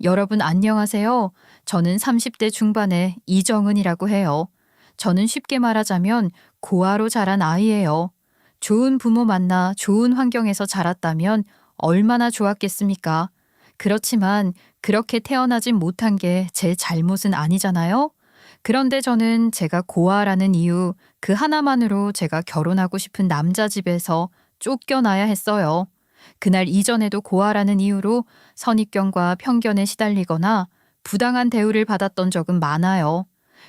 여러분 안녕하세요. 저는 30대 중반의 이정은이라고 해요. 저는 쉽게 말하자면 고아로 자란 아이예요. 좋은 부모 만나 좋은 환경에서 자랐다면 얼마나 좋았겠습니까? 그렇지만 그렇게 태어나진 못한 게 제 잘못은 아니잖아요. 그런데 저는 제가 고아라는 이유 그 하나만으로 제가 결혼하고 싶은 남자 집에서 쫓겨나야 했어요. 그날 이전에도 고아라는 이유로 선입견과 편견에 시달리거나 부당한 대우를 받았던 적은 많아요.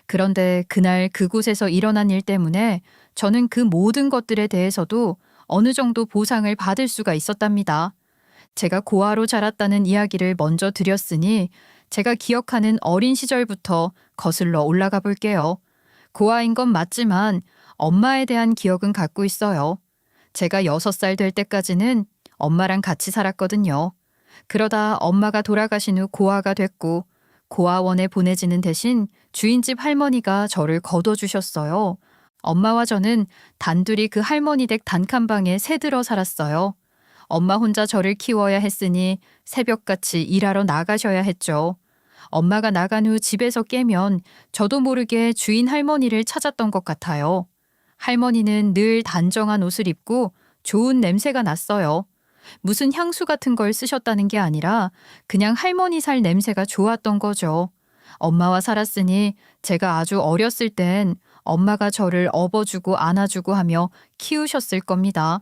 그런데 그날 그곳에서 일어난 일 때문에 저는 그 모든 것들에 대해서도 어느 정도 보상을 받을 수가 있었답니다. 제가 고아로 자랐다는 이야기를 먼저 드렸으니 제가 기억하는 어린 시절부터 거슬러 올라가 볼게요. 고아인 건 맞지만 엄마에 대한 기억은 갖고 있어요. 제가 6살 될 때까지는 엄마랑 같이 살았거든요. 그러다 엄마가 돌아가신 후 고아가 됐고 고아원에 보내지는 대신 주인집 할머니가 저를 거둬주셨어요. 엄마와 저는 단둘이 그 할머니 댁 단칸방에 새들어 살았어요. 엄마 혼자 저를 키워야 했으니 새벽같이 일하러 나가셔야 했죠. 엄마가 나간 후 집에서 깨면 저도 모르게 주인 할머니를 찾았던 것 같아요. 할머니는 늘 단정한 옷을 입고 좋은 냄새가 났어요. 무슨 향수 같은 걸 쓰셨다는 게 아니라 그냥 할머니 살 냄새가 좋았던 거죠. 엄마와 살았으니 제가 아주 어렸을 땐 엄마가 저를 업어주고 안아주고 하며 키우셨을 겁니다.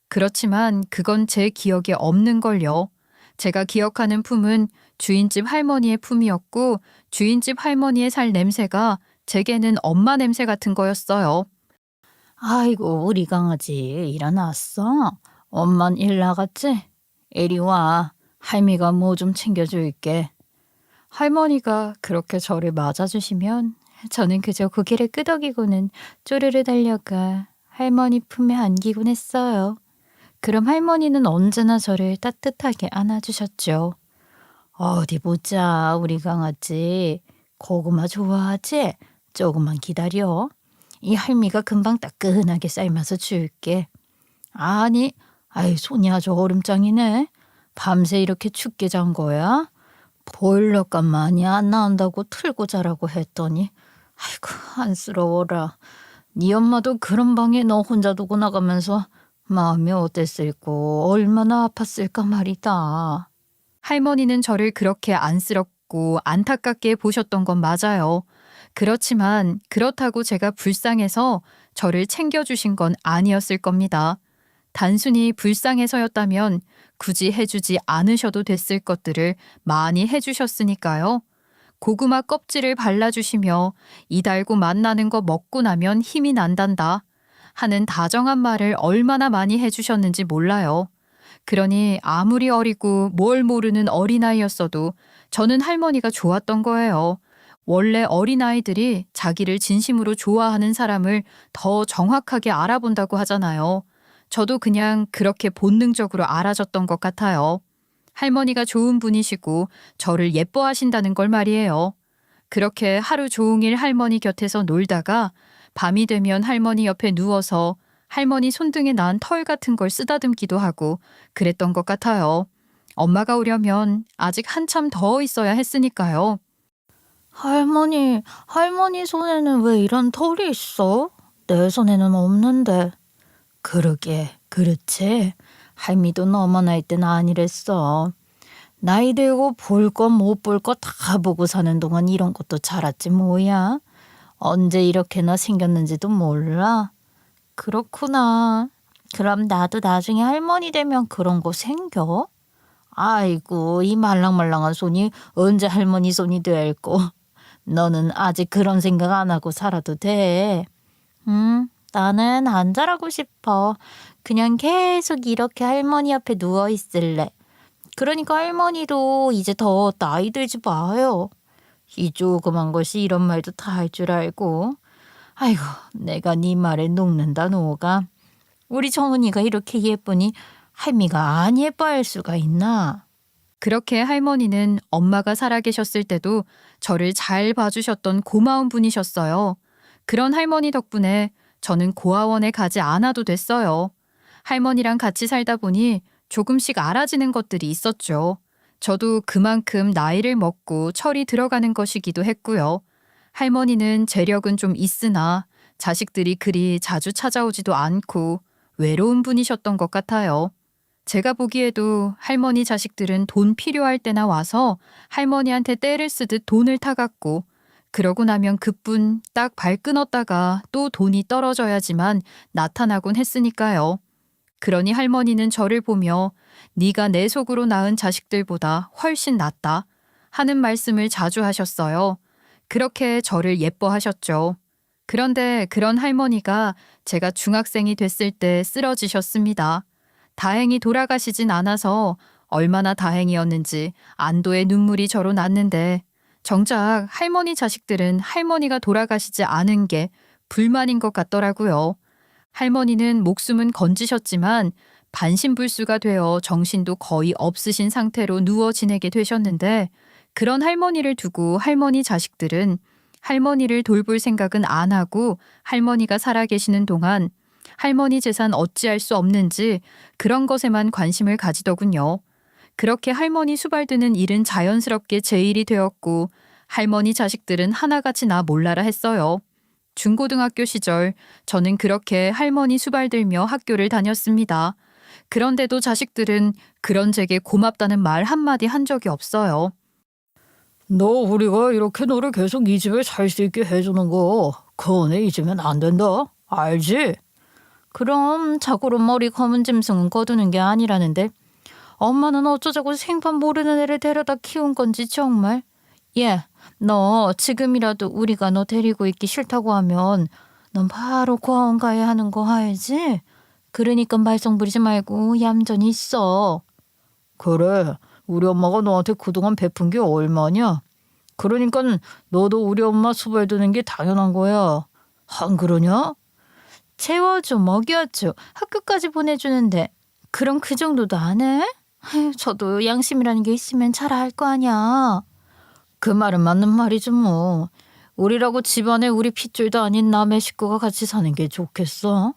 그렇지만 그건 제 기억에 없는 걸요. 제가 기억하는 품은 주인집 할머니의 품이었고 주인집 할머니의 살 냄새가 제게는 엄마 냄새 같은 거였어요. 아이고, 우리 강아지 일어났어? 엄만 일 나갔지? 이리 와. 할미가 뭐 좀 챙겨줄게. 할머니가 그렇게 저를 맞아주시면 저는 그저 고개를 끄덕이고는 쪼르르 달려가 할머니 품에 안기곤 했어요. 그럼 할머니는 언제나 저를 따뜻하게 안아주셨죠. 어디 보자, 우리 강아지. 고구마 좋아하지? 조금만 기다려. 이 할미가 금방 따끈하게 삶아서 줄게. 아니, 아이 손이 아주 얼음장이네. 밤새 이렇게 춥게 잔 거야? 보일러값 많이 안 나온다고 틀고 자라고 했더니 아이고 안쓰러워라. 네 엄마도 그런 방에 너 혼자 두고 나가면서 마음이 어땠을꼬 얼마나 아팠을까 말이다. 할머니는 저를 그렇게 안쓰럽고 안타깝게 보셨던 건 맞아요. 그렇지만 그렇다고 제가 불쌍해서 저를 챙겨주신 건 아니었을 겁니다. 단순히 불쌍해서였다면 굳이 해주지 않으셔도 됐을 것들을 많이 해주셨으니까요. 고구마 껍질을 발라주시며 이 달고 맛나는 거 먹고 나면 힘이 난단다 하는 다정한 말을 얼마나 많이 해주셨는지 몰라요. 그러니 아무리 어리고 뭘 모르는 어린아이였어도 저는 할머니가 좋았던 거예요. 원래 어린아이들이 자기를 진심으로 좋아하는 사람을 더 정확하게 알아본다고 하잖아요. 저도 그냥 그렇게 본능적으로 알아줬던 것 같아요. 할머니가 좋은 분이시고 저를 예뻐하신다는 걸 말이에요. 그렇게 하루 종일 할머니 곁에서 놀다가 밤이 되면 할머니 옆에 누워서 할머니 손등에 난 털 같은 걸 쓰다듬기도 하고 그랬던 것 같아요. 엄마가 오려면 아직 한참 더 있어야 했으니까요. 할머니 손에는 왜 이런 털이 있어? 내 손에는 없는데. 그러게, 그렇지. 할미도 너만 할 땐 아니랬어. 나이 들고 볼 것 못 볼 것 다 보고 사는 동안 이런 것도 자랐지 뭐야. 언제 이렇게나 생겼는지도 몰라. 그렇구나. 그럼 나도 나중에 할머니 되면 그런 거 생겨? 아이고, 이 말랑말랑한 손이 언제 할머니 손이 될꼬. 너는 아직 그런 생각 안 하고 살아도 돼. 나는 안 자라고 싶어. 그냥 계속 이렇게 할머니 옆에 누워 있을래. 그러니까 할머니도 이제 더 나이 들지 마요. 이 조그만 것이 이런 말도 다 할 줄 알고. 아이고, 내가 네 말에 녹는다 녹아. 우리 정은이가 이렇게 예쁘니 할미가 안 예뻐할 수가 있나? 그렇게 할머니는 엄마가 살아계셨을 때도 저를 잘 봐주셨던 고마운 분이셨어요. 그런 할머니 덕분에 저는 고아원에 가지 않아도 됐어요. 할머니랑 같이 살다 보니 조금씩 알아지는 것들이 있었죠. 저도 그만큼 나이를 먹고 철이 들어가는 것이기도 했고요. 할머니는 재력은 좀 있으나 자식들이 그리 자주 찾아오지도 않고 외로운 분이셨던 것 같아요. 제가 보기에도 할머니 자식들은 돈 필요할 때나 와서 할머니한테 떼를 쓰듯 돈을 타갔고, 그러고 나면 그뿐 딱 발 끊었다가 또 돈이 떨어져야지만 나타나곤 했으니까요. 그러니 할머니는 저를 보며 네가 내 속으로 낳은 자식들보다 훨씬 낫다 하는 말씀을 자주 하셨어요. 그렇게 저를 예뻐하셨죠. 그런데 그런 할머니가 제가 중학생이 됐을 때 쓰러지셨습니다. 다행히 돌아가시진 않아서 얼마나 다행이었는지 안도의 눈물이 저로 났는데, 정작 할머니 자식들은 할머니가 돌아가시지 않은 게 불만인 것 같더라고요. 할머니는 목숨은 건지셨지만 반신불수가 되어 정신도 거의 없으신 상태로 누워 지내게 되셨는데, 그런 할머니를 두고 할머니 자식들은 할머니를 돌볼 생각은 안 하고 할머니가 살아계시는 동안 할머니 재산 어찌할 수 없는지 그런 것에만 관심을 가지더군요. 그렇게 할머니 수발드는 일은 자연스럽게 제 일이 되었고, 할머니 자식들은 하나같이 나 몰라라 했어요. 중고등학교 시절 저는 그렇게 할머니 수발들며 학교를 다녔습니다. 그런데도 자식들은 그런 제게 고맙다는 말 한마디 한 적이 없어요. 너 우리가 이렇게 너를 계속 이 집에 살 수 있게 해주는 거 그거는 잊으면 안 된다. 알지? 그럼 자고로 머리 검은 짐승은 거두는 게 아니라는데 엄마는 어쩌자고 생판 모르는 애를 데려다 키운 건지 정말. 예, 너 지금이라도 우리가 너 데리고 있기 싫다고 하면 넌 바로 고아원 가야 하는 거 알지? 그러니까 말썽 부리지 말고 얌전히 있어. 그래, 우리 엄마가 너한테 그동안 베푼 게 얼마냐? 그러니까 너도 우리 엄마 수발 드는 게 당연한 거야. 안 그러냐? 채워줘, 먹여줘, 학교까지 보내주는데 그럼 그 정도도 안 해? 아휴, 저도 양심이라는 게 있으면 잘 알 거 아니야. 그 말은 맞는 말이죠 뭐. 우리라고 집안에 우리 핏줄도 아닌 남의 식구가 같이 사는 게 좋겠어?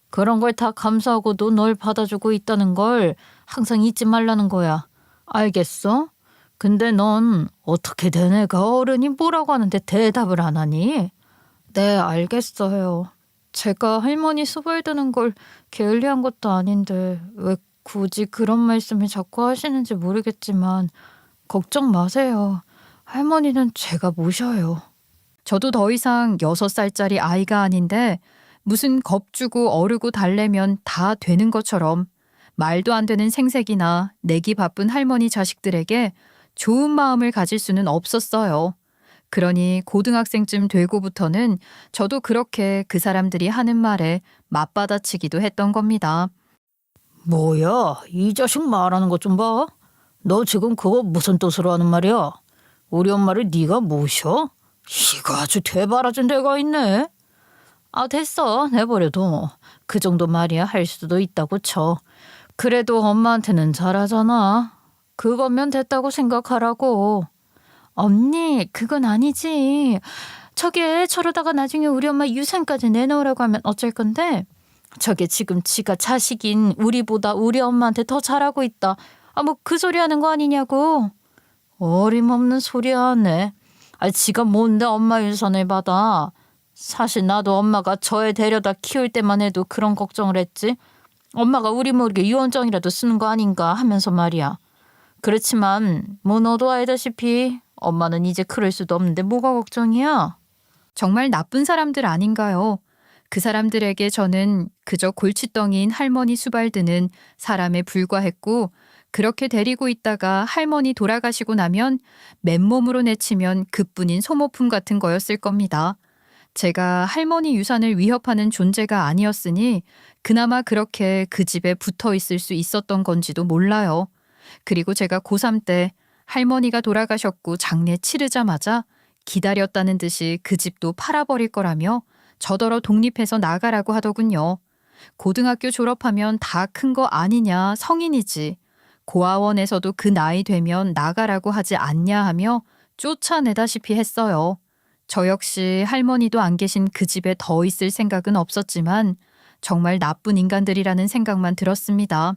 그런 걸 다 감수하고도 널 받아주고 있다는 걸 항상 잊지 말라는 거야. 알겠어? 근데 넌 어떻게 된 애가 어른이 뭐라고 하는데 대답을 안 하니? 네, 알겠어요. 제가 할머니 수발 드는 걸 게을리한 것도 아닌데 왜 굳이 그런 말씀을 자꾸 하시는지 모르겠지만 걱정 마세요. 할머니는 제가 모셔요. 저도 더 이상 6살짜리 아이가 아닌데 무슨 겁주고 어르고 달래면 다 되는 것처럼 말도 안 되는 생색이나 내기 바쁜 할머니 자식들에게 좋은 마음을 가질 수는 없었어요. 그러니 고등학생쯤 되고부터는 저도 그렇게 그 사람들이 하는 말에 맞받아치기도 했던 겁니다. 뭐야, 이 자식 말하는 것 좀 봐. 너 지금 그거 무슨 뜻으로 하는 말이야? 우리 엄마를 네가 모셔? 이거 아주 되바라진 데가 있네. 아, 됐어. 내버려둬. 그 정도 말이야 할 수도 있다고 쳐. 그래도 엄마한테는 잘하잖아. 그거면 됐다고 생각하라고. 언니, 그건 아니지. 저게 저러다가 나중에 우리 엄마 유산까지 내놓으라고 하면 어쩔 건데? 저게 지금 지가 자식인 우리보다 우리 엄마한테 더 잘하고 있다. 아, 뭐 그 소리 하는 거 아니냐고. 어림없는 소리 하네. 아, 지가 뭔데 엄마 유산을 받아. 사실 나도 엄마가 저 애 데려다 키울 때만 해도 그런 걱정을 했지. 엄마가 우리 모르게 유언장이라도 쓰는 거 아닌가 하면서 말이야. 그렇지만 뭐 너도 알다시피 엄마는 이제 그럴 수도 없는데 뭐가 걱정이야? 정말 나쁜 사람들 아닌가요? 그 사람들에게 저는 그저 골칫덩이인 할머니 수발드는 사람에 불과했고, 그렇게 데리고 있다가 할머니 돌아가시고 나면 맨몸으로 내치면 그뿐인 소모품 같은 거였을 겁니다. 제가 할머니 유산을 위협하는 존재가 아니었으니 그나마 그렇게 그 집에 붙어 있을 수 있었던 건지도 몰라요. 그리고 제가 고3 때 할머니가 돌아가셨고 장례 치르자마자 기다렸다는 듯이 그 집도 팔아버릴 거라며 저더러 독립해서 나가라고 하더군요. 고등학교 졸업하면 다 큰 거 아니냐, 성인이지. 고아원에서도 그 나이 되면 나가라고 하지 않냐 하며 쫓아내다시피 했어요. 저 역시 할머니도 안 계신 그 집에 더 있을 생각은 없었지만 정말 나쁜 인간들이라는 생각만 들었습니다.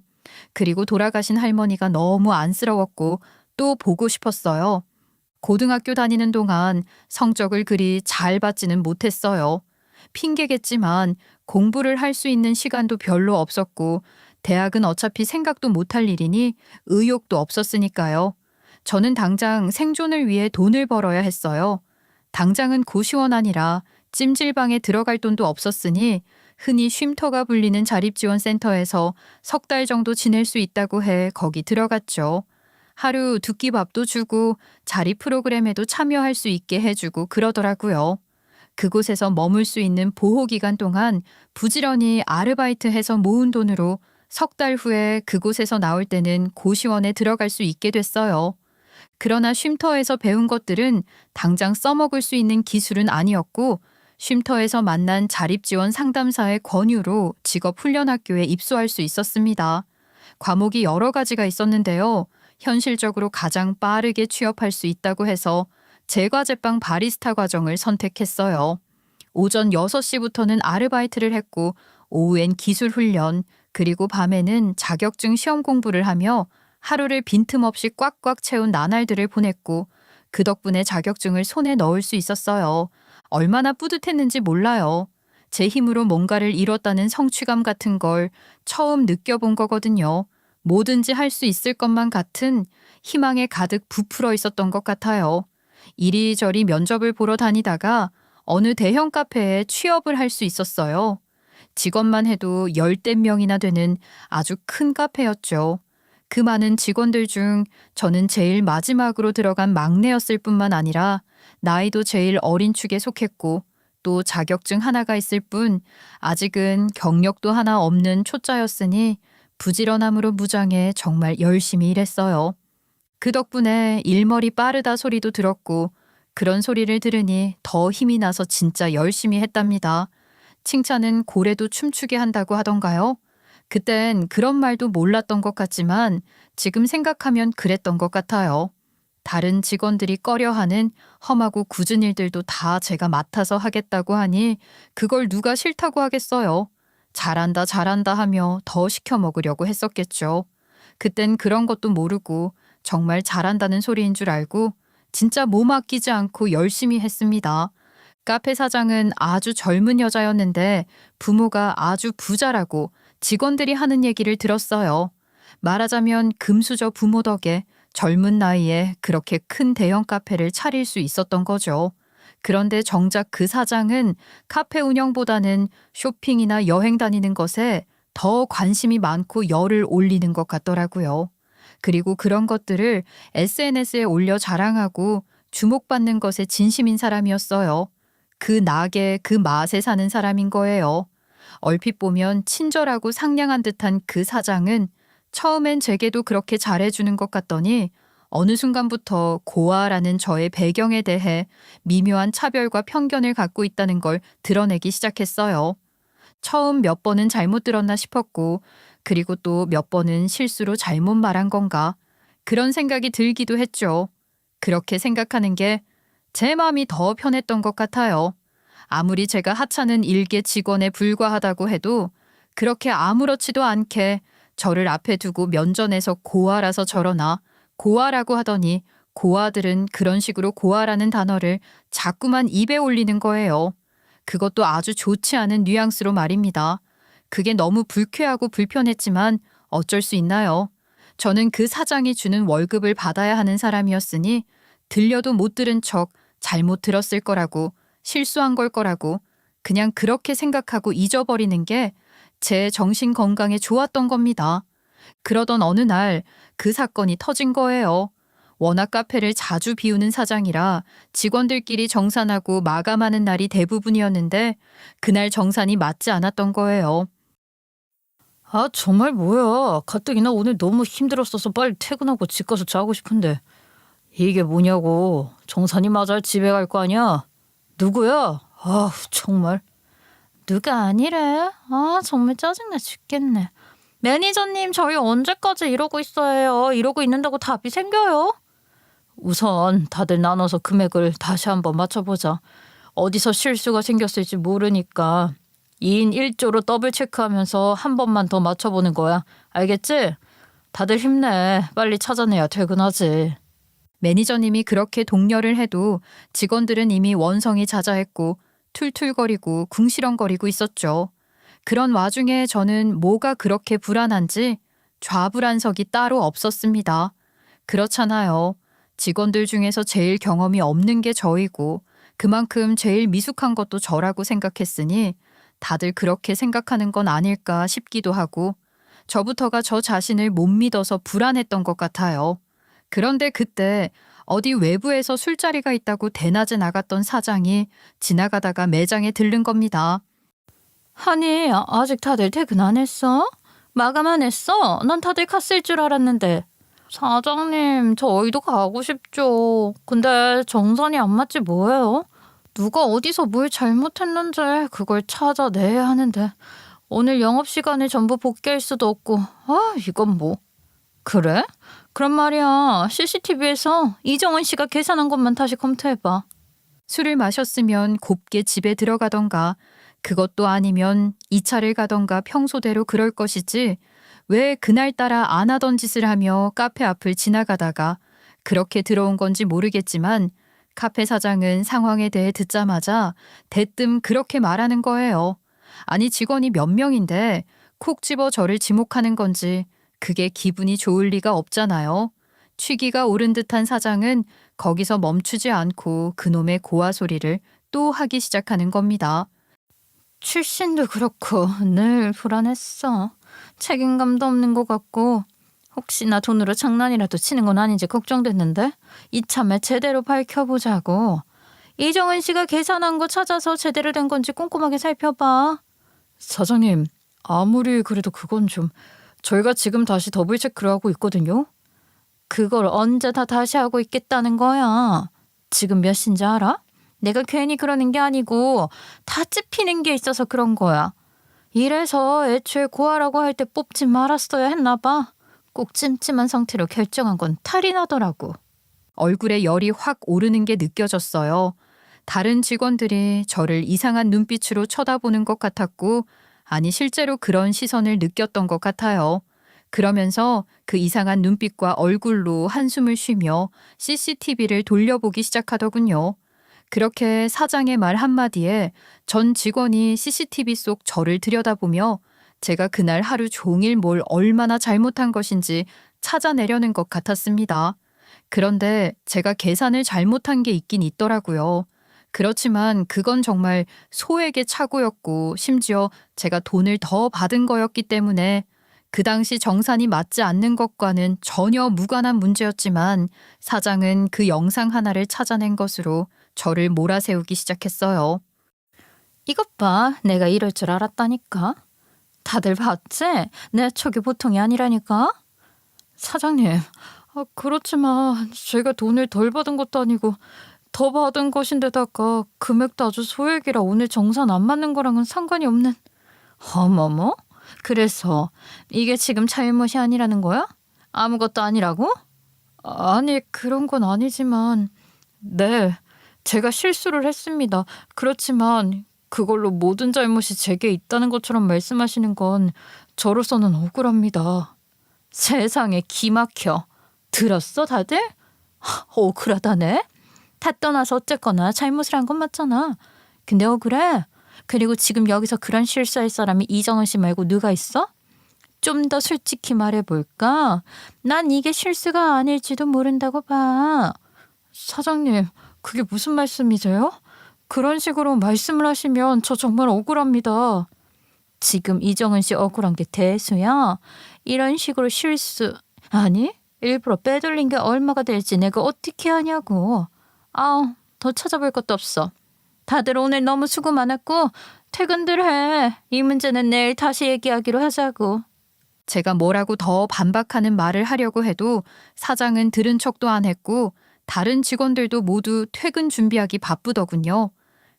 그리고 돌아가신 할머니가 너무 안쓰러웠고 또 보고 싶었어요. 고등학교 다니는 동안 성적을 그리 잘 받지는 못했어요. 핑계겠지만 공부를 할 수 있는 시간도 별로 없었고 대학은 어차피 생각도 못할 일이니 의욕도 없었으니까요. 저는 당장 생존을 위해 돈을 벌어야 했어요. 당장은 고시원 아니라 찜질방에 들어갈 돈도 없었으니 흔히 쉼터가 불리는 자립지원센터에서 석 달 정도 지낼 수 있다고 해 거기 들어갔죠. 하루 두 끼 밥도 주고 자립 프로그램에도 참여할 수 있게 해주고 그러더라고요. 그곳에서 머물 수 있는 보호기간 동안 부지런히 아르바이트해서 모은 돈으로 석 달 후에 그곳에서 나올 때는 고시원에 들어갈 수 있게 됐어요. 그러나 쉼터에서 배운 것들은 당장 써먹을 수 있는 기술은 아니었고 쉼터에서 만난 자립지원 상담사의 권유로 직업훈련학교에 입소할 수 있었습니다. 과목이 여러 가지가 있었는데요. 현실적으로 가장 빠르게 취업할 수 있다고 해서 제과제빵 바리스타 과정을 선택했어요. 오전 6시부터는 아르바이트를 했고 오후엔 기술훈련, 그리고 밤에는 자격증 시험 공부를 하며 하루를 빈틈없이 꽉꽉 채운 나날들을 보냈고 그 덕분에 자격증을 손에 넣을 수 있었어요. 얼마나 뿌듯했는지 몰라요. 제 힘으로 뭔가를 이뤘다는 성취감 같은 걸 처음 느껴본 거거든요. 뭐든지 할 수 있을 것만 같은 희망에 가득 부풀어 있었던 것 같아요. 이리저리 면접을 보러 다니다가 어느 대형 카페에 취업을 할 수 있었어요. 직원만 해도 10대 명이나 되는 아주 큰 카페였죠. 그 많은 직원들 중 저는 제일 마지막으로 들어간 막내였을 뿐만 아니라 나이도 제일 어린 축에 속했고 또 자격증 하나가 있을 뿐 아직은 경력도 하나 없는 초짜였으니 부지런함으로 무장해 정말 열심히 일했어요. 그 덕분에 일머리 빠르다 소리도 들었고 그런 소리를 들으니 더 힘이 나서 진짜 열심히 했답니다. 칭찬은 고래도 춤추게 한다고 하던가요? 그땐 그런 말도 몰랐던 것 같지만 지금 생각하면 그랬던 것 같아요. 다른 직원들이 꺼려하는 험하고 굳은 일들도 다 제가 맡아서 하겠다고 하니 그걸 누가 싫다고 하겠어요. 잘한다 잘한다 하며 더 시켜 먹으려고 했었겠죠. 그땐 그런 것도 모르고 정말 잘한다는 소리인 줄 알고 진짜 몸 아끼지 않고 열심히 했습니다. 카페 사장은 아주 젊은 여자였는데 부모가 아주 부자라고 직원들이 하는 얘기를 들었어요. 말하자면 금수저 부모 덕에 젊은 나이에 그렇게 큰 대형 카페를 차릴 수 있었던 거죠. 그런데 정작 그 사장은 카페 운영보다는 쇼핑이나 여행 다니는 것에 더 관심이 많고 열을 올리는 것 같더라고요. 그리고 그런 것들을 SNS에 올려 자랑하고 주목받는 것에 진심인 사람이었어요. 그 낙에 그 맛에 사는 사람인 거예요. 얼핏 보면 친절하고 상냥한 듯한 그 사장은 처음엔 제게도 그렇게 잘해주는 것 같더니 어느 순간부터 고아라는 저의 배경에 대해 미묘한 차별과 편견을 갖고 있다는 걸 드러내기 시작했어요. 처음 몇 번은 잘못 들었나 싶었고 그리고 또 몇 번은 실수로 잘못 말한 건가 그런 생각이 들기도 했죠. 그렇게 생각하는 게 제 마음이 더 편했던 것 같아요. 아무리 제가 하찮은 일개 직원에 불과하다고 해도 그렇게 아무렇지도 않게 저를 앞에 두고 면전에서 고아라서 저러나 고아라고 하더니 고아들은 그런 식으로 고아라는 단어를 자꾸만 입에 올리는 거예요. 그것도 아주 좋지 않은 뉘앙스로 말입니다. 그게 너무 불쾌하고 불편했지만 어쩔 수 있나요? 저는 그 사장이 주는 월급을 받아야 하는 사람이었으니 들려도 못 들은 척 잘못 들었을 거라고 실수한 걸 거라고 그냥 그렇게 생각하고 잊어버리는 게 제 정신 건강에 좋았던 겁니다. 그러던 어느 날 그 사건이 터진 거예요. 워낙 카페를 자주 비우는 사장이라 직원들끼리 정산하고 마감하는 날이 대부분이었는데 그날 정산이 맞지 않았던 거예요. 아, 정말 뭐야. 가뜩이 나 오늘 너무 힘들었어서 빨리 퇴근하고 집 가서 자고 싶은데. 이게 뭐냐고. 정산이 맞아야 집에 갈 거 아니야. 누구야? 아, 정말. 누가 아니래? 아, 정말 짜증나 죽겠네. 매니저님, 저희 언제까지 이러고 있어요? 이러고 있는다고 답이 생겨요? 우선 다들 나눠서 금액을 다시 한번 맞춰보자. 어디서 실수가 생겼을지 모르니까 2인 1조로 더블 체크하면서 한 번만 더 맞춰보는 거야. 알겠지? 다들 힘내. 빨리 찾아내야 퇴근하지. 매니저님이 그렇게 독려를 해도 직원들은 이미 원성이 자자했고 툴툴거리고 궁시렁거리고 있었죠. 그런 와중에 저는 뭐가 그렇게 불안한지 좌불안석이 따로 없었습니다. 그렇잖아요. 직원들 중에서 제일 경험이 없는 게 저이고 그만큼 제일 미숙한 것도 저라고 생각했으니 다들 그렇게 생각하는 건 아닐까 싶기도 하고 저부터가 저 자신을 못 믿어서 불안했던 것 같아요. 그런데 그때 어디 외부에서 술자리가 있다고 대낮에 나갔던 사장이 지나가다가 매장에 들른 겁니다. 아니, 아직 다들 퇴근 안 했어? 마감 안 했어? 난 다들 갔을 줄 알았는데. 사장님, 저희도 가고 싶죠. 근데 정산이 안 맞지 뭐예요? 누가 어디서 뭘 잘못했는지 그걸 찾아내야 하는데 오늘 영업시간에 전부 복귀할 수도 없고 이건 뭐. 그래? 그럼 말이야, CCTV에서 이정은 씨가 계산한 것만 다시 검토해봐. 술을 마셨으면 곱게 집에 들어가던가 그것도 아니면 2차를 가던가 평소대로 그럴 것이지 왜 그날따라 안 하던 짓을 하며 카페 앞을 지나가다가 그렇게 들어온 건지 모르겠지만 카페 사장은 상황에 대해 듣자마자 대뜸 그렇게 말하는 거예요. 아니 직원이 몇 명인데 콕 집어 저를 지목하는 건지 그게 기분이 좋을 리가 없잖아요. 취기가 오른 듯한 사장은 거기서 멈추지 않고 그놈의 고아 소리를 또 하기 시작하는 겁니다. 출신도 그렇고 늘 불안했어. 책임감도 없는 것 같고 혹시나 돈으로 장난이라도 치는 건 아닌지 걱정됐는데 이참에 제대로 밝혀보자고. 이정은 씨가 계산한 거 찾아서 제대로 된 건지 꼼꼼하게 살펴봐. 사장님, 아무리 그래도 그건 좀 저희가 지금 다시 더블 체크를 하고 있거든요. 그걸 언제 다 다시 하고 있겠다는 거야. 지금 몇 시인지 알아? 내가 괜히 그러는 게 아니고 다 찝히는 게 있어서 그런 거야. 이래서 애초에 고아라고 할 때 뽑지 말았어야 했나 봐. 꼭 찜찜한 상태로 결정한 건 탈이 나더라고. 얼굴에 열이 확 오르는 게 느껴졌어요. 다른 직원들이 저를 이상한 눈빛으로 쳐다보는 것 같았고 아니 실제로 그런 시선을 느꼈던 것 같아요. 그러면서 그 이상한 눈빛과 얼굴로 한숨을 쉬며 CCTV를 돌려보기 시작하더군요. 그렇게 사장의 말 한마디에 전 직원이 CCTV 속 저를 들여다보며 제가 그날 하루 종일 뭘 얼마나 잘못한 것인지 찾아내려는 것 같았습니다. 그런데 제가 계산을 잘못한 게 있긴 있더라고요. 그렇지만 그건 정말 소액의 착오였고 심지어 제가 돈을 더 받은 거였기 때문에 그 당시 정산이 맞지 않는 것과는 전혀 무관한 문제였지만 사장은 그 영상 하나를 찾아낸 것으로 저를 몰아세우기 시작했어요. 이것 봐, 내가 이럴 줄 알았다니까. 다들 봤지? 내 척이 보통이 아니라니까. 사장님, 그렇지만 제가 돈을 덜 받은 것도 아니고 더 받은 것인데다가 금액도 아주 소액이라 오늘 정산 안 맞는 거랑은 상관이 없는. 어머머? 그래서 이게 지금 잘못이 아니라는 거야? 아무것도 아니라고? 아니, 그런 건 아니지만 네, 제가 실수를 했습니다. 그렇지만 그걸로 모든 잘못이 제게 있다는 것처럼 말씀하시는 건 저로서는 억울합니다. 세상에 기막혀. 들었어 다들? 억울하다네? 다 떠나서 어쨌거나 잘못을 한 건 맞잖아. 근데 억울해. 그리고 지금 여기서 그런 실수할 사람이 이정은 씨 말고 누가 있어? 좀 더 솔직히 말해볼까? 난 이게 실수가 아닐지도 모른다고 봐. 사장님, 그게 무슨 말씀이세요? 그런 식으로 말씀을 하시면 저 정말 억울합니다. 지금 이정은 씨 억울한 게 대수야. 이런 식으로 실수, 아니 일부러 빼돌린 게 얼마가 될지 내가 어떻게 아냐고. 더 찾아볼 것도 없어. 다들 오늘 너무 수고 많았고 퇴근들 해. 이 문제는 내일 다시 얘기하기로 하자고. 제가 뭐라고 더 반박하는 말을 하려고 해도 사장은 들은 척도 안 했고 다른 직원들도 모두 퇴근 준비하기 바쁘더군요.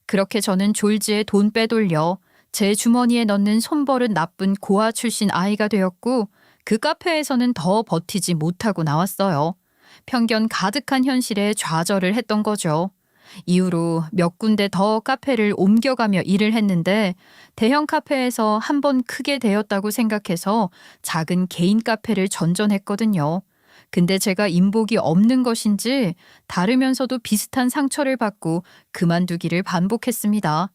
그렇게 저는 졸지에 돈 빼돌려 제 주머니에 넣는 손버릇 나쁜 고아 출신 아이가 되었고 그 카페에서는 더 버티지 못하고 나왔어요. 편견 가득한 현실에 좌절을 했던 거죠. 이후로 몇 군데 더 카페를 옮겨가며 일을 했는데 대형 카페에서 한 번 크게 되었다고 생각해서 작은 개인 카페를 전전했거든요. 근데 제가 인복이 없는 것인지 다르면서도 비슷한 상처를 받고 그만두기를 반복했습니다.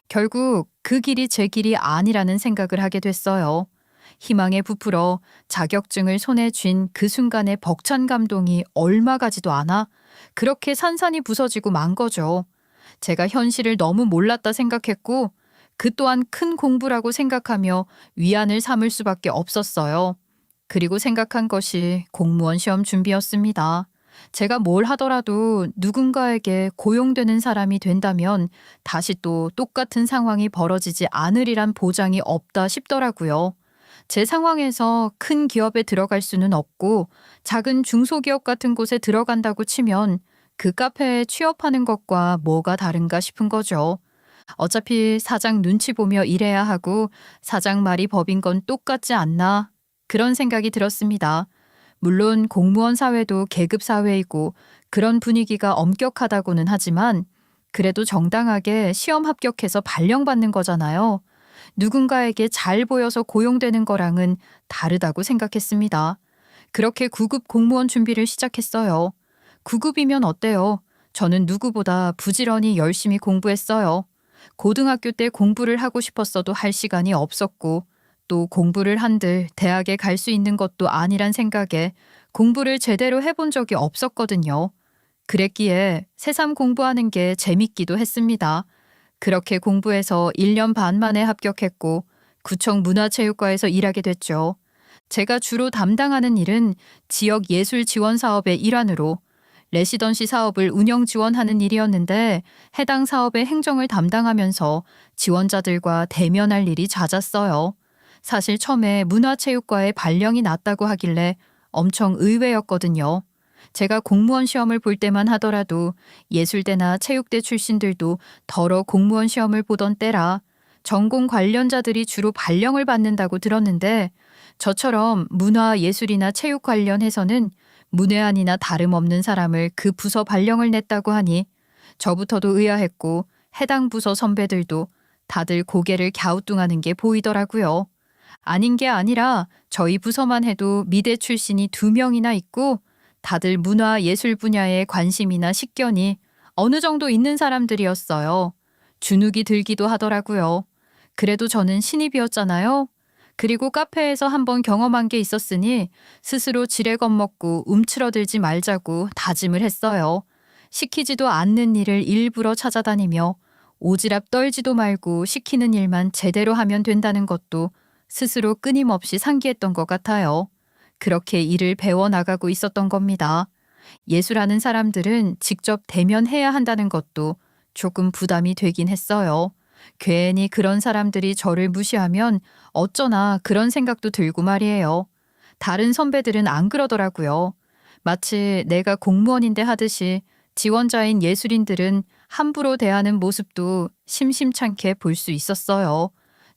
결국 그 길이 제 길이 아니라는 생각을 하게 됐어요. 희망에 부풀어 자격증을 손에 쥔 그 순간의 벅찬 감동이 얼마 가지도 않아 그렇게 산산이 부서지고 만 거죠. 제가 현실을 너무 몰랐다 생각했고 그 또한 큰 공부라고 생각하며 위안을 삼을 수밖에 없었어요. 그리고 생각한 것이 공무원 시험 준비였습니다. 제가 뭘 하더라도 누군가에게 고용되는 사람이 된다면 다시 또 똑같은 상황이 벌어지지 않으리란 보장이 없다 싶더라고요. 제 상황에서 큰 기업에 들어갈 수는 없고 작은 중소기업 같은 곳에 들어간다고 치면 그 카페에 취업하는 것과 뭐가 다른가 싶은 거죠. 어차피 사장 눈치 보며 일해야 하고 사장 말이 법인 건 똑같지 않나 그런 생각이 들었습니다. 물론 공무원 사회도 계급 사회이고 그런 분위기가 엄격하다고는 하지만 그래도 정당하게 시험 합격해서 발령받는 거잖아요. 누군가에게 잘 보여서 고용되는 거랑은 다르다고 생각했습니다. 그렇게 9급 공무원 준비를 시작했어요. 9급이면 어때요? 저는 누구보다 부지런히 열심히 공부했어요. 고등학교 때 공부를 하고 싶었어도 할 시간이 없었고 또 공부를 한들 대학에 갈 수 있는 것도 아니란 생각에 공부를 제대로 해본 적이 없었거든요. 그랬기에 새삼 공부하는 게 재밌기도 했습니다. 그렇게 공부해서 1년 반 만에 합격했고 구청 문화체육과에서 일하게 됐죠. 제가 주로 담당하는 일은 지역 예술 지원 사업의 일환으로 레시던시 사업을 운영 지원하는 일이었는데 해당 사업의 행정을 담당하면서 지원자들과 대면할 일이 잦았어요. 사실 처음에 문화체육과에 발령이 났다고 하길래 엄청 의외였거든요. 제가 공무원 시험을 볼 때만 하더라도 예술대나 체육대 출신들도 덜어 공무원 시험을 보던 때라 전공 관련자들이 주로 발령을 받는다고 들었는데 저처럼 문화, 예술이나 체육 관련해서는 문외한이나 다름없는 사람을 그 부서 발령을 냈다고 하니 저부터도 의아했고 해당 부서 선배들도 다들 고개를 갸우뚱하는 게 보이더라고요. 아닌 게 아니라 저희 부서만 해도 미대 출신이 2명이나 있고 다들 문화 예술 분야에 관심이나 식견이 어느 정도 있는 사람들이었어요. 주눅이 들기도 하더라고요. 그래도 저는 신입이었잖아요. 그리고 카페에서 한번 경험한 게 있었으니 스스로 지레 겁먹고 움츠러들지 말자고 다짐을 했어요. 시키지도 않는 일을 일부러 찾아다니며 오지랖 떨지도 말고 시키는 일만 제대로 하면 된다는 것도 스스로 끊임없이 상기했던 것 같아요. 그렇게 일을 배워나가고 있었던 겁니다. 예술하는 사람들은 직접 대면해야 한다는 것도 조금 부담이 되긴 했어요. 괜히 그런 사람들이 저를 무시하면 어쩌나 그런 생각도 들고 말이에요. 다른 선배들은 안 그러더라고요. 마치 내가 공무원인데 하듯이 지원자인 예술인들은 함부로 대하는 모습도 심심찮게 볼 수 있었어요.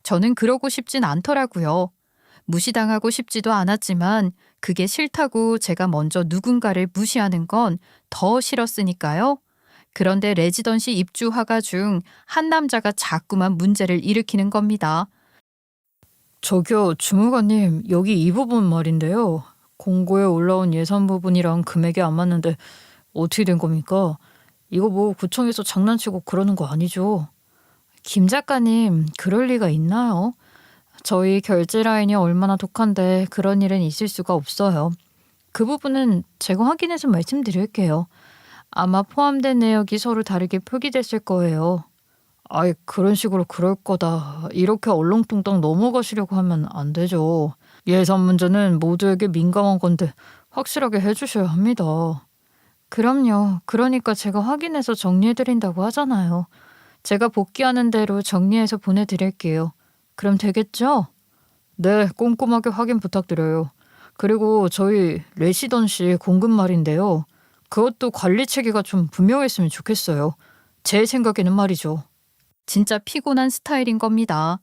저는 그러고 싶진 않더라고요. 무시당하고 싶지도 않았지만 그게 싫다고 제가 먼저 누군가를 무시하는 건 더 싫었으니까요. 그런데 레지던시 입주 화가 중 한 남자가 자꾸만 문제를 일으키는 겁니다. 저기요, 주무관님, 여기 이 부분 말인데요. 공고에 올라온 예산 부분이랑 금액이 안 맞는데 어떻게 된 겁니까? 이거 뭐 구청에서 장난치고 그러는 거 아니죠? 김 작가님, 그럴 리가 있나요? 저희 결제 라인이 얼마나 독한데 그런 일은 있을 수가 없어요. 그 부분은 제가 확인해서 말씀드릴게요. 아마 포함된 내역이 서로 다르게 표기됐을 거예요. 아이, 그런 식으로 그럴 거다. 이렇게 얼렁뚱땅 넘어가시려고 하면 안 되죠. 예산 문제는 모두에게 민감한 건데 확실하게 해주셔야 합니다. 그럼요. 그러니까 제가 확인해서 정리해드린다고 하잖아요. 제가 복귀하는 대로 정리해서 보내드릴게요. 그럼 되겠죠? 네, 꼼꼼하게 확인 부탁드려요. 그리고 저희 레시던시 공급 말인데요. 그것도 관리 체계가 좀 분명했으면 좋겠어요. 제 생각에는 말이죠. 진짜 피곤한 스타일인 겁니다.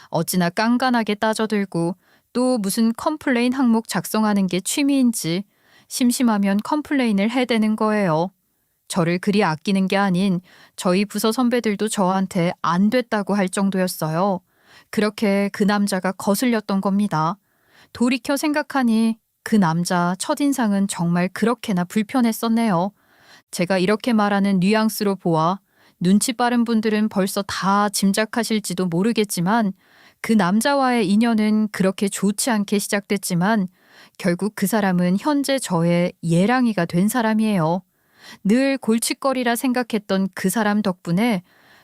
어찌나 깐깐하게 따져들고 또 무슨 컴플레인 항목 작성하는 게 취미인지 심심하면 컴플레인을 해대는 거예요. 저를 그리 아끼는 게 아닌 저희 부서 선배들도 저한테 안 됐다고 할 정도였어요. 그렇게 그 남자가 거슬렸던 겁니다. 돌이켜 생각하니 그 남자 첫인상은 정말 그렇게나 불편했었네요. 제가 이렇게 말하는 뉘앙스로 보아 눈치 빠른 분들은 벌써 다 짐작하실지도 모르겠지만 그 남자와의 인연은 그렇게 좋지 않게 시작됐지만 결국 그 사람은 현재 저의 예랑이가 된 사람이에요. 늘 골칫거리라 생각했던 그 사람 덕분에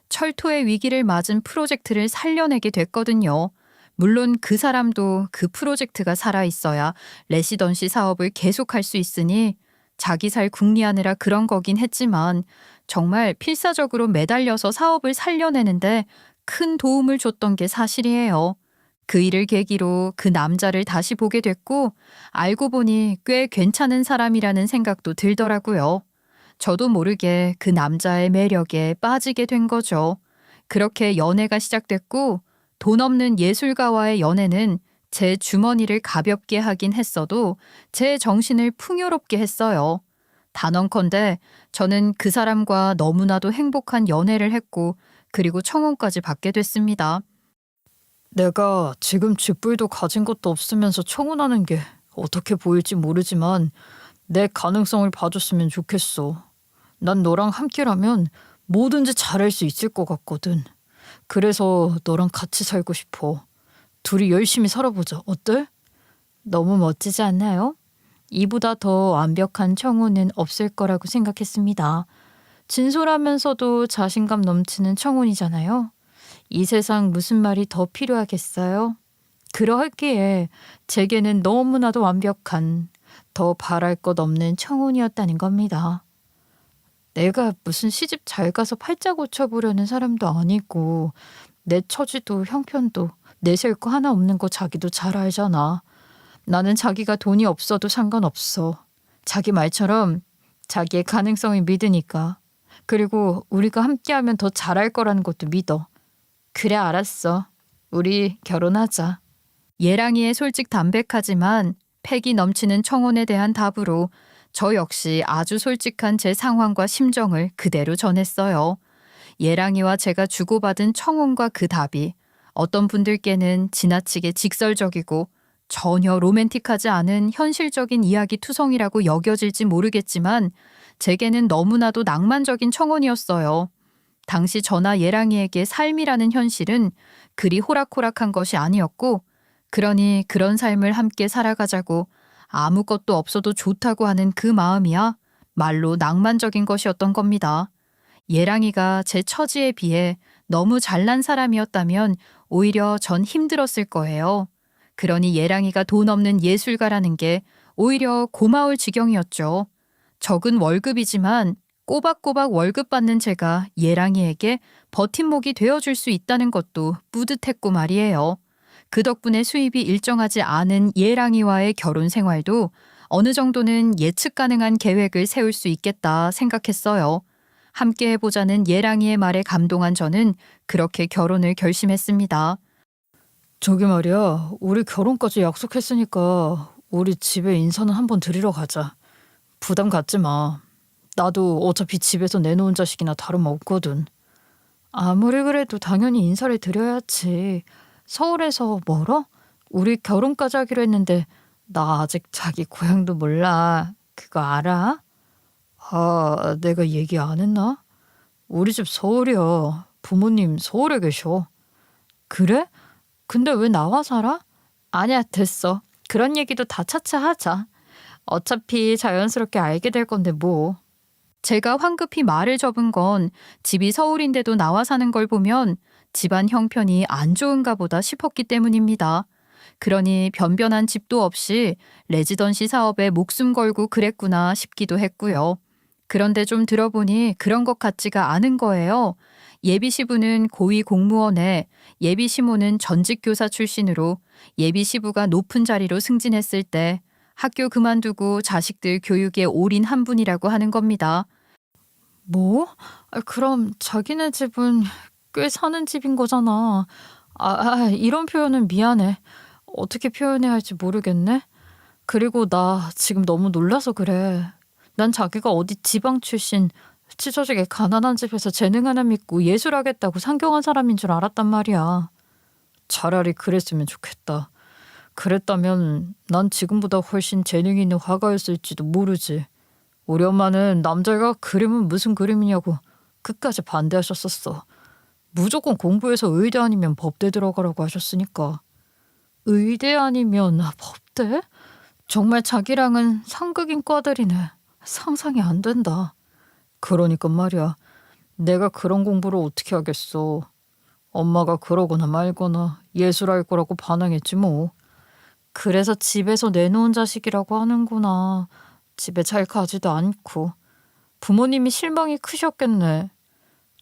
철토의 위기를 맞은 프로젝트를 살려내게 됐거든요. 물론 그 사람도 그 프로젝트가 살아있어야 레시던시 사업을 계속할 수 있으니 자기 살 궁리하느라 그런 거긴 했지만 정말 필사적으로 매달려서 사업을 살려내는데 큰 도움을 줬던 게 사실이에요. 그 일을 계기로 그 남자를 다시 보게 됐고 알고 보니 꽤 괜찮은 사람이라는 생각도 들더라고요. 저도 모르게 그 남자의 매력에 빠지게 된 거죠. 그렇게 연애가 시작됐고 돈 없는 예술가와의 연애는 제 주머니를 가볍게 하긴 했어도 제 정신을 풍요롭게 했어요. 단언컨대 저는 그 사람과 너무나도 행복한 연애를 했고 그리고 청혼까지 받게 됐습니다. 내가 지금 쥐뿔도 가진 것도 없으면서 청혼하는 게 어떻게 보일지 모르지만 내 가능성을 봐줬으면 좋겠어. 난 너랑 함께라면 뭐든지 잘할 수 있을 것 같거든. 그래서 너랑 같이 살고 싶어. 둘이 열심히 살아보자. 어때? 너무 멋지지 않나요? 이보다 더 완벽한 청혼은 없을 거라고 생각했습니다. 진솔하면서도 자신감 넘치는 청혼이잖아요. 이 세상 무슨 말이 더 필요하겠어요? 그러하기에 제게는 너무나도 완벽한, 더 바랄 것 없는 청혼이었다는 겁니다. 내가 무슨 시집 잘 가서 팔자 고쳐보려는 사람도 아니고 내 처지도 형편도 내세울 거 하나 없는 거 자기도 잘 알잖아. 나는 자기가 돈이 없어도 상관없어. 자기 말처럼 자기의 가능성을 믿으니까. 그리고 우리가 함께하면 더 잘할 거라는 것도 믿어. 그래 알았어. 우리 결혼하자. 예랑이의 솔직 담백하지만 패기 넘치는 청혼에 대한 답으로 저 역시 아주 솔직한 제 상황과 심정을 그대로 전했어요. 예랑이와 제가 주고받은 청혼과 그 답이 어떤 분들께는 지나치게 직설적이고 전혀 로맨틱하지 않은 현실적인 이야기 투성이라고 여겨질지 모르겠지만 제게는 너무나도 낭만적인 청혼이었어요. 당시 저나 예랑이에게 삶이라는 현실은 그리 호락호락한 것이 아니었고 그러니 그런 삶을 함께 살아가자고 아무것도 없어도 좋다고 하는 그 마음이야 말로 낭만적인 것이었던 겁니다. 예랑이가 제 처지에 비해 너무 잘난 사람이었다면 오히려 전 힘들었을 거예요. 그러니 예랑이가 돈 없는 예술가라는 게 오히려 고마울 지경이었죠. 적은 월급이지만 꼬박꼬박 월급 받는 제가 예랑이에게 버팀목이 되어줄 수 있다는 것도 뿌듯했고 말이에요. 그 덕분에 수입이 일정하지 않은 예랑이와의 결혼 생활도 어느 정도는 예측 가능한 계획을 세울 수 있겠다 생각했어요. 함께 해보자는 예랑이의 말에 감동한 저는 그렇게 결혼을 결심했습니다. 저기 말이야, 우리 결혼까지 약속했으니까 우리 집에 인사는 한번 드리러 가자. 부담 갖지 마. 나도 어차피 집에서 내놓은 자식이나 다름없거든. 아무리 그래도 당연히 인사를 드려야지. 서울에서 멀어? 우리 결혼까지 하기로 했는데 나 아직 자기 고향도 몰라. 그거 알아? 아, 내가 얘기 안 했나? 우리 집 서울이야. 부모님 서울에 계셔. 그래? 근데 왜 나와 살아? 아니야, 됐어. 그런 얘기도 다 차차 하자. 어차피 자연스럽게 알게 될 건데 뭐. 제가 황급히 말을 접은 건 집이 서울인데도 나와 사는 걸 보면 집안 형편이 안 좋은가 보다 싶었기 때문입니다. 그러니 변변한 집도 없이 레지던시 사업에 목숨 걸고 그랬구나 싶기도 했고요. 그런데 좀 들어보니 그런 것 같지가 않은 거예요. 예비시부는 고위 공무원에 예비시모는 전직교사 출신으로 예비시부가 높은 자리로 승진했을 때 학교 그만두고 자식들 교육에 올인한 분이라고 하는 겁니다. 뭐? 그럼 자기네 집은 꽤 사는 집인 거잖아. 이런 표현은 미안해. 어떻게 표현해야 할지 모르겠네. 그리고 나 지금 너무 놀라서 그래. 난 자기가 어디 지방 출신 찢어지게 가난한 집에서 재능 하나 믿고 예술하겠다고 상경한 사람인 줄 알았단 말이야. 차라리 그랬으면 좋겠다. 그랬다면 난 지금보다 훨씬 재능 있는 화가였을지도 모르지. 우리 엄마는 남자가 그림은 무슨 그림이냐고 끝까지 반대하셨었어. 무조건 공부해서 의대 아니면 법대 들어가라고 하셨으니까. 의대 아니면 법대? 정말 자기랑은 상극인 과들이네. 상상이 안 된다. 그러니까 말이야. 내가 그런 공부를 어떻게 하겠어. 엄마가 그러거나 말거나 예술할 거라고 반항했지 뭐. 그래서 집에서 내놓은 자식이라고 하는구나. 집에 잘 가지도 않고. 부모님이 실망이 크셨겠네.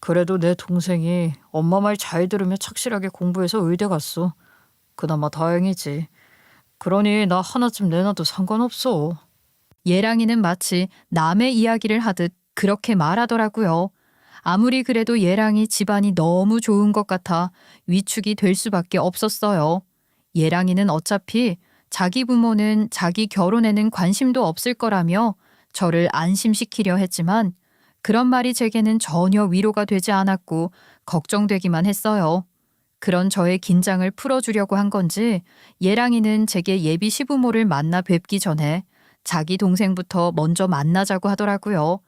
그래도 내 동생이 엄마 말 잘 들으며 착실하게 공부해서 의대 갔어. 그나마 다행이지. 그러니 나 하나쯤 내놔도 상관없어. 예랑이는 마치 남의 이야기를 하듯 그렇게 말하더라고요. 아무리 그래도 예랑이 집안이 너무 좋은 것 같아 위축이 될 수밖에 없었어요. 예랑이는 어차피 자기 부모는 자기 결혼에는 관심도 없을 거라며 저를 안심시키려 했지만 그런 말이 제게는 전혀 위로가 되지 않았고 걱정되기만 했어요. 그런 저의 긴장을 풀어주려고 한 건지 예랑이는 제게 예비 시부모를 만나 뵙기 전에 자기 동생부터 먼저 만나자고 하더라고요.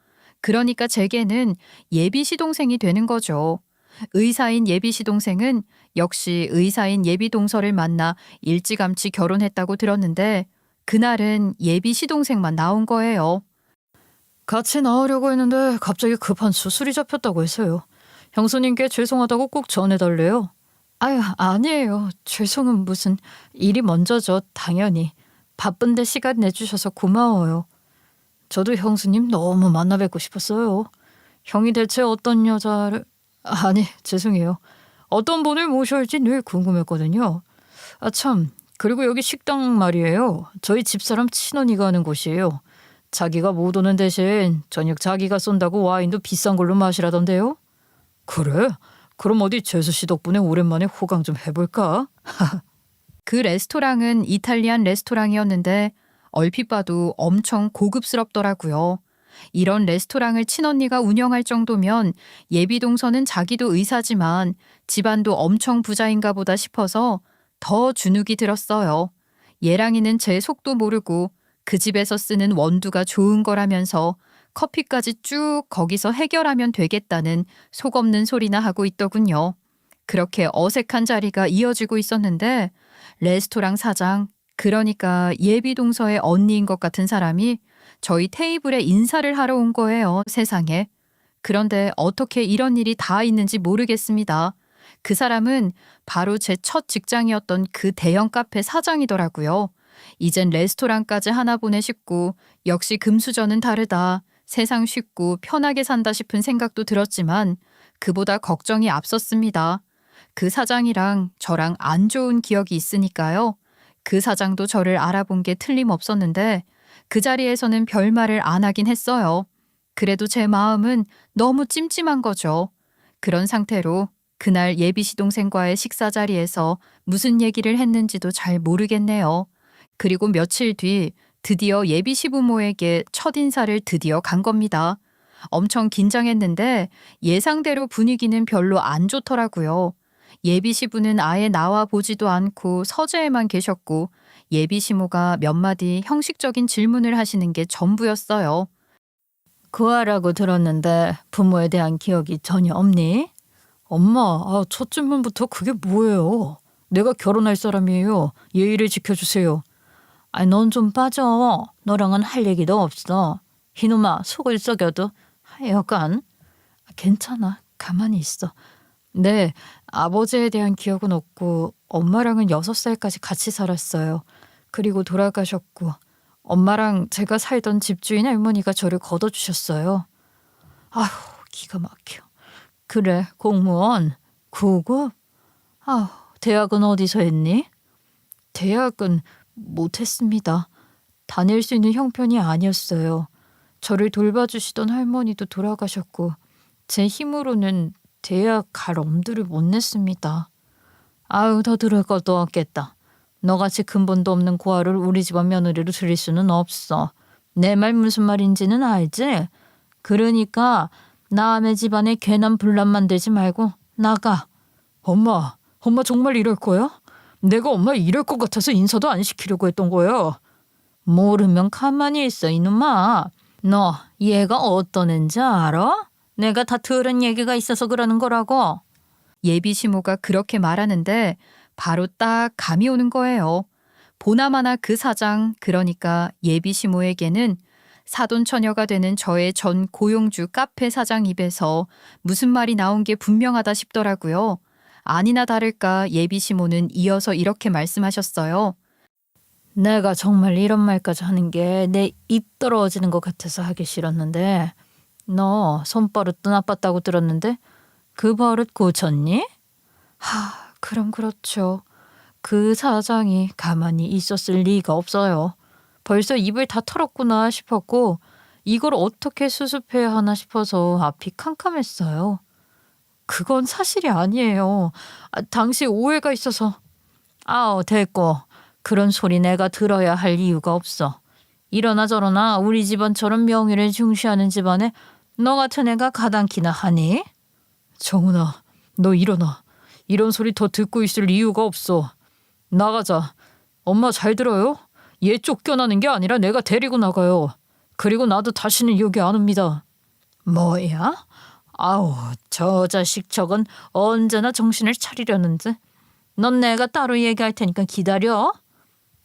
그러니까 제게는 예비 시동생이 되는 거죠. 의사인 예비 시동생은 역시 의사인 예비 동서를 만나 일찌감치 결혼했다고 들었는데 그날은 예비 시동생만 나온 거예요. 같이 나오려고 했는데 갑자기 급한 수술이 잡혔다고 해서요. 형수님께 죄송하다고 꼭 전해달래요. 아유, 아니에요. 죄송은 무슨. 일이 먼저죠, 당연히. 바쁜데 시간 내주셔서 고마워요. 저도 형수님 너무 만나 뵙고 싶었어요. 형이 대체 어떤 여자를... 아니, 죄송해요. 어떤 분을 모셔야 할지 늘 궁금했거든요. 아 참, 그리고 여기 식당 말이에요. 저희 집사람 친언니가 하는 곳이에요. 자기가 못 오는 대신 저녁 자기가 쏜다고 와인도 비싼 걸로 마시라던데요. 그래? 그럼 어디 재수 씨 덕분에 오랜만에 호강 좀 해볼까? 그 레스토랑은 이탈리안 레스토랑이었는데 얼핏 봐도 엄청 고급스럽더라고요. 이런 레스토랑을 친언니가 운영할 정도면 예비 동서는 자기도 의사지만 집안도 엄청 부자인가 보다 싶어서 더 주눅이 들었어요. 예랑이는 제 속도 모르고 그 집에서 쓰는 원두가 좋은 거라면서 커피까지 쭉 거기서 해결하면 되겠다는 속 없는 소리나 하고 있더군요. 그렇게 어색한 자리가 이어지고 있었는데 레스토랑 사장, 그러니까 예비 동서의 언니인 것 같은 사람이 저희 테이블에 인사를 하러 온 거예요, 세상에. 그런데 어떻게 이런 일이 다 있는지 모르겠습니다. 그 사람은 바로 제 첫 직장이었던 그 대형 카페 사장이더라고요. 이젠 레스토랑까지 하나 보내 싶고 역시 금수저는 다르다. 세상 쉽고 편하게 산다 싶은 생각도 들었지만 그보다 걱정이 앞섰습니다. 그 사장이랑 저랑 안 좋은 기억이 있으니까요. 그 사장도 저를 알아본 게 틀림없었는데 그 자리에서는 별말을 안 하긴 했어요. 그래도 제 마음은 너무 찜찜한 거죠. 그런 상태로 그날 예비 시동생과의 식사 자리에서 무슨 얘기를 했는지도 잘 모르겠네요. 그리고 며칠 뒤 드디어 예비 시부모에게 첫 인사를 드디어 간 겁니다. 엄청 긴장했는데 예상대로 분위기는 별로 안 좋더라고요. 예비 시부는 아예 나와 보지도 않고 서재에만 계셨고 예비 시모가 몇 마디 형식적인 질문을 하시는 게 전부였어요. 구하라고 들었는데 부모에 대한 기억이 전혀 없니? 엄마, 첫 질문부터 그게 뭐예요? 내가 결혼할 사람이에요. 예의를 지켜주세요. 넌 좀 빠져. 너랑은 할 얘기도 없어. 이놈아, 속을 썩여도 하여간. 괜찮아. 가만히 있어. 네, 아버지에 대한 기억은 없고 엄마랑은 6살까지 같이 살았어요. 그리고 돌아가셨고 엄마랑 제가 살던 집주인 할머니가 저를 걷어주셨어요. 아휴, 기가 막혀. 그래, 공무원. 9급? 대학은 어디서 했니? 대학은 못했습니다. 다닐 수 있는 형편이 아니었어요. 저를 돌봐주시던 할머니도 돌아가셨고 제 힘으로는 대학 갈 엄두를 못 냈습니다. 더 들을 것도 없겠다. 너같이 근본도 없는 고아를 우리 집안 며느리로 들일 수는 없어. 내 말 무슨 말인지는 알지? 그러니까 남의 집안에 괜한 분란 만들지 말고 나가. 엄마 정말 이럴 거야? 내가 엄마 이럴 것 같아서 인사도 안 시키려고 했던 거야. 모르면 가만히 있어 이놈아. 너 얘가 어떤 애인지 알아? 내가 다 들은 얘기가 있어서 그러는 거라고. 예비 시모가 그렇게 말하는데 바로 딱 감이 오는 거예요. 보나마나 그 사장, 그러니까 예비 시모에게는 사돈처녀가 되는 저의 전 고용주 카페 사장 입에서 무슨 말이 나온 게 분명하다 싶더라고요. 아니나 다를까 예비 시모는 이어서 이렇게 말씀하셨어요. 내가 정말 이런 말까지 하는 게 내 입 떨어지는 것 같아서 하기 싫었는데 너 손버릇도 나빴다고 들었는데 그 버릇 고쳤니? 그럼 그렇죠. 그 사장이 가만히 있었을 리가 없어요. 벌써 입을 다 털었구나 싶었고 이걸 어떻게 수습해야 하나 싶어서 앞이 캄캄했어요. 그건 사실이 아니에요. 당시 오해가 있어서. 됐고. 그런 소리 내가 들어야 할 이유가 없어. 이러나 저러나 우리 집안처럼 명예를 중시하는 집안에 너 같은 애가 가당키나 하니? 정훈아, 너 일어나. 이런 소리 더 듣고 있을 이유가 없어. 나가자. 엄마 잘 들어요? 얘 쫓겨나는 게 아니라 내가 데리고 나가요. 그리고 나도 다시는 여기 안 옵니다. 뭐야? 저 자식 저건 언제나 정신을 차리려는지. 넌 내가 따로 얘기할 테니까 기다려.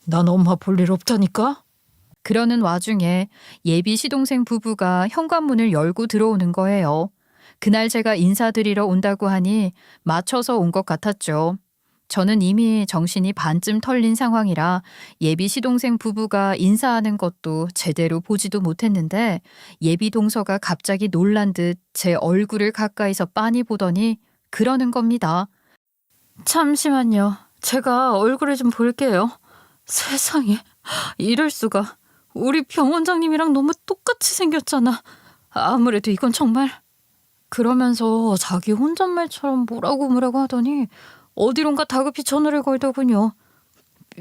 난 엄마 볼 일 없다니까. 그러는 와중에 예비 시동생 부부가 현관문을 열고 들어오는 거예요. 그날 제가 인사드리러 온다고 하니 맞춰서 온 것 같았죠. 저는 이미 정신이 반쯤 털린 상황이라 예비 시동생 부부가 인사하는 것도 제대로 보지도 못했는데 예비 동서가 갑자기 놀란 듯 제 얼굴을 가까이서 빤히 보더니 그러는 겁니다. 잠시만요. 제가 얼굴을 좀 볼게요. 세상에, 이럴 수가. 우리 병원장님이랑 너무 똑같이 생겼잖아. 아무래도 이건 정말. 그러면서 자기 혼잣말처럼 뭐라고 하더니 어디론가 다급히 전화를 걸더군요.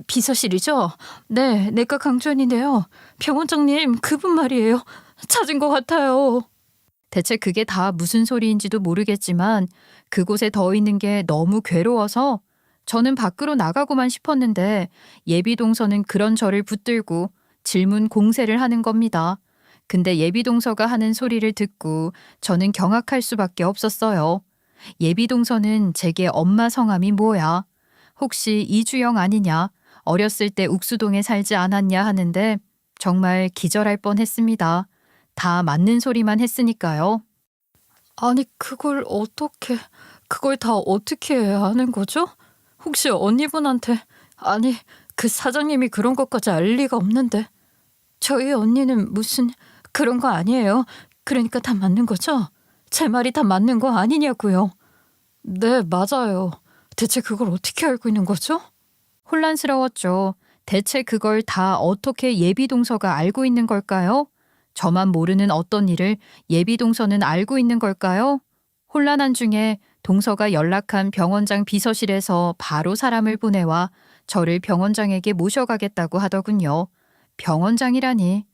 비서실이죠? 네, 내과 강주현인데요. 병원장님, 그분 말이에요. 찾은 것 같아요. 대체 그게 다 무슨 소리인지도 모르겠지만 그곳에 더 있는 게 너무 괴로워서 저는 밖으로 나가고만 싶었는데 예비 동서는 그런 저를 붙들고 질문 공세를 하는 겁니다. 근데 예비 동서가 하는 소리를 듣고 저는 경악할 수밖에 없었어요. 예비 동서는 제게 엄마 성함이 뭐야? 혹시 이주영 아니냐? 어렸을 때 욱수동에 살지 않았냐 하는데 정말 기절할 뻔했습니다. 다 맞는 소리만 했으니까요. 아니, 그걸 다 어떻게 아는 거죠? 혹시 언니분한테, 아니, 그 사장님이 그런 것까지 알 리가 없는데. 저희 언니는 무슨 그런 거 아니에요. 그러니까 다 맞는 거죠? 제 말이 다 맞는 거 아니냐고요. 네, 맞아요. 대체 그걸 어떻게 알고 있는 거죠? 혼란스러웠죠. 대체 그걸 다 어떻게 예비 동서가 알고 있는 걸까요? 저만 모르는 어떤 일을 예비 동서는 알고 있는 걸까요? 혼란한 중에 동서가 연락한 병원장 비서실에서 바로 사람을 보내와 저를 병원장에게 모셔가겠다고 하더군요. 병원장이라니.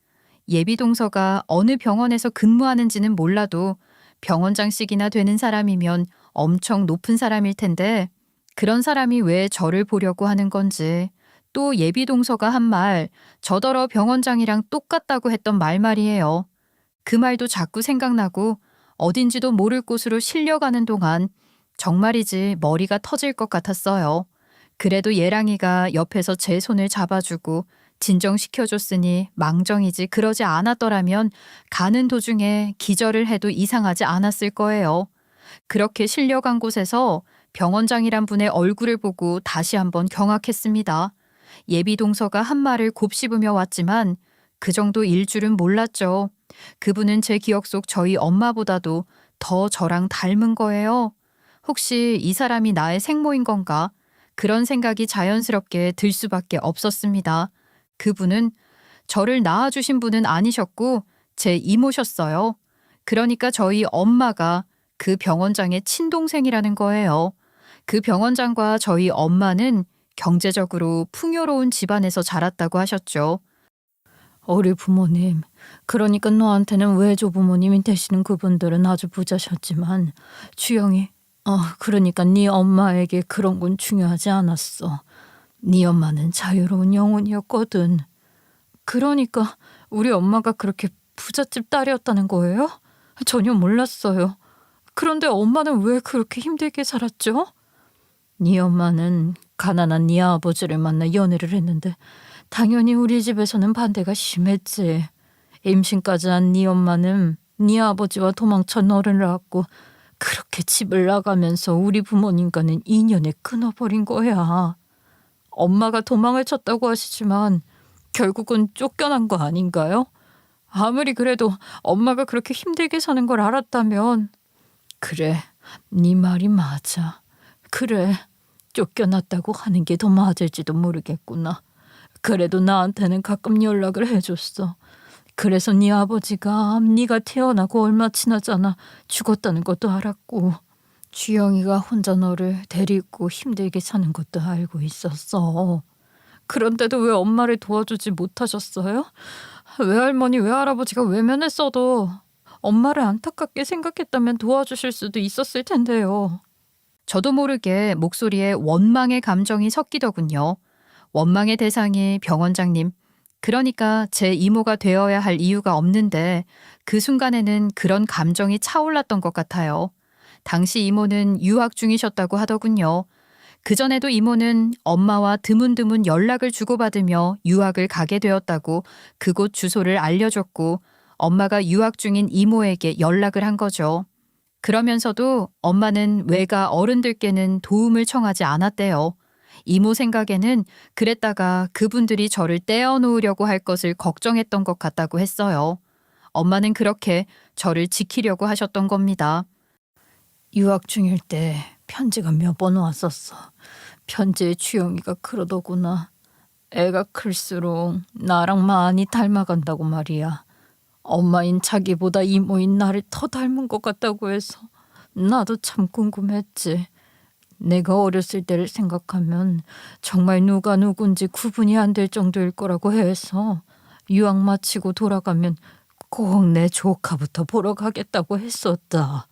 예비 동서가 어느 병원에서 근무하는지는 몰라도 병원장씩이나 되는 사람이면 엄청 높은 사람일 텐데 그런 사람이 왜 저를 보려고 하는 건지, 또 예비 동서가 한 말, 저더러 병원장이랑 똑같다고 했던 말이에요. 그 말도 자꾸 생각나고 어딘지도 모를 곳으로 실려가는 동안 정말이지 머리가 터질 것 같았어요. 그래도 예랑이가 옆에서 제 손을 잡아주고 진정시켜줬으니 망정이지 그러지 않았더라면 가는 도중에 기절을 해도 이상하지 않았을 거예요. 그렇게 실려간 곳에서 병원장이란 분의 얼굴을 보고 다시 한번 경악했습니다. 예비 동서가 한 말을 곱씹으며 왔지만 그 정도일 줄은 몰랐죠. 그분은 제 기억 속 저희 엄마보다도 더 저랑 닮은 거예요. 혹시 이 사람이 나의 생모인 건가? 그런 생각이 자연스럽게 들 수밖에 없었습니다. 그분은 저를 낳아주신 분은 아니셨고 제 이모셨어요. 그러니까 저희 엄마가 그 병원장의 친동생이라는 거예요. 그 병원장과 저희 엄마는 경제적으로 풍요로운 집안에서 자랐다고 하셨죠. 우리 부모님, 그러니까 너한테는 외조 부모님이 되시는 그분들은 아주 부자셨지만 주영이, 그러니까 네 엄마에게 그런 건 중요하지 않았어. 네 엄마는 자유로운 영혼이었거든. 그러니까 우리 엄마가 그렇게 부잣집 딸이었다는 거예요? 전혀 몰랐어요. 그런데 엄마는 왜 그렇게 힘들게 살았죠? 네 엄마는 가난한 네 아버지를 만나 연애를 했는데 당연히 우리 집에서는 반대가 심했지. 임신까지 한 네 엄마는 네 아버지와 도망쳐 너를 낳았고 그렇게 집을 나가면서 우리 부모님과는 인연을 끊어버린 거야. 엄마가 도망을 쳤다고 하시지만 결국은 쫓겨난 거 아닌가요? 아무리 그래도 엄마가 그렇게 힘들게 사는 걸 알았다면. 그래, 네 말이 맞아. 그래, 쫓겨났다고 하는 게 더 맞을지도 모르겠구나. 그래도 나한테는 가끔 연락을 해줬어. 그래서 네 아버지가 네가 태어나고 얼마 지나잖아 죽었다는 것도 알았고 주영이가 혼자 너를 데리고 힘들게 사는 것도 알고 있었어. 그런데도 왜 엄마를 도와주지 못하셨어요? 외할머니, 외할아버지가 외면했어도 엄마를 안타깝게 생각했다면 도와주실 수도 있었을 텐데요. 저도 모르게 목소리에 원망의 감정이 섞이더군요. 원망의 대상이 병원장님, 그러니까 제 이모가 되어야 할 이유가 없는데 그 순간에는 그런 감정이 차올랐던 것 같아요. 당시 이모는 유학 중이셨다고 하더군요. 그전에도 이모는 엄마와 드문드문 연락을 주고받으며 유학을 가게 되었다고 그곳 주소를 알려줬고 엄마가 유학 중인 이모에게 연락을 한 거죠. 그러면서도 엄마는 외가 어른들께는 도움을 청하지 않았대요. 이모 생각에는 그랬다가 그분들이 저를 떼어놓으려고 할 것을 걱정했던 것 같다고 했어요. 엄마는 그렇게 저를 지키려고 하셨던 겁니다. 유학 중일 때 편지가 몇 번 왔었어. 편지에 주영이가 그러더구나. 애가 클수록 나랑 많이 닮아간다고 말이야. 엄마인 자기보다 이모인 나를 더 닮은 것 같다고 해서 나도 참 궁금했지. 내가 어렸을 때를 생각하면 정말 누가 누군지 구분이 안 될 정도일 거라고 해서 유학 마치고 돌아가면 꼭 내 조카부터 보러 가겠다고 했었다.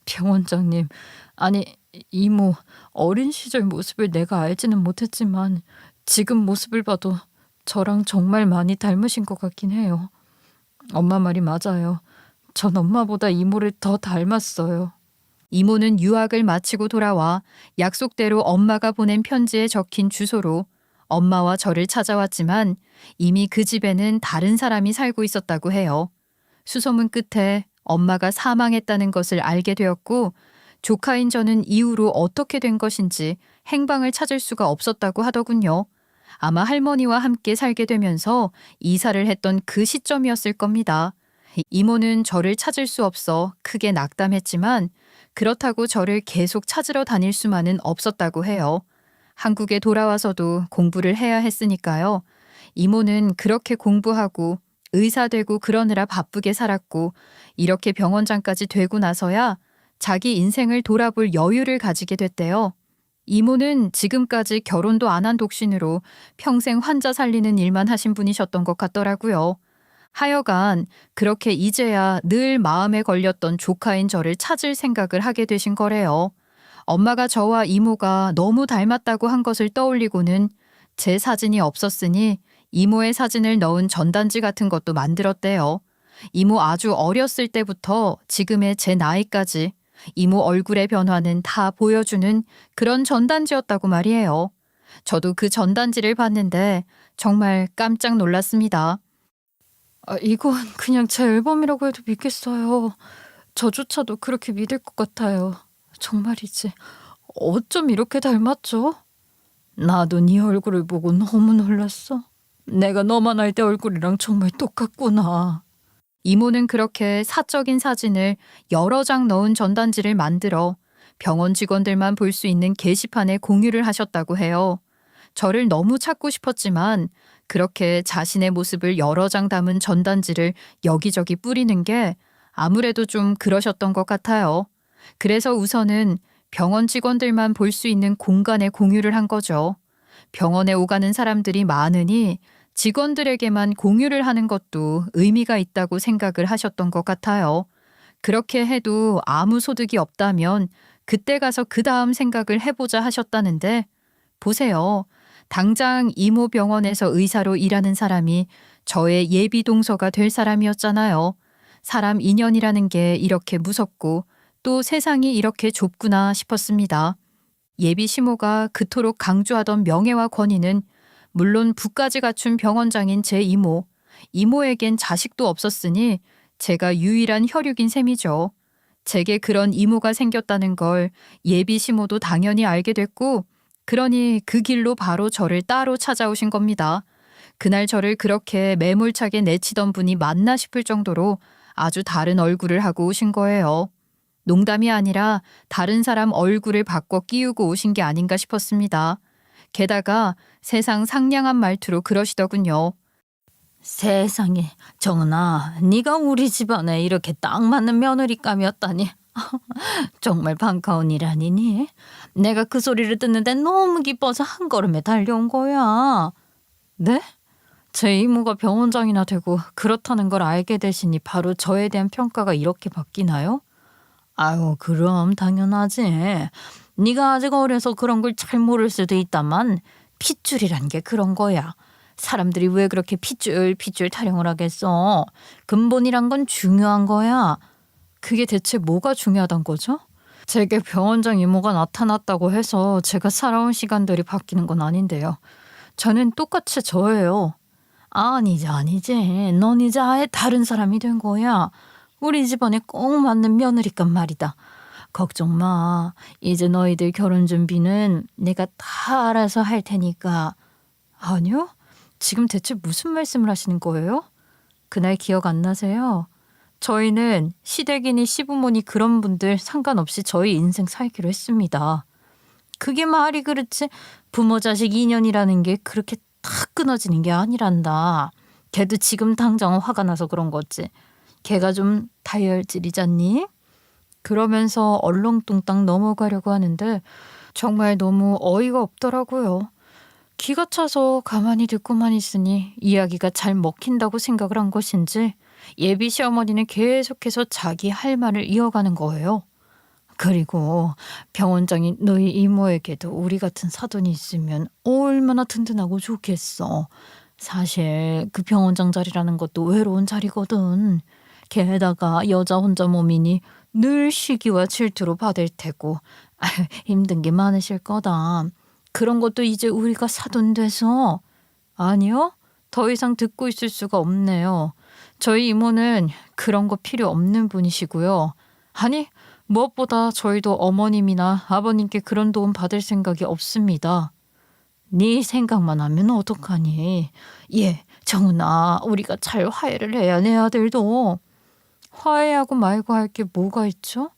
병원장님, 아니 이모, 어린 시절 모습을 내가 알지는 못했지만 지금 모습을 봐도 저랑 정말 많이 닮으신 것 같긴 해요. 엄마 말이 맞아요. 전 엄마보다 이모를 더 닮았어요. 이모는 유학을 마치고 돌아와 약속대로 엄마가 보낸 편지에 적힌 주소로 엄마와 저를 찾아왔지만 이미 그 집에는 다른 사람이 살고 있었다고 해요. 수소문 끝에 엄마가 사망했다는 것을 알게 되었고 조카인 저는 이후로 어떻게 된 것인지 행방을 찾을 수가 없었다고 하더군요. 아마 할머니와 함께 살게 되면서 이사를 했던 그 시점이었을 겁니다. 이모는 저를 찾을 수 없어 크게 낙담했지만 그렇다고 저를 계속 찾으러 다닐 수만은 없었다고 해요. 한국에 돌아와서도 공부를 해야 했으니까요. 이모는 그렇게 공부하고 의사 되고 그러느라 바쁘게 살았고 이렇게 병원장까지 되고 나서야 자기 인생을 돌아볼 여유를 가지게 됐대요. 이모는 지금까지 결혼도 안 한 독신으로 평생 환자 살리는 일만 하신 분이셨던 것 같더라고요. 하여간 그렇게 이제야 늘 마음에 걸렸던 조카인 저를 찾을 생각을 하게 되신 거래요. 엄마가 저와 이모가 너무 닮았다고 한 것을 떠올리고는 제 사진이 없었으니 이모의 사진을 넣은 전단지 같은 것도 만들었대요. 이모 아주 어렸을 때부터 지금의 제 나이까지 이모 얼굴의 변화는 다 보여주는 그런 전단지였다고 말이에요. 저도 그 전단지를 봤는데 정말 깜짝 놀랐습니다. 이건 그냥 제 앨범이라고 해도 믿겠어요. 저조차도 그렇게 믿을 것 같아요. 정말이지. 어쩜 이렇게 닮았죠? 나도 네 얼굴을 보고 너무 놀랐어. 내가 너만 알 때 얼굴이랑 정말 똑같구나. 이모는 그렇게 사적인 사진을 여러 장 넣은 전단지를 만들어 병원 직원들만 볼 수 있는 게시판에 공유를 하셨다고 해요. 저를 너무 찾고 싶었지만 그렇게 자신의 모습을 여러 장 담은 전단지를 여기저기 뿌리는 게 아무래도 좀 그러셨던 것 같아요. 그래서 우선은 병원 직원들만 볼 수 있는 공간에 공유를 한 거죠. 병원에 오가는 사람들이 많으니 직원들에게만 공유를 하는 것도 의미가 있다고 생각을 하셨던 것 같아요. 그렇게 해도 아무 소득이 없다면 그때 가서 그 다음 생각을 해보자 하셨다는데 보세요. 당장 이모 병원에서 의사로 일하는 사람이 저의 예비 동서가 될 사람이었잖아요. 사람 인연이라는 게 이렇게 무섭고 또 세상이 이렇게 좁구나 싶었습니다. 예비 시모가 그토록 강조하던 명예와 권위는 물론 부까지 갖춘 병원장인 제 이모, 이모에겐 자식도 없었으니 제가 유일한 혈육인 셈이죠. 제게 그런 이모가 생겼다는 걸 예비 시모도 당연히 알게 됐고, 그러니 그 길로 바로 저를 따로 찾아오신 겁니다. 그날 저를 그렇게 매몰차게 내치던 분이 맞나 싶을 정도로 아주 다른 얼굴을 하고 오신 거예요. 농담이 아니라 다른 사람 얼굴을 바꿔 끼우고 오신 게 아닌가 싶었습니다. 게다가 세상 상냥한 말투로 그러시더군요. 세상에, 정은아, 네가 우리 집안에 이렇게 딱 맞는 며느리감이었다니. 정말 반가운 일 아니니? 내가 그 소리를 듣는데 너무 기뻐서 한 걸음에 달려온 거야. 네? 제 이모가 병원장이나 되고 그렇다는 걸 알게 되시니 바로 저에 대한 평가가 이렇게 바뀌나요? 아유, 그럼 당연하지. 네가 아직 어려서 그런 걸 잘 모를 수도 있다만 핏줄이란 게 그런 거야. 사람들이 왜 그렇게 핏줄 타령을 하겠어? 근본이란 건 중요한 거야. 그게 대체 뭐가 중요하단 거죠? 제게 병원장 이모가 나타났다고 해서 제가 살아온 시간들이 바뀌는 건 아닌데요. 저는 똑같이 저예요. 아니지. 넌 이제 아예 다른 사람이 된 거야. 우리 집안에 꼭 맞는 며느리감 말이다. 걱정 마. 이제 너희들 결혼 준비는 내가 다 알아서 할 테니까. 아니요? 지금 대체 무슨 말씀을 하시는 거예요? 그날 기억 안 나세요? 저희는 시댁이니 시부모니 그런 분들 상관없이 저희 인생 살기로 했습니다. 그게 말이 그렇지 부모 자식 인연이라는 게 그렇게 탁 끊어지는 게 아니란다. 걔도 지금 당장 화가 나서 그런 거지. 걔가 좀 다혈질이잖니? 그러면서 얼렁뚱땅 넘어가려고 하는데 정말 너무 어이가 없더라고요. 기가 차서 가만히 듣고만 있으니 이야기가 잘 먹힌다고 생각을 한 것인지 예비 시어머니는 계속해서 자기 할 말을 이어가는 거예요. 그리고 병원장인 너희 이모에게도 우리 같은 사돈이 있으면 얼마나 든든하고 좋겠어. 사실 그 병원장 자리라는 것도 외로운 자리거든. 게다가 여자 혼자 몸이니 늘 시기와 질투로 받을 테고 힘든 게 많으실 거다. 그런 것도 이제 우리가 사돈 돼서. 아니요. 더 이상 듣고 있을 수가 없네요. 저희 이모는 그런 거 필요 없는 분이시고요. 아니, 무엇보다 저희도 어머님이나 아버님께 그런 도움 받을 생각이 없습니다. 네 생각만 하면 어떡하니? 예, 정은아, 우리가 잘 화해를 해야 내 아들도. 화해하고 말고 할 게 뭐가 있죠?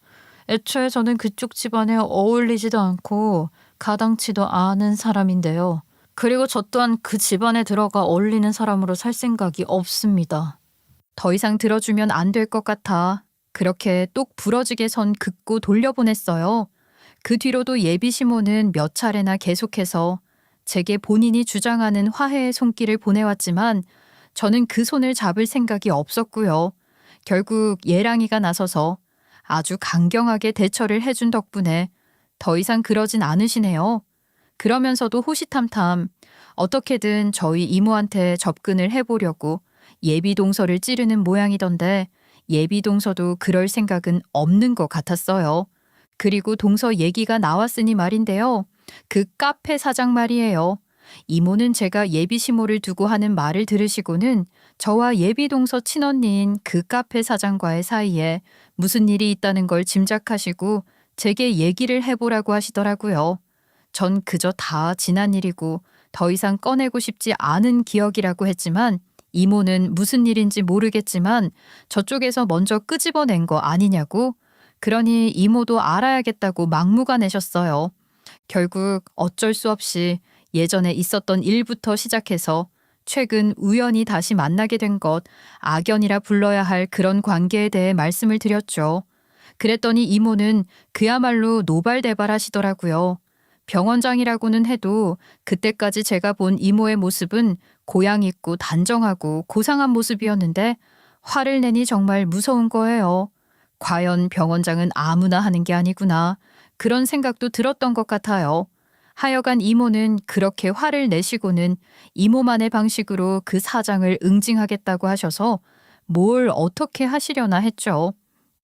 애초에 저는 그쪽 집안에 어울리지도 않고 가당치도 않은 사람인데요. 그리고 저 또한 그 집안에 들어가 어울리는 사람으로 살 생각이 없습니다. 더 이상 들어주면 안 될 것 같아. 그렇게 똑 부러지게 선 긋고 돌려보냈어요. 그 뒤로도 예비 시모는 몇 차례나 계속해서 제게 본인이 주장하는 화해의 손길을 보내왔지만 저는 그 손을 잡을 생각이 없었고요. 결국 예랑이가 나서서 아주 강경하게 대처를 해준 덕분에 더 이상 그러진 않으시네요. 그러면서도 호시탐탐 어떻게든 저희 이모한테 접근을 해보려고 예비 동서를 찌르는 모양이던데 예비 동서도 그럴 생각은 없는 것 같았어요. 그리고 동서 얘기가 나왔으니 말인데요. 그 카페 사장 말이에요. 이모는 제가 예비 시모를 두고 하는 말을 들으시고는 저와 예비 동서 친언니인 그 카페 사장과의 사이에 무슨 일이 있다는 걸 짐작하시고 제게 얘기를 해보라고 하시더라고요. 전 그저 다 지난 일이고 더 이상 꺼내고 싶지 않은 기억이라고 했지만 이모는 무슨 일인지 모르겠지만 저쪽에서 먼저 끄집어낸 거 아니냐고. 그러니 이모도 알아야겠다고 막무가내셨어요. 결국 어쩔 수 없이 예전에 있었던 일부터 시작해서 최근 우연히 다시 만나게 된 것, 악연이라 불러야 할 그런 관계에 대해 말씀을 드렸죠. 그랬더니 이모는 그야말로 노발대발하시더라고요. 병원장이라고는 해도 그때까지 제가 본 이모의 모습은 고양 있고 단정하고 고상한 모습이었는데 화를 내니 정말 무서운 거예요. 과연 병원장은 아무나 하는 게 아니구나. 그런 생각도 들었던 것 같아요. 하여간 이모는 그렇게 화를 내시고는 이모만의 방식으로 그 사장을 응징하겠다고 하셔서 뭘 어떻게 하시려나 했죠.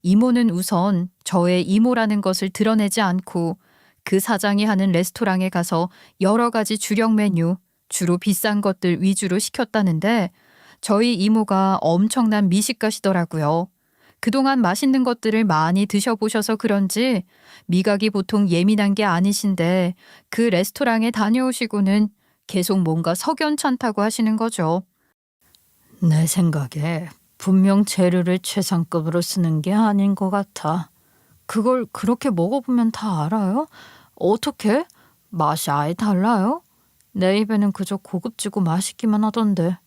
이모는 우선 저의 이모라는 것을 드러내지 않고 그 사장이 하는 레스토랑에 가서 여러 가지 주력 메뉴, 주로 비싼 것들 위주로 시켰다는데 저희 이모가 엄청난 미식가시더라고요. 그동안 맛있는 것들을 많이 드셔보셔서 그런지 미각이 보통 예민한 게 아니신데 그 레스토랑에 다녀오시고는 계속 뭔가 석연찮다고 하시는 거죠. 내 생각에 분명 재료를 최상급으로 쓰는 게 아닌 것 같아. 그걸 그렇게 먹어보면 다 알아요? 어떻게? 맛이 아예 달라요? 내 입에는 그저 고급지고 맛있기만 하던데.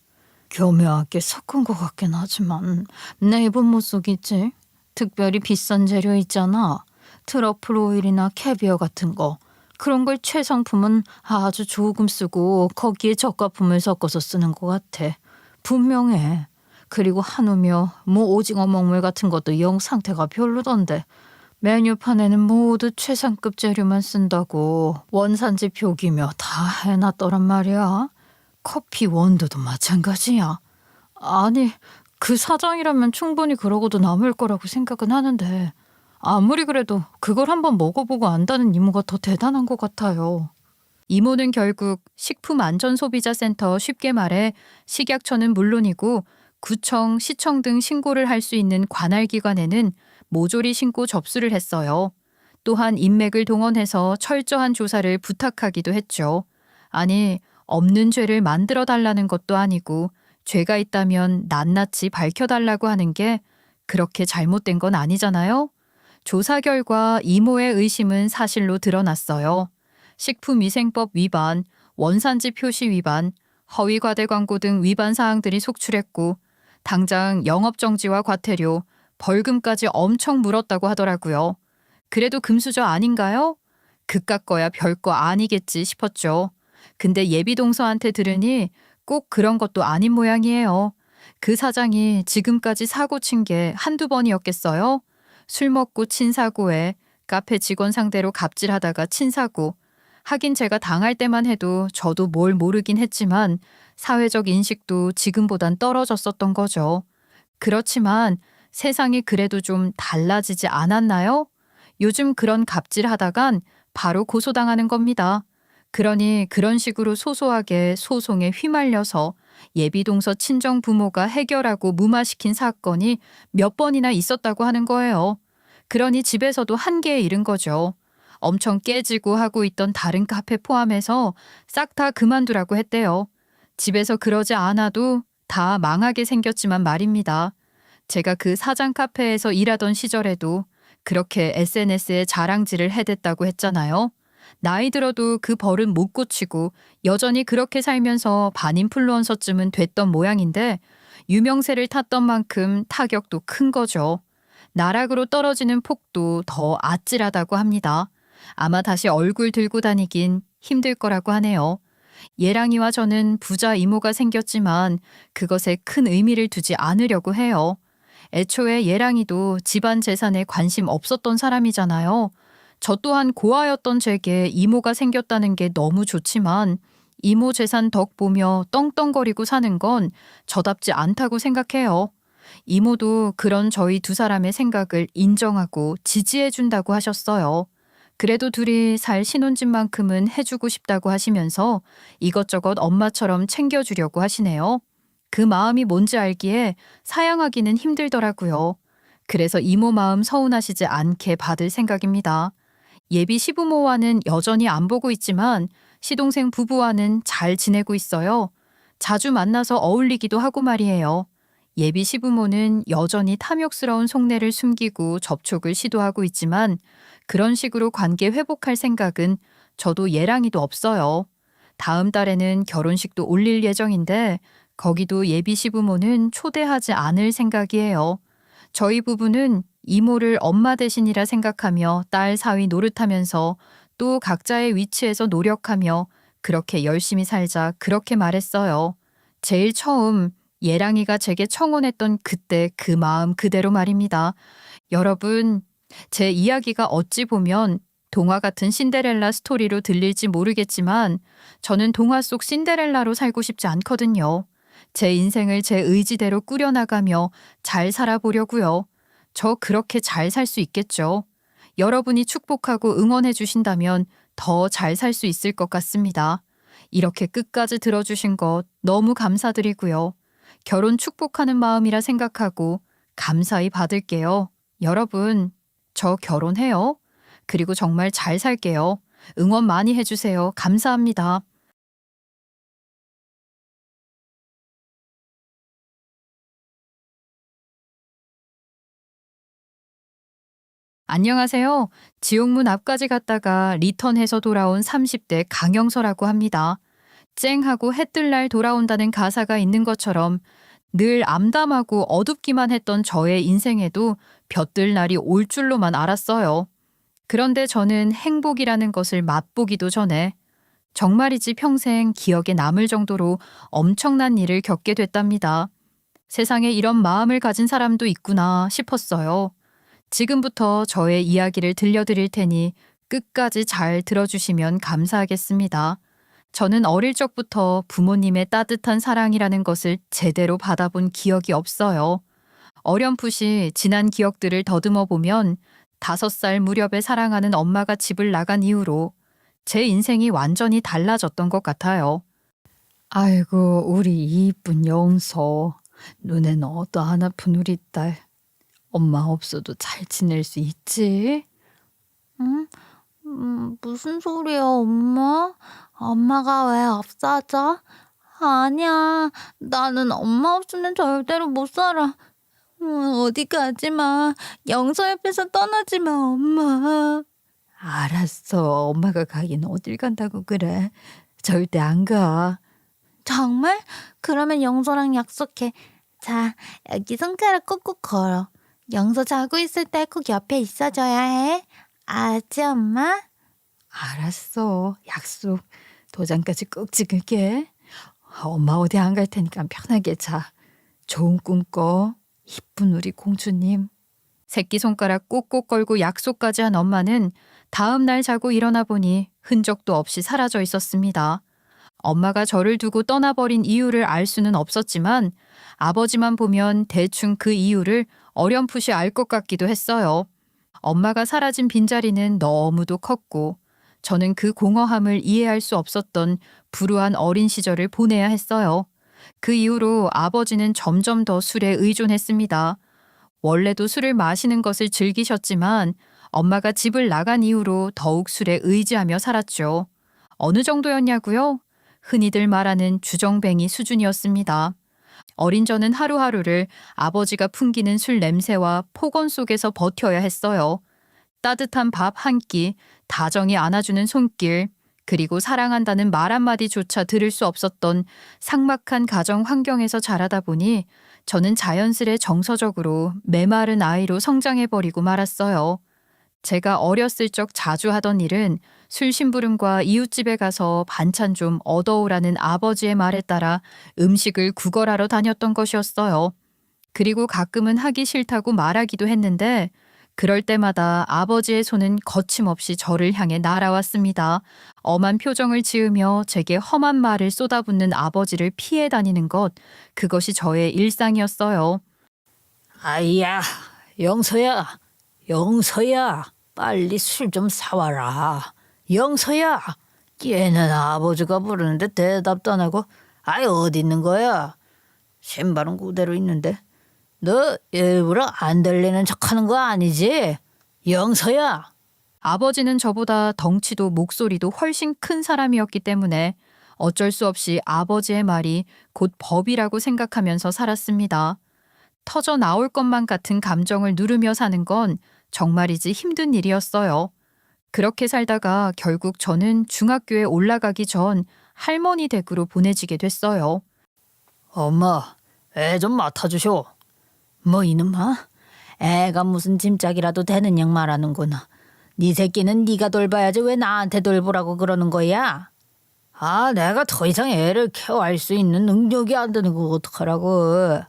교묘하게 섞은 것 같긴 하지만 내 입은 못 속이지. 특별히 비싼 재료 있잖아. 트러플 오일이나 캐비어 같은 거. 그런 걸 최상품은 아주 조금 쓰고 거기에 저가품을 섞어서 쓰는 것 같아. 분명해. 그리고 한우며 오징어 먹물 같은 것도 영 상태가 별로던데. 메뉴판에는 모두 최상급 재료만 쓴다고 원산지 표기며 다 해놨더란 말이야. 커피 원두도 마찬가지야. 아니, 그 사장이라면 충분히 그러고도 남을 거라고 생각은 하는데 아무리 그래도 그걸 한번 먹어보고 안다는 이모가 더 대단한 것 같아요. 이모는 결국 식품안전소비자센터, 쉽게 말해 식약처는 물론이고 구청, 시청 등 신고를 할 수 있는 관할기관에는 모조리 신고 접수를 했어요. 또한 인맥을 동원해서 철저한 조사를 부탁하기도 했죠. 아니, 없는 죄를 만들어 달라는 것도 아니고 죄가 있다면 낱낱이 밝혀달라고 하는 게 그렇게 잘못된 건 아니잖아요. 조사 결과 이모의 의심은 사실로 드러났어요. 식품위생법 위반, 원산지 표시 위반, 허위 과대 광고 등 위반 사항들이 속출했고 당장 영업정지와 과태료, 벌금까지 엄청 물었다고 하더라고요. 그래도 금수저 아닌가요? 그깟 거야 별거 아니겠지 싶었죠. 근데 예비동서한테 들으니 꼭 그런 것도 아닌 모양이에요. 그 사장이 지금까지 사고 친 게 한두 번이었겠어요? 술 먹고 친 사고에 카페 직원 상대로 갑질하다가 친 사고. 하긴 제가 당할 때만 해도 저도 뭘 모르긴 했지만 사회적 인식도 지금보단 떨어졌었던 거죠. 그렇지만 세상이 그래도 좀 달라지지 않았나요? 요즘 그런 갑질하다간 바로 고소당하는 겁니다. 그러니 그런 식으로 소소하게 소송에 휘말려서 예비동서 친정 부모가 해결하고 무마시킨 사건이 몇 번이나 있었다고 하는 거예요. 그러니 집에서도 한계에 이른 거죠. 엄청 깨지고 하고 있던 다른 카페 포함해서 싹 다 그만두라고 했대요. 집에서 그러지 않아도 다 망하게 생겼지만 말입니다. 제가 그 사장 카페에서 일하던 시절에도 그렇게 SNS에 자랑질을 해댔다고 했잖아요. 나이 들어도 그 벌은 못 고치고 여전히 그렇게 살면서 반인플루언서쯤은 됐던 모양인데 유명세를 탔던 만큼 타격도 큰 거죠. 나락으로 떨어지는 폭도 더 아찔하다고 합니다. 아마 다시 얼굴 들고 다니긴 힘들 거라고 하네요. 예랑이와 저는 부자 이모가 생겼지만 그것에 큰 의미를 두지 않으려고 해요. 애초에 예랑이도 집안 재산에 관심 없었던 사람이잖아요. 저 또한 고아였던 제게 이모가 생겼다는 게 너무 좋지만 이모 재산 덕 보며 떵떵거리고 사는 건 저답지 않다고 생각해요. 이모도 그런 저희 두 사람의 생각을 인정하고 지지해 준다고 하셨어요. 그래도 둘이 살 신혼집만큼은 해주고 싶다고 하시면서 이것저것 엄마처럼 챙겨주려고 하시네요. 그 마음이 뭔지 알기에 사양하기는 힘들더라고요. 그래서 이모 마음 서운하시지 않게 받을 생각입니다. 예비 시부모와는 여전히 안 보고 있지만 시동생 부부와는 잘 지내고 있어요. 자주 만나서 어울리기도 하고 말이에요. 예비 시부모는 여전히 탐욕스러운 속내를 숨기고 접촉을 시도하고 있지만 그런 식으로 관계 회복할 생각은 저도 예랑이도 없어요. 다음 달에는 결혼식도 올릴 예정인데 거기도 예비 시부모는 초대하지 않을 생각이에요. 저희 부부는 이모를 엄마 대신이라 생각하며 딸 사위 노릇하면서 또 각자의 위치에서 노력하며 그렇게 열심히 살자 그렇게 말했어요. 제일 처음 예랑이가 제게 청혼했던 그때 그 마음 그대로 말입니다. 여러분, 제 이야기가 어찌 보면 동화 같은 신데렐라 스토리로 들릴지 모르겠지만 저는 동화 속 신데렐라로 살고 싶지 않거든요. 제 인생을 제 의지대로 꾸려나가며 잘 살아보려고요. 저 그렇게 잘 살 수 있겠죠. 여러분이 축복하고 응원해 주신다면 더 잘 살 수 있을 것 같습니다. 이렇게 끝까지 들어주신 것 너무 감사드리고요. 결혼 축복하는 마음이라 생각하고 감사히 받을게요. 여러분, 저 결혼해요. 그리고 정말 잘 살게요. 응원 많이 해주세요. 감사합니다. 안녕하세요. 지옥문 앞까지 갔다가 리턴해서 돌아온 30대 강영서라고 합니다. 쨍하고 해 뜰 날 돌아온다는 가사가 있는 것처럼 늘 암담하고 어둡기만 했던 저의 인생에도 볕들 날이 올 줄로만 알았어요. 그런데 저는 행복이라는 것을 맛보기도 전에 정말이지 평생 기억에 남을 정도로 엄청난 일을 겪게 됐답니다. 세상에 이런 마음을 가진 사람도 있구나 싶었어요. 지금부터 저의 이야기를 들려드릴 테니 끝까지 잘 들어주시면 감사하겠습니다. 저는 어릴 적부터 부모님의 따뜻한 사랑이라는 것을 제대로 받아본 기억이 없어요. 어렴풋이 지난 기억들을 더듬어 보면 5살 무렵에 사랑하는 엄마가 집을 나간 이후로 제 인생이 완전히 달라졌던 것 같아요. 아이고, 우리 이쁜 영서. 눈에는 어떠한 아픈 우리 딸. 엄마 없어도 잘 지낼 수 있지? 응? 무슨 소리야, 엄마? 엄마가 왜 없어져? 아니야, 나는 엄마 없으면 절대로 못 살아. 어디 가지 마. 영서 옆에서 떠나지 마, 엄마. 알았어. 엄마가 가긴 어딜 간다고 그래. 절대 안 가. 정말? 그러면 영서랑 약속해. 자, 여기 손가락 꾹꾹 걸어. 영서 자고 있을 때 꼭 옆에 있어줘야 해. 알았지, 엄마? 알았어. 약속. 도장까지 꼭 찍을게. 엄마 어디 안 갈 테니까 편하게 자. 좋은 꿈 꿔. 이쁜 우리 공주님. 새끼손가락 꼭꼭 걸고 약속까지 한 엄마는 다음 날 자고 일어나 보니 흔적도 없이 사라져 있었습니다. 엄마가 저를 두고 떠나버린 이유를 알 수는 없었지만 아버지만 보면 대충 그 이유를 어렴풋이 알 것 같기도 했어요. 엄마가 사라진 빈자리는 너무도 컸고 저는 그 공허함을 이해할 수 없었던 불우한 어린 시절을 보내야 했어요. 그 이후로 아버지는 점점 더 술에 의존했습니다. 원래도 술을 마시는 것을 즐기셨지만 엄마가 집을 나간 이후로 더욱 술에 의지하며 살았죠. 어느 정도였냐고요? 흔히들 말하는 주정뱅이 수준이었습니다. 어린 저는 하루하루를 아버지가 풍기는 술 냄새와 폭언 속에서 버텨야 했어요. 따뜻한 밥 한 끼, 다정히 안아주는 손길, 그리고 사랑한다는 말 한마디조차 들을 수 없었던 삭막한 가정 환경에서 자라다 보니 저는 자연스레 정서적으로 메마른 아이로 성장해버리고 말았어요. 제가 어렸을 적 자주 하던 일은 술 심부름과 이웃집에 가서 반찬 좀 얻어오라는 아버지의 말에 따라 음식을 구걸하러 다녔던 것이었어요. 그리고 가끔은 하기 싫다고 말하기도 했는데 그럴 때마다 아버지의 손은 거침없이 저를 향해 날아왔습니다. 엄한 표정을 지으며 제게 험한 말을 쏟아붓는 아버지를 피해 다니는 것, 그것이 저의 일상이었어요. 아이야, 영서야, 영서야, 빨리 술 좀 사와라. 영서야, 얘는 아버지가 부르는데 대답도 안 하고, 아이 어디 있는 거야? 신발은 그대로 있는데. 너 일부러 안 들리는 척하는 거 아니지? 영서야. 아버지는 저보다 덩치도 목소리도 훨씬 큰 사람이었기 때문에 어쩔 수 없이 아버지의 말이 곧 법이라고 생각하면서 살았습니다. 터져 나올 것만 같은 감정을 누르며 사는 건 정말이지 힘든 일이었어요. 그렇게 살다가 결국 저는 중학교에 올라가기 전 할머니 댁으로 보내지게 됐어요. 엄마, 애 좀 맡아주쇼. 뭐 이놈아? 애가 무슨 짐짝이라도 되는 양 말하는구나. 네 새끼는 네가 돌봐야지 왜 나한테 돌보라고 그러는 거야? 아, 내가 더 이상 애를 케어할 수 있는 능력이 안 되는 거 어떡하라고.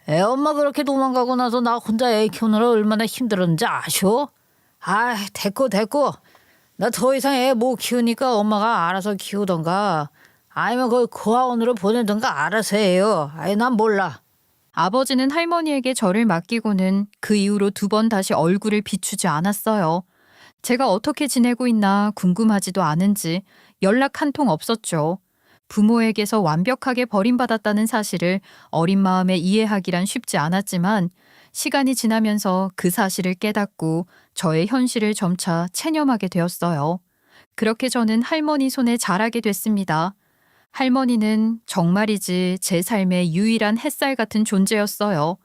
애 엄마 그렇게 도망가고 나서 나 혼자 애 키우느라 얼마나 힘들었는지 아쇼? 아, 됐고. 나 더 이상 애 못 키우니까 엄마가 알아서 키우던가 아니면 그 고아원으로 보내던가 알아서 해요. 아이 난 몰라. 아버지는 할머니에게 저를 맡기고는 그 이후로 2번 다시 얼굴을 비추지 않았어요. 제가 어떻게 지내고 있나 궁금하지도 않은지 연락 한 통 없었죠. 부모에게서 완벽하게 버림받았다는 사실을 어린 마음에 이해하기란 쉽지 않았지만 시간이 지나면서 그 사실을 깨닫고 저의 현실을 점차 체념하게 되었어요. 그렇게 저는 할머니 손에 자라게 됐습니다. 할머니는 정말이지 제 삶의 유일한 햇살 같은 존재였어요.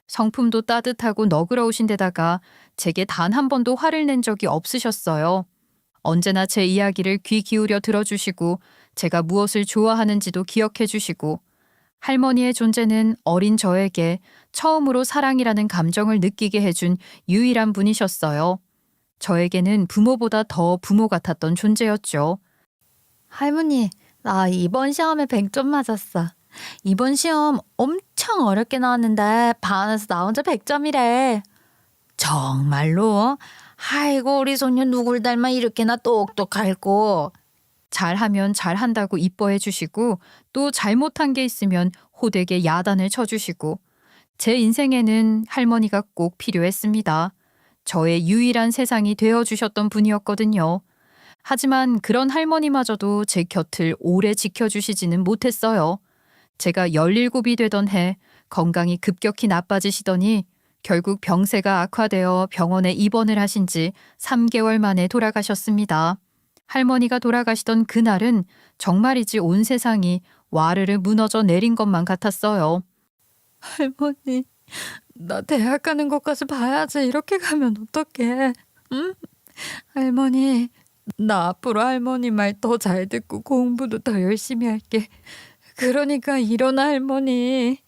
성품도 따뜻하고 너그러우신 데다가 제게 단 한 번도 화를 낸 적이 없으셨어요. 언제나 제 이야기를 귀 기울여 들어주시고 제가 무엇을 좋아하는지도 기억해 주시고 할머니의 존재는 어린 저에게 처음으로 사랑이라는 감정을 느끼게 해준 유일한 분이셨어요. 저에게는 부모보다 더 부모 같았던 존재였죠. 할머니, 나 이번 시험에 100점 맞았어. 이번 시험 엄청 어렵게 나왔는데 반에서 나 혼자 100점이래. 정말로? 아이고 우리 손녀 누굴 닮아 이렇게나 똑똑할꼬. 잘하면 잘한다고 이뻐해 주시고 또 잘못한 게 있으면 호되게 야단을 쳐주시고 제 인생에는 할머니가 꼭 필요했습니다. 저의 유일한 세상이 되어주셨던 분이었거든요. 하지만 그런 할머니마저도 제 곁을 오래 지켜주시지는 못했어요. 제가 17이 되던 해 건강이 급격히 나빠지시더니 결국 병세가 악화되어 병원에 입원을 하신 지 3개월 만에 돌아가셨습니다. 할머니가 돌아가시던 그날은 정말이지 온 세상이 와르르 무너져 내린 것만 같았어요. 할머니, 나 대학 가는 것까지 봐야지. 이렇게 가면 어떡해. 응? 할머니, 나 앞으로 할머니 말 더 잘 듣고 공부도 더 열심히 할게. 그러니까 일어나 할머니.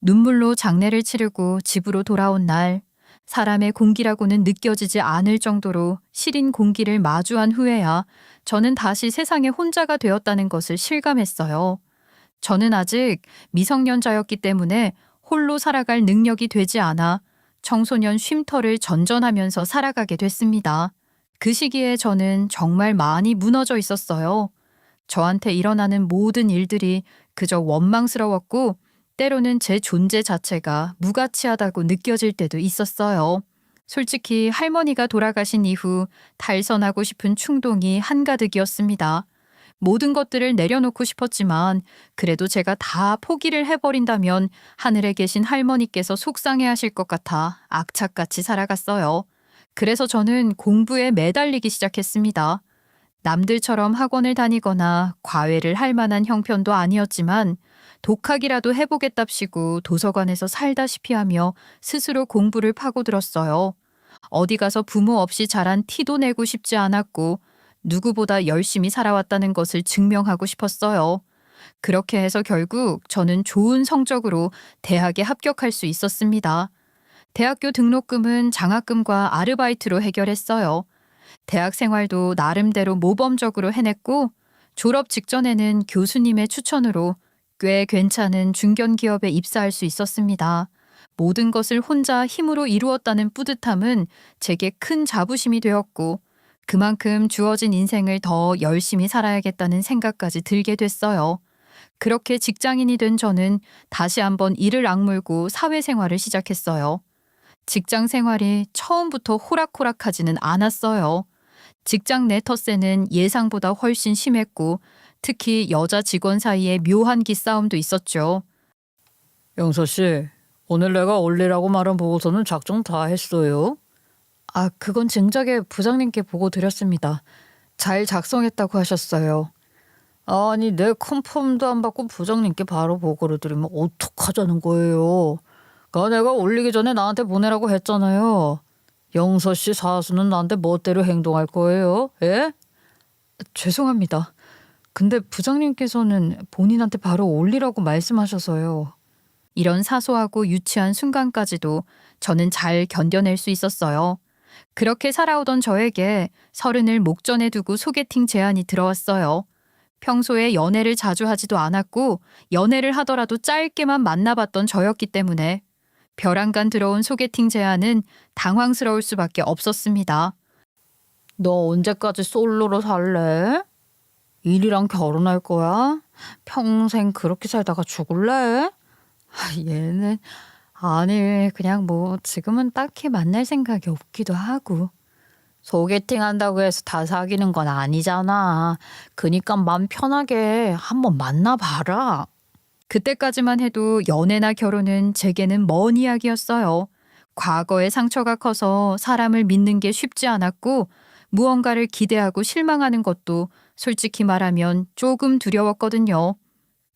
눈물로 장례를 치르고 집으로 돌아온 날, 사람의 공기라고는 느껴지지 않을 정도로 시린 공기를 마주한 후에야 저는 다시 세상에 혼자가 되었다는 것을 실감했어요. 저는 아직 미성년자였기 때문에 홀로 살아갈 능력이 되지 않아 청소년 쉼터를 전전하면서 살아가게 됐습니다. 그 시기에 저는 정말 많이 무너져 있었어요. 저한테 일어나는 모든 일들이 그저 원망스러웠고 때로는 제 존재 자체가 무가치하다고 느껴질 때도 있었어요. 솔직히 할머니가 돌아가신 이후 탈선하고 싶은 충동이 한가득이었습니다. 모든 것들을 내려놓고 싶었지만 그래도 제가 다 포기를 해버린다면 하늘에 계신 할머니께서 속상해하실 것 같아 악착같이 살아갔어요. 그래서 저는 공부에 매달리기 시작했습니다. 남들처럼 학원을 다니거나 과외를 할 만한 형편도 아니었지만 독학이라도 해보겠답시고 도서관에서 살다시피 하며 스스로 공부를 파고들었어요. 어디 가서 부모 없이 자란 티도 내고 싶지 않았고 누구보다 열심히 살아왔다는 것을 증명하고 싶었어요. 그렇게 해서 결국 저는 좋은 성적으로 대학에 합격할 수 있었습니다. 대학교 등록금은 장학금과 아르바이트로 해결했어요. 대학 생활도 나름대로 모범적으로 해냈고 졸업 직전에는 교수님의 추천으로 꽤 괜찮은 중견기업에 입사할 수 있었습니다. 모든 것을 혼자 힘으로 이루었다는 뿌듯함은 제게 큰 자부심이 되었고 그만큼 주어진 인생을 더 열심히 살아야겠다는 생각까지 들게 됐어요. 그렇게 직장인이 된 저는 다시 한번 이를 악물고 사회생활을 시작했어요. 직장 생활이 처음부터 호락호락하지는 않았어요. 직장 내 텃세는 예상보다 훨씬 심했고 특히 여자 직원 사이에 묘한 기싸움도 있었죠. 영서 씨, 오늘 내가 올리라고 말한 보고서는 작성 다 했어요? 아, 그건 증작에 부장님께 보고 드렸습니다. 잘 작성했다고 하셨어요. 아니 내 컨펌도 안 받고 부장님께 바로 보고를 드리면 어떡하자는 거예요. 그러니까 내가 올리기 전에 나한테 보내라고 했잖아요. 영서 씨 사수는 나한테 멋대로 행동할 거예요. 예? 죄송합니다. 근데 부장님께서는 본인한테 바로 올리라고 말씀하셔서요. 이런 사소하고 유치한 순간까지도 저는 잘 견뎌낼 수 있었어요. 그렇게 살아오던 저에게 30을 목전에 두고 소개팅 제안이 들어왔어요. 평소에 연애를 자주 하지도 않았고 연애를 하더라도 짧게만 만나봤던 저였기 때문에 벼랑간 들어온 소개팅 제안은 당황스러울 수밖에 없었습니다. 너 언제까지 솔로로 살래? 일이랑 결혼할 거야? 평생 그렇게 살다가 죽을래? 얘는 아니 그냥 뭐 지금은 딱히 만날 생각이 없기도 하고. 소개팅 한다고 해서 다 사귀는 건 아니잖아. 그니까 맘 편하게 한번 만나봐라. 그때까지만 해도 연애나 결혼은 제게는 먼 이야기였어요. 과거의 상처가 커서 사람을 믿는 게 쉽지 않았고 무언가를 기대하고 실망하는 것도 솔직히 말하면 조금 두려웠거든요.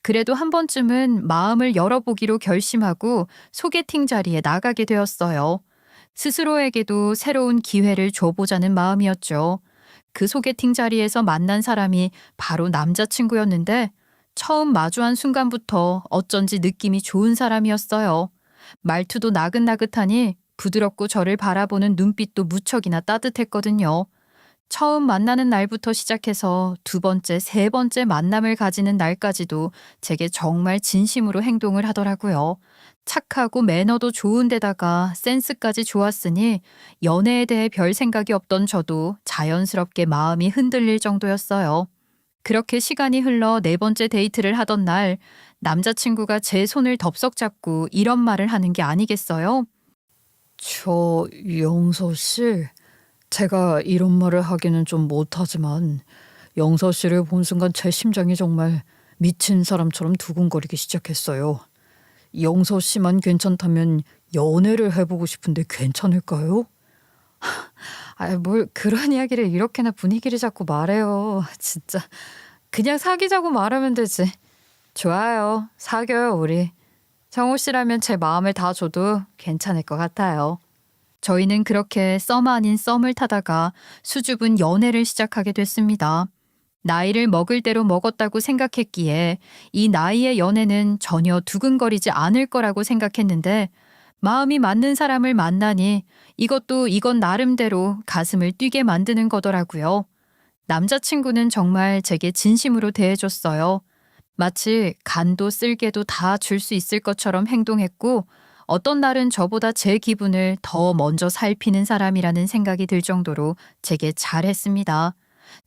그래도 한 번쯤은 마음을 열어보기로 결심하고 소개팅 자리에 나가게 되었어요. 스스로에게도 새로운 기회를 줘보자는 마음이었죠. 그 소개팅 자리에서 만난 사람이 바로 남자친구였는데 처음 마주한 순간부터 어쩐지 느낌이 좋은 사람이었어요. 말투도 나긋나긋하니 부드럽고 저를 바라보는 눈빛도 무척이나 따뜻했거든요. 처음 만나는 날부터 시작해서 두 번째, 세 번째 만남을 가지는 날까지도 제게 정말 진심으로 행동을 하더라고요. 착하고 매너도 좋은데다가 센스까지 좋았으니 연애에 대해 별 생각이 없던 저도 자연스럽게 마음이 흔들릴 정도였어요. 그렇게 시간이 흘러 네 번째 데이트를 하던 날 남자친구가 제 손을 덥석 잡고 이런 말을 하는 게 아니겠어요? 저 영서 씨, 제가 이런 말을 하기는 좀 못하지만 영서 씨를 본 순간 제 심장이 정말 미친 사람처럼 두근거리기 시작했어요. 영서 씨만 괜찮다면 연애를 해보고 싶은데 괜찮을까요? 뭘 그런 이야기를 이렇게나 분위기를 잡고 말해요. 진짜 그냥 사귀자고 말하면 되지. 좋아요. 사겨요, 우리. 정호 씨라면 제 마음을 다 줘도 괜찮을 것 같아요. 저희는 그렇게 썸 아닌 썸을 타다가 수줍은 연애를 시작하게 됐습니다. 나이를 먹을 대로 먹었다고 생각했기에 이 나이의 연애는 전혀 두근거리지 않을 거라고 생각했는데 마음이 맞는 사람을 만나니 이건 나름대로 가슴을 뛰게 만드는 거더라고요. 남자친구는 정말 제게 진심으로 대해줬어요. 마치 간도 쓸개도 다 줄 수 있을 것처럼 행동했고 어떤 날은 저보다 제 기분을 더 먼저 살피는 사람이라는 생각이 들 정도로 제게 잘했습니다.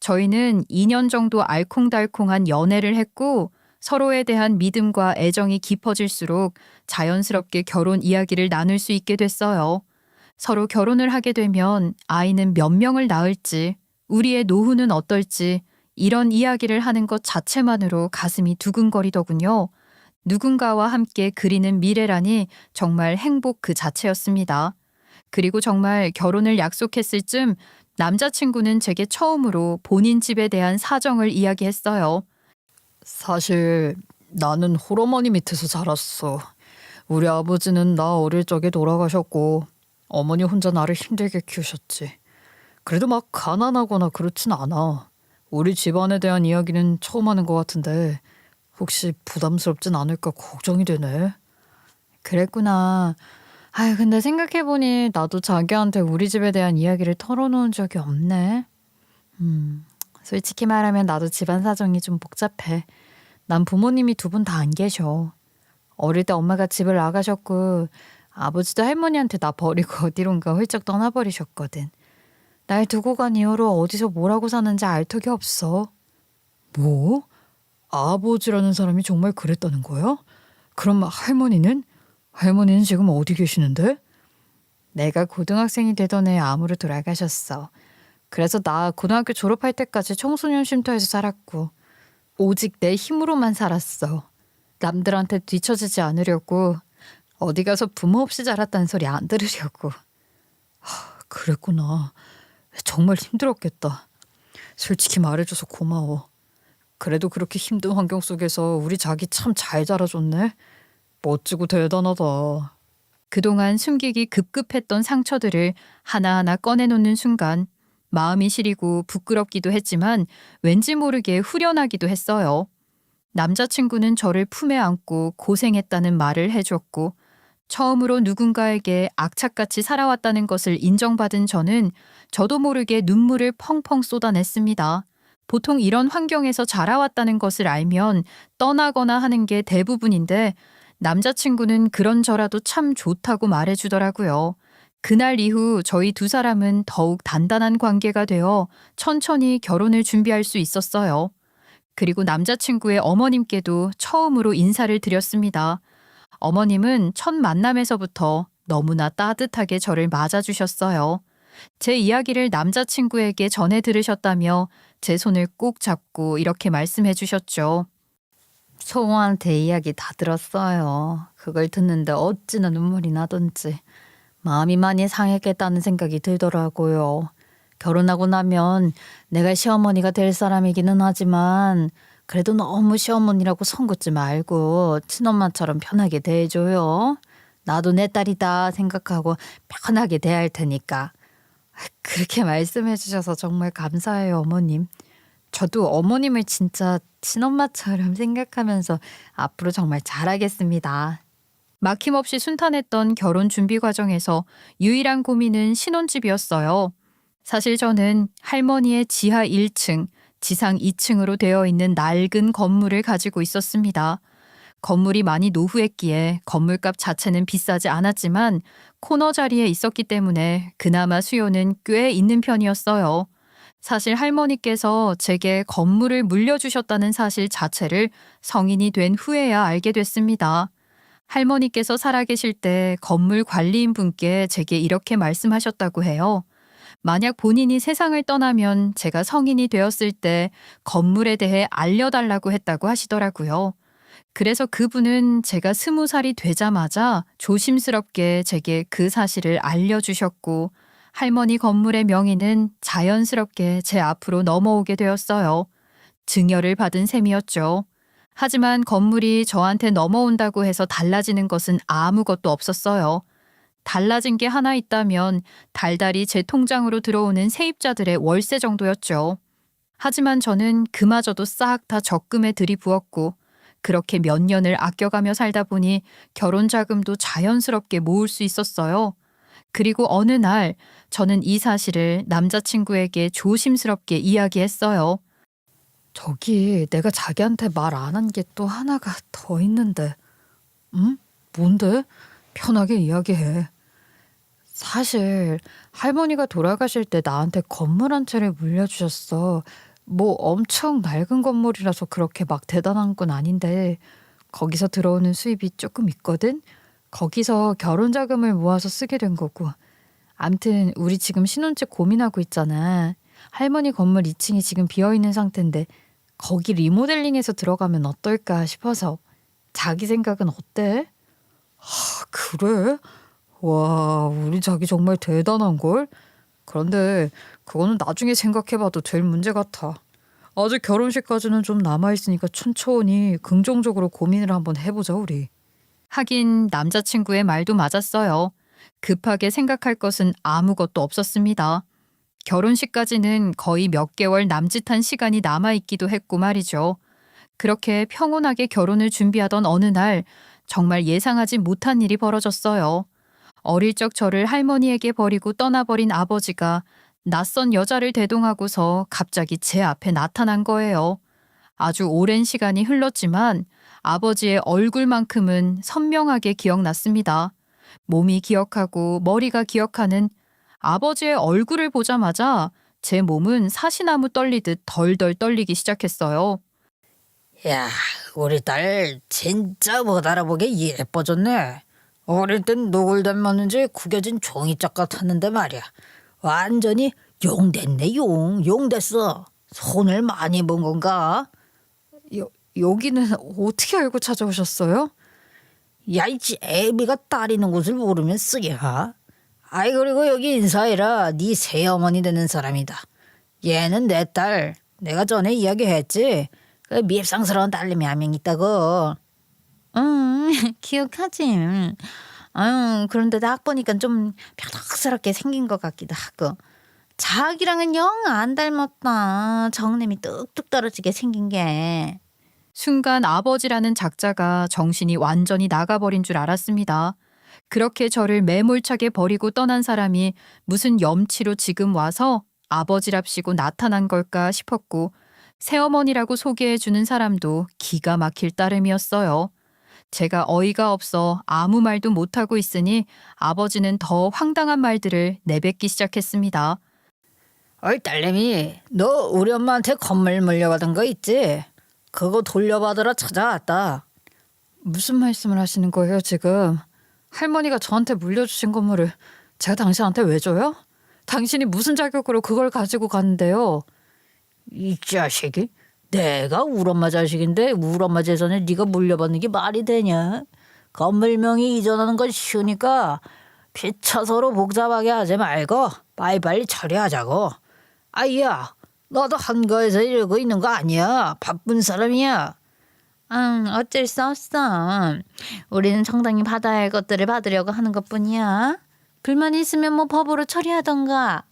저희는 2년 정도 알콩달콩한 연애를 했고 서로에 대한 믿음과 애정이 깊어질수록 자연스럽게 결혼 이야기를 나눌 수 있게 됐어요. 서로 결혼을 하게 되면 아이는 몇 명을 낳을지, 우리의 노후는 어떨지 이런 이야기를 하는 것 자체만으로 가슴이 두근거리더군요. 누군가와 함께 그리는 미래라니 정말 행복 그 자체였습니다. 그리고 정말 결혼을 약속했을 쯤 남자친구는 제게 처음으로 본인 집에 대한 사정을 이야기했어요. 사실 나는 홀어머니 밑에서 자랐어. 우리 아버지는 나 어릴 적에 돌아가셨고 어머니 혼자 나를 힘들게 키우셨지. 그래도 막 가난하거나 그렇진 않아. 우리 집안에 대한 이야기는 처음 하는 것 같은데 혹시 부담스럽진 않을까 걱정이 되네. 그랬구나. 근데 생각해보니 나도 자기한테 우리 집에 대한 이야기를 털어놓은 적이 없네. 솔직히 말하면 나도 집안 사정이 좀 복잡해. 난 부모님이 두 분 다 안 계셔. 어릴 때 엄마가 집을 나가셨고 아버지도 할머니한테 나 버리고 어디론가 훌쩍 떠나버리셨거든. 날 두고 간 이후로 어디서 뭐라고 사는지 알 턱이 없어. 뭐? 아버지라는 사람이 정말 그랬다는 거야? 그럼 할머니는? 할머니는 지금 어디 계시는데? 내가 고등학생이 되던 해 암으로 돌아가셨어. 그래서 나 고등학교 졸업할 때까지 청소년 쉼터에서 살았고 오직 내 힘으로만 살았어. 남들한테 뒤처지지 않으려고 어디 가서 부모 없이 자랐다는 소리 안 들으려고. 그랬구나. 정말 힘들었겠다. 솔직히 말해줘서 고마워. 그래도 그렇게 힘든 환경 속에서 우리 자기 참 잘 자라줬네. 멋지고 대단하다. 그동안 숨기기 급급했던 상처들을 하나하나 꺼내놓는 순간 마음이 시리고 부끄럽기도 했지만 왠지 모르게 후련하기도 했어요. 남자친구는 저를 품에 안고 고생했다는 말을 해줬고 처음으로 누군가에게 악착같이 살아왔다는 것을 인정받은 저는 저도 모르게 눈물을 펑펑 쏟아냈습니다. 보통 이런 환경에서 자라왔다는 것을 알면 떠나거나 하는 게 대부분인데 남자친구는 그런저라도 참 좋다고 말해주더라고요. 그날 이후 저희 두 사람은 더욱 단단한 관계가 되어 천천히 결혼을 준비할 수 있었어요. 그리고 남자친구의 어머님께도 처음으로 인사를 드렸습니다. 어머님은 첫 만남에서부터 너무나 따뜻하게 저를 맞아주셨어요. 제 이야기를 남자친구에게 전해 들으셨다며 제 손을 꼭 잡고 이렇게 말씀해 주셨죠. 소우한테 이야기 다 들었어요. 그걸 듣는데 어찌나 눈물이 나던지 마음이 많이 상했겠다는 생각이 들더라고요. 결혼하고 나면 내가 시어머니가 될 사람이기는 하지만 그래도 너무 시어머니라고 손 긋지 말고 친엄마처럼 편하게 대해줘요. 나도 내 딸이다 생각하고 편하게 대할 테니까. 그렇게 말씀해 주셔서 정말 감사해요, 어머님. 저도 어머님을 진짜 친엄마처럼 생각하면서 앞으로 정말 잘하겠습니다. 막힘없이 순탄했던 결혼 준비 과정에서 유일한 고민은 신혼집이었어요. 사실 저는 할머니의 지하 1층, 지상 2층으로 되어 있는 낡은 건물을 가지고 있었습니다. 건물이 많이 노후했기에 건물값 자체는 비싸지 않았지만 코너 자리에 있었기 때문에 그나마 수요는 꽤 있는 편이었어요. 사실 할머니께서 제게 건물을 물려주셨다는 사실 자체를 성인이 된 후에야 알게 됐습니다. 할머니께서 살아계실 때 건물 관리인 분께 제게 이렇게 말씀하셨다고 해요. 만약 본인이 세상을 떠나면 제가 성인이 되었을 때 건물에 대해 알려달라고 했다고 하시더라고요. 그래서 그분은 제가 20살이 되자마자 조심스럽게 제게 그 사실을 알려주셨고 할머니 건물의 명의는 자연스럽게 제 앞으로 넘어오게 되었어요. 증여를 받은 셈이었죠. 하지만 건물이 저한테 넘어온다고 해서 달라지는 것은 아무것도 없었어요. 달라진 게 하나 있다면 달달이 제 통장으로 들어오는 세입자들의 월세 정도였죠. 하지만 저는 그마저도 싹 다 적금에 들이부었고 그렇게 몇 년을 아껴가며 살다 보니 결혼 자금도 자연스럽게 모을 수 있었어요. 그리고 어느 날 저는 이 사실을 남자친구에게 조심스럽게 이야기했어요. 저기 내가 자기한테 말 안 한 게 또 하나가 더 있는데. 응? 뭔데? 편하게 이야기해. 사실 할머니가 돌아가실 때 나한테 건물 한 채를 물려주셨어. 뭐 엄청 낡은 건물이라서 그렇게 막 대단한 건 아닌데 거기서 들어오는 수입이 조금 있거든? 거기서 결혼 자금을 모아서 쓰게 된 거고. 암튼 우리 지금 신혼집 고민하고 있잖아. 할머니 건물 2층이 지금 비어있는 상태인데 거기 리모델링해서 들어가면 어떨까 싶어서. 자기 생각은 어때? 그래? 와, 우리 자기 정말 대단한걸? 그런데 그거는 나중에 생각해봐도 될 문제 같아. 아직 결혼식까지는 좀 남아있으니까 천천히 긍정적으로 고민을 한번 해보자, 우리. 하긴 남자친구의 말도 맞았어요. 급하게 생각할 것은 아무것도 없었습니다. 결혼식까지는 거의 몇 개월 남짓한 시간이 남아있기도 했고 말이죠. 그렇게 평온하게 결혼을 준비하던 어느 날 정말 예상하지 못한 일이 벌어졌어요. 어릴 적 저를 할머니에게 버리고 떠나버린 아버지가 낯선 여자를 대동하고서 갑자기 제 앞에 나타난 거예요. 아주 오랜 시간이 흘렀지만 아버지의 얼굴만큼은 선명하게 기억났습니다. 몸이 기억하고 머리가 기억하는 아버지의 얼굴을 보자마자 제 몸은 사시나무 떨리듯 덜덜 떨리기 시작했어요. 야, 우리 딸 진짜 못 알아보게 예뻐졌네. 어릴 땐 누굴 닮았는지 구겨진 종이짝 같았는데 말이야. 완전히 용 됐네, 용. 용 됐어. 손을 많이 본 건가? 여기는 어떻게 알고 찾아오셨어요? 야, 이 애비가 딸 있는 곳을 모르면 쓰기야. 아이, 그리고 여기 인사해라. 네 새어머니 되는 사람이다. 얘는 내 딸. 내가 전에 이야기했지. 그 밉상스러운 딸내미 한 명 있다고. 응, 기억하지. 아유, 그런데 딱 보니까 좀 벼덕스럽게 생긴 것 같기도 하고. 자기랑은 영 안 닮았다. 정냄이 뚝뚝 떨어지게 생긴 게. 순간 아버지라는 작자가 정신이 완전히 나가버린 줄 알았습니다. 그렇게 저를 매몰차게 버리고 떠난 사람이 무슨 염치로 지금 와서 아버지랍시고 나타난 걸까 싶었고 새어머니라고 소개해주는 사람도 기가 막힐 따름이었어요. 제가 어이가 없어 아무 말도 못하고 있으니 아버지는 더 황당한 말들을 내뱉기 시작했습니다. 어이 딸내미, 너 우리 엄마한테 건물 물려받은 거 있지? 그거 돌려받으러 찾아왔다. 무슨 말씀을 하시는 거예요 지금? 할머니가 저한테 물려주신 건물을 제가 당신한테 왜 줘요? 당신이 무슨 자격으로 그걸 가지고 가는데요? 이 자식이? 내가 우리 엄마 자식인데 우리 엄마 재산에 네가 물려받는 게 말이 되냐? 건물 명의 이전하는 건 쉬우니까 피차서로 복잡하게 하지 말고 빨리빨리 처리하자고. 아이야, 너도 한가해서 이러고 있는 거 아니야? 바쁜 사람이야. 어쩔 수 없어. 우리는 정당히 받아야 할 것들을 받으려고 하는 것뿐이야. 불만 있으면 뭐 법으로 처리하던가.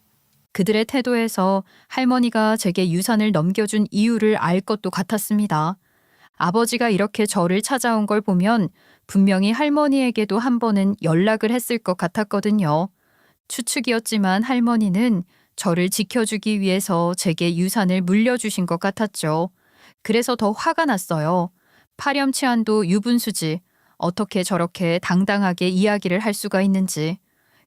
그들의 태도에서 할머니가 제게 유산을 넘겨준 이유를 알 것도 같았습니다. 아버지가 이렇게 저를 찾아온 걸 보면 분명히 할머니에게도 한 번은 연락을 했을 것 같았거든요. 추측이었지만 할머니는 저를 지켜주기 위해서 제게 유산을 물려주신 것 같았죠. 그래서 더 화가 났어요. 파렴치한도 유분수지. 어떻게 저렇게 당당하게 이야기를 할 수가 있는지.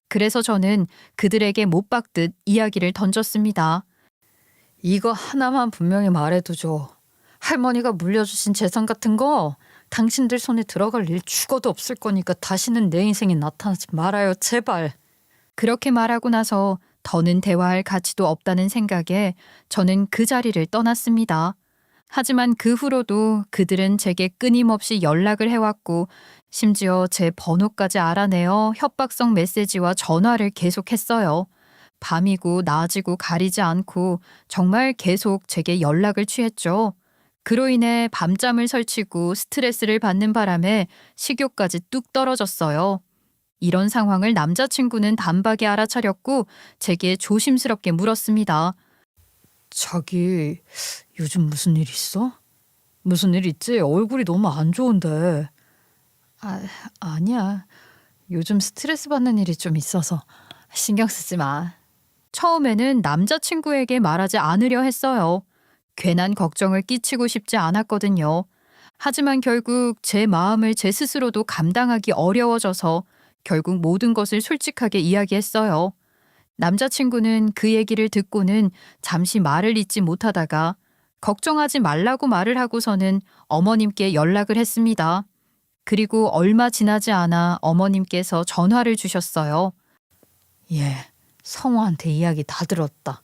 그래서 저는 그들에게 못 박듯 이야기를 던졌습니다. 이거 하나만 분명히 말해두죠. 할머니가 물려주신 재산 같은 거 당신들 손에 들어갈 일 죽어도 없을 거니까 다시는 내 인생에 나타나지 말아요, 제발. 그렇게 말하고 나서 더는 대화할 가치도 없다는 생각에 저는 그 자리를 떠났습니다. 하지만 그 후로도 그들은 제게 끊임없이 연락을 해왔고 심지어 제 번호까지 알아내어 협박성 메시지와 전화를 계속했어요. 밤이고 낮이고 가리지 않고 정말 계속 제게 연락을 취했죠. 그로 인해 밤잠을 설치고 스트레스를 받는 바람에 식욕까지 뚝 떨어졌어요. 이런 상황을 남자친구는 단박에 알아차렸고 제게 조심스럽게 물었습니다. 자기 요즘 무슨 일 있어? 무슨 일 있지? 얼굴이 너무 안 좋은데. 아니야. 요즘 스트레스 받는 일이 좀 있어서 신경 쓰지 마. 처음에는 남자친구에게 말하지 않으려 했어요. 괜한 걱정을 끼치고 싶지 않았거든요. 하지만 결국 제 마음을 제 스스로도 감당하기 어려워져서 결국 모든 것을 솔직하게 이야기했어요. 남자친구는 그 얘기를 듣고는 잠시 말을 잇지 못하다가 걱정하지 말라고 말을 하고서는 어머님께 연락을 했습니다. 그리고 얼마 지나지 않아 어머님께서 전화를 주셨어요. 예, 성우한테 이야기 다 들었다.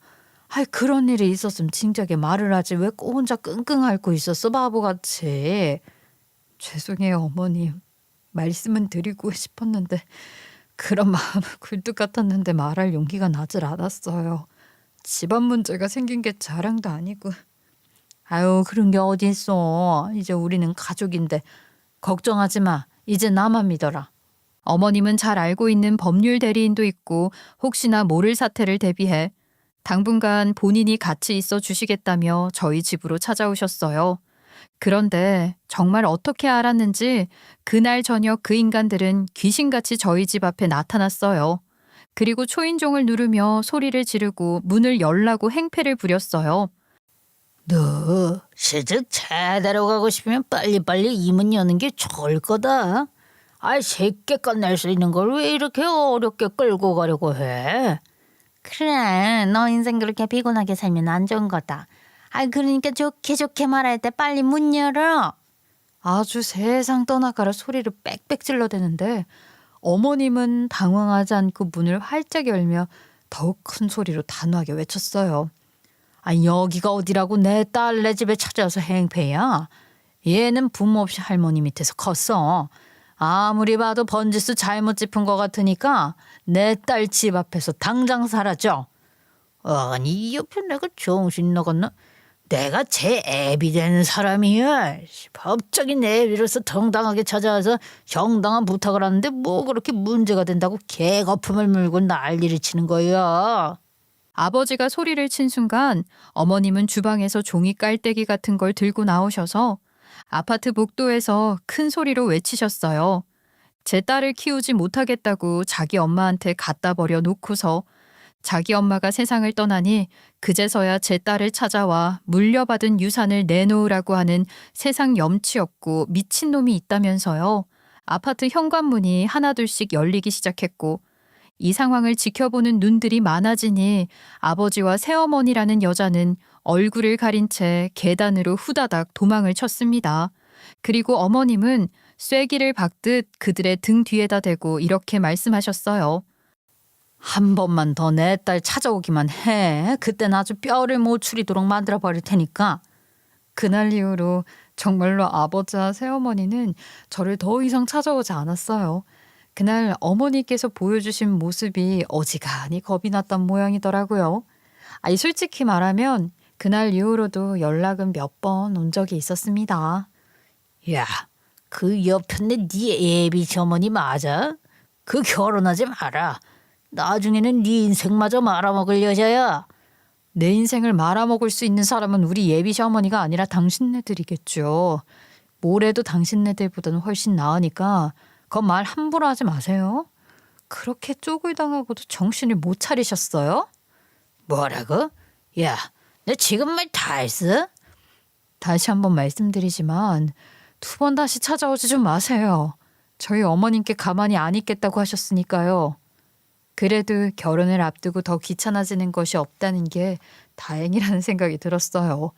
그런 일이 있었으면 진작에 말을 하지 왜 꼭 혼자 끙끙 앓고 있었어, 바보같이. 죄송해요, 어머님. 말씀은 드리고 싶었는데 그런 마음은 굴뚝 같았는데 말할 용기가 나질 않았어요. 집안 문제가 생긴 게 자랑도 아니고. 아유, 그런 게 어디 있어. 이제 우리는 가족인데 걱정하지 마. 이제 나만 믿어라. 어머님은 잘 알고 있는 법률 대리인도 있고 혹시나 모를 사태를 대비해 당분간 본인이 같이 있어 주시겠다며 저희 집으로 찾아오셨어요. 그런데 정말 어떻게 알았는지 그날 저녁 그 인간들은 귀신같이 저희 집 앞에 나타났어요. 그리고 초인종을 누르며 소리를 지르고 문을 열라고 행패를 부렸어요. 너 시집 제대로 가고 싶으면 빨리빨리 이 문 여는 게 좋을 거다. 쉽게 끝낼 수 있는 걸 왜 이렇게 어렵게 끌고 가려고 해? 그래, 너 인생 그렇게 피곤하게 살면 안 좋은 거다. 그러니까 좋게 말할 때 빨리 문 열어. 아주 세상 떠나가라 소리를 빽빽 질러대는데 어머님은 당황하지 않고 문을 활짝 열며 더욱 큰 소리로 단호하게 외쳤어요. 여기가 어디라고 내 딸네 집에 찾아와서 행패야. 얘는 부모 없이 할머니 밑에서 컸어. 아무리 봐도 번지수 잘못 짚은 것 같으니까 내 딸 집 앞에서 당장 사라져. 아니, 이 옆에 내가 정신 나갔나? 내가 제 애비 되는 사람이야. 법적인 애비로서 정당하게 찾아와서 정당한 부탁을 하는데 뭐 그렇게 문제가 된다고 개거품을 물고 난리를 치는 거야. 아버지가 소리를 친 순간 어머님은 주방에서 종이 깔때기 같은 걸 들고 나오셔서 아파트 복도에서 큰 소리로 외치셨어요. 제 딸을 키우지 못하겠다고 자기 엄마한테 갖다 버려 놓고서 자기 엄마가 세상을 떠나니 그제서야 제 딸을 찾아와 물려받은 유산을 내놓으라고 하는 세상 염치 없고 미친놈이 있다면서요. 아파트 현관문이 하나둘씩 열리기 시작했고 이 상황을 지켜보는 눈들이 많아지니 아버지와 새어머니라는 여자는 얼굴을 가린 채 계단으로 후다닥 도망을 쳤습니다. 그리고 어머님은 쐐기를 박듯 그들의 등 뒤에다 대고 이렇게 말씀하셨어요. 한 번만 더 내 딸 찾아오기만 해. 그땐 아주 뼈를 못 추리도록 만들어 버릴 테니까. 그날 이후로 정말로 아버지와 새어머니는 저를 더 이상 찾아오지 않았어요. 그날 어머니께서 보여주신 모습이 어지간히 겁이 났던 모양이더라고요. 아니 솔직히 말하면 그날 이후로도 연락은 몇 번 온 적이 있었습니다. 야, 그 옆편네 네 애비 시어머니 맞아? 그 결혼하지 마라. 나중에는 네 인생마저 말아먹을 여자야. 내 인생을 말아먹을 수 있는 사람은 우리 예비 시어머니가 아니라 당신네들이겠죠. 뭐래도 당신네들보다는 훨씬 나으니까 그 말 함부로 하지 마세요. 그렇게 쪽을 당하고도 정신을 못 차리셨어요? 뭐라고? 야, 내 지금 말 다 했어? 다시 한번 말씀드리지만 2번 다시 찾아오지 좀 마세요. 저희 어머님께 가만히 안 있겠다고 하셨으니까요. 그래도 결혼을 앞두고 더 귀찮아지는 것이 없다는 게 다행이라는 생각이 들었어요.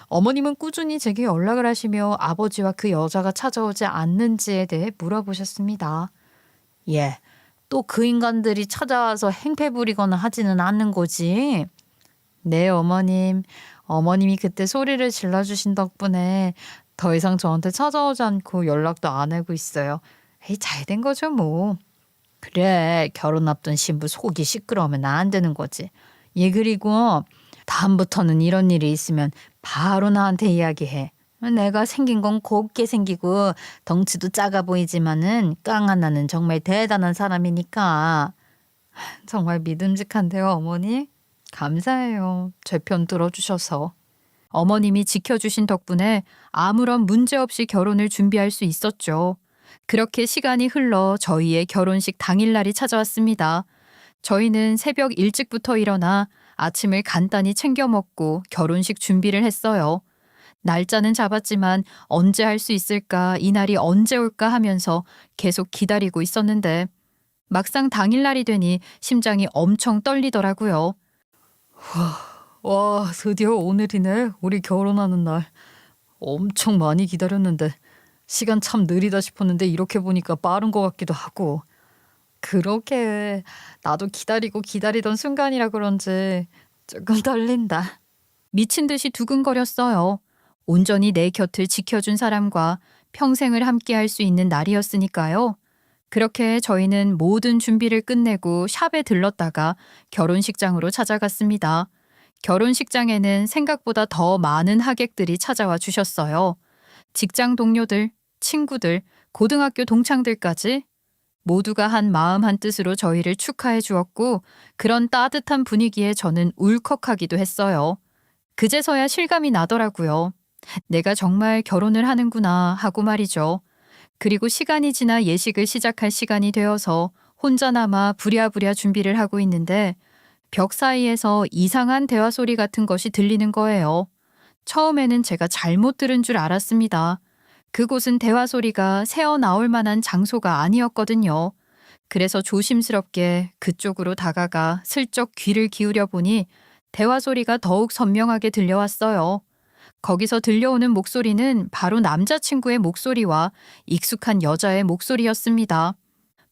어머님은 꾸준히 제게 연락을 하시며 아버지와 그 여자가 찾아오지 않는지에 대해 물어보셨습니다. 예, 또 그 인간들이 찾아와서 행패 부리거나 하지는 않는 거지. 네, 어머님. 어머님이 그때 소리를 질러주신 덕분에 더 이상 저한테 찾아오지 않고 연락도 안 하고 있어요. 에이, 잘 된 거죠, 뭐. 그래, 결혼 앞둔 신부 속이 시끄러우면 안 되는 거지. 예, 그리고 다음부터는 이런 일이 있으면 바로 나한테 이야기해. 내가 생긴 건 곱게 생기고 덩치도 작아 보이지만은 깡 하나는 정말 대단한 사람이니까. 정말 믿음직한데요, 어머니. 감사해요. 제 편 들어주셔서. 어머님이 지켜주신 덕분에 아무런 문제 없이 결혼을 준비할 수 있었죠. 그렇게 시간이 흘러 저희의 결혼식 당일날이 찾아왔습니다. 저희는 새벽 일찍부터 일어나 아침을 간단히 챙겨 먹고 결혼식 준비를 했어요. 날짜는 잡았지만 언제 할 수 있을까, 이날이 언제 올까 하면서 계속 기다리고 있었는데 막상 당일날이 되니 심장이 엄청 떨리더라고요. 와, 드디어 오늘이네. 우리 결혼하는 날. 엄청 많이 기다렸는데 시간 참 느리다 싶었는데 이렇게 보니까 빠른 것 같기도 하고. 그러게 나도 기다리고 기다리던 순간이라 그런지 조금 떨린다. 미친 듯이 두근거렸어요. 온전히 내 곁을 지켜준 사람과 평생을 함께할 수 있는 날이었으니까요. 그렇게 저희는 모든 준비를 끝내고 샵에 들렀다가 결혼식장으로 찾아갔습니다. 결혼식장에는 생각보다 더 많은 하객들이 찾아와 주셨어요. 직장 동료들, 친구들, 고등학교 동창들까지 모두가 한 마음 한 뜻으로 저희를 축하해 주었고 그런 따뜻한 분위기에 저는 울컥하기도 했어요. 그제서야 실감이 나더라고요. 내가 정말 결혼을 하는구나 하고 말이죠. 그리고 시간이 지나 예식을 시작할 시간이 되어서 혼자 남아 부랴부랴 준비를 하고 있는데 벽 사이에서 이상한 대화 소리 같은 것이 들리는 거예요. 처음에는 제가 잘못 들은 줄 알았습니다. 그곳은 대화 소리가 새어 나올 만한 장소가 아니었거든요. 그래서 조심스럽게 그쪽으로 다가가 슬쩍 귀를 기울여 보니 대화 소리가 더욱 선명하게 들려왔어요. 거기서 들려오는 목소리는 바로 남자친구의 목소리와 익숙한 여자의 목소리였습니다.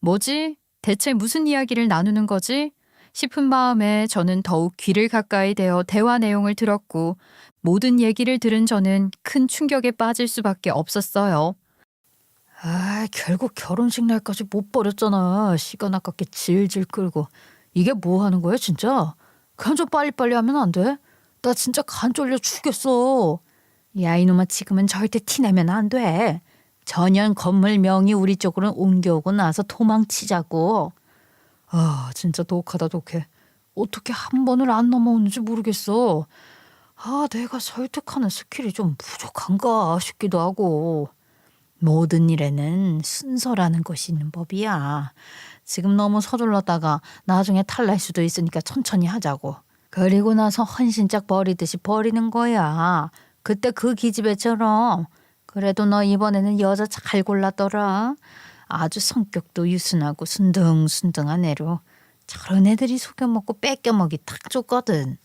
뭐지? 대체 무슨 이야기를 나누는 거지? 싶은 마음에 저는 더욱 귀를 가까이 대어 대화 내용을 들었고 모든 얘기를 들은 저는 큰 충격에 빠질 수밖에 없었어요. 아, 결국 결혼식 날까지 못 버렸잖아. 시간 아깝게 질질 끌고. 이게 뭐 하는 거야 진짜? 그냥 좀 빨리빨리 하면 안 돼? 나 진짜 간 쫄려 죽겠어. 야, 이놈아, 지금은 절대 티내면 안 돼. 전현 건물 명의 우리 쪽으로 옮겨오고 나서 도망치자고. 아, 진짜 독하다 독해. 어떻게 한 번을 안 넘어오는지 모르겠어. 아, 내가 설득하는 스킬이 좀 부족한가 싶기도 하고. 모든 일에는 순서라는 것이 있는 법이야. 지금 너무 서둘렀다가 나중에 탈날 수도 있으니까 천천히 하자고. 그리고 나서 헌신짝 버리듯이 버리는 거야. 그때 그 기집애처럼. 그래도 너 이번에는 여자 잘 골랐더라. 아주 성격도 유순하고 순둥순둥한 애로. 저런 애들이 속여먹고 뺏겨먹이 딱 좋거든.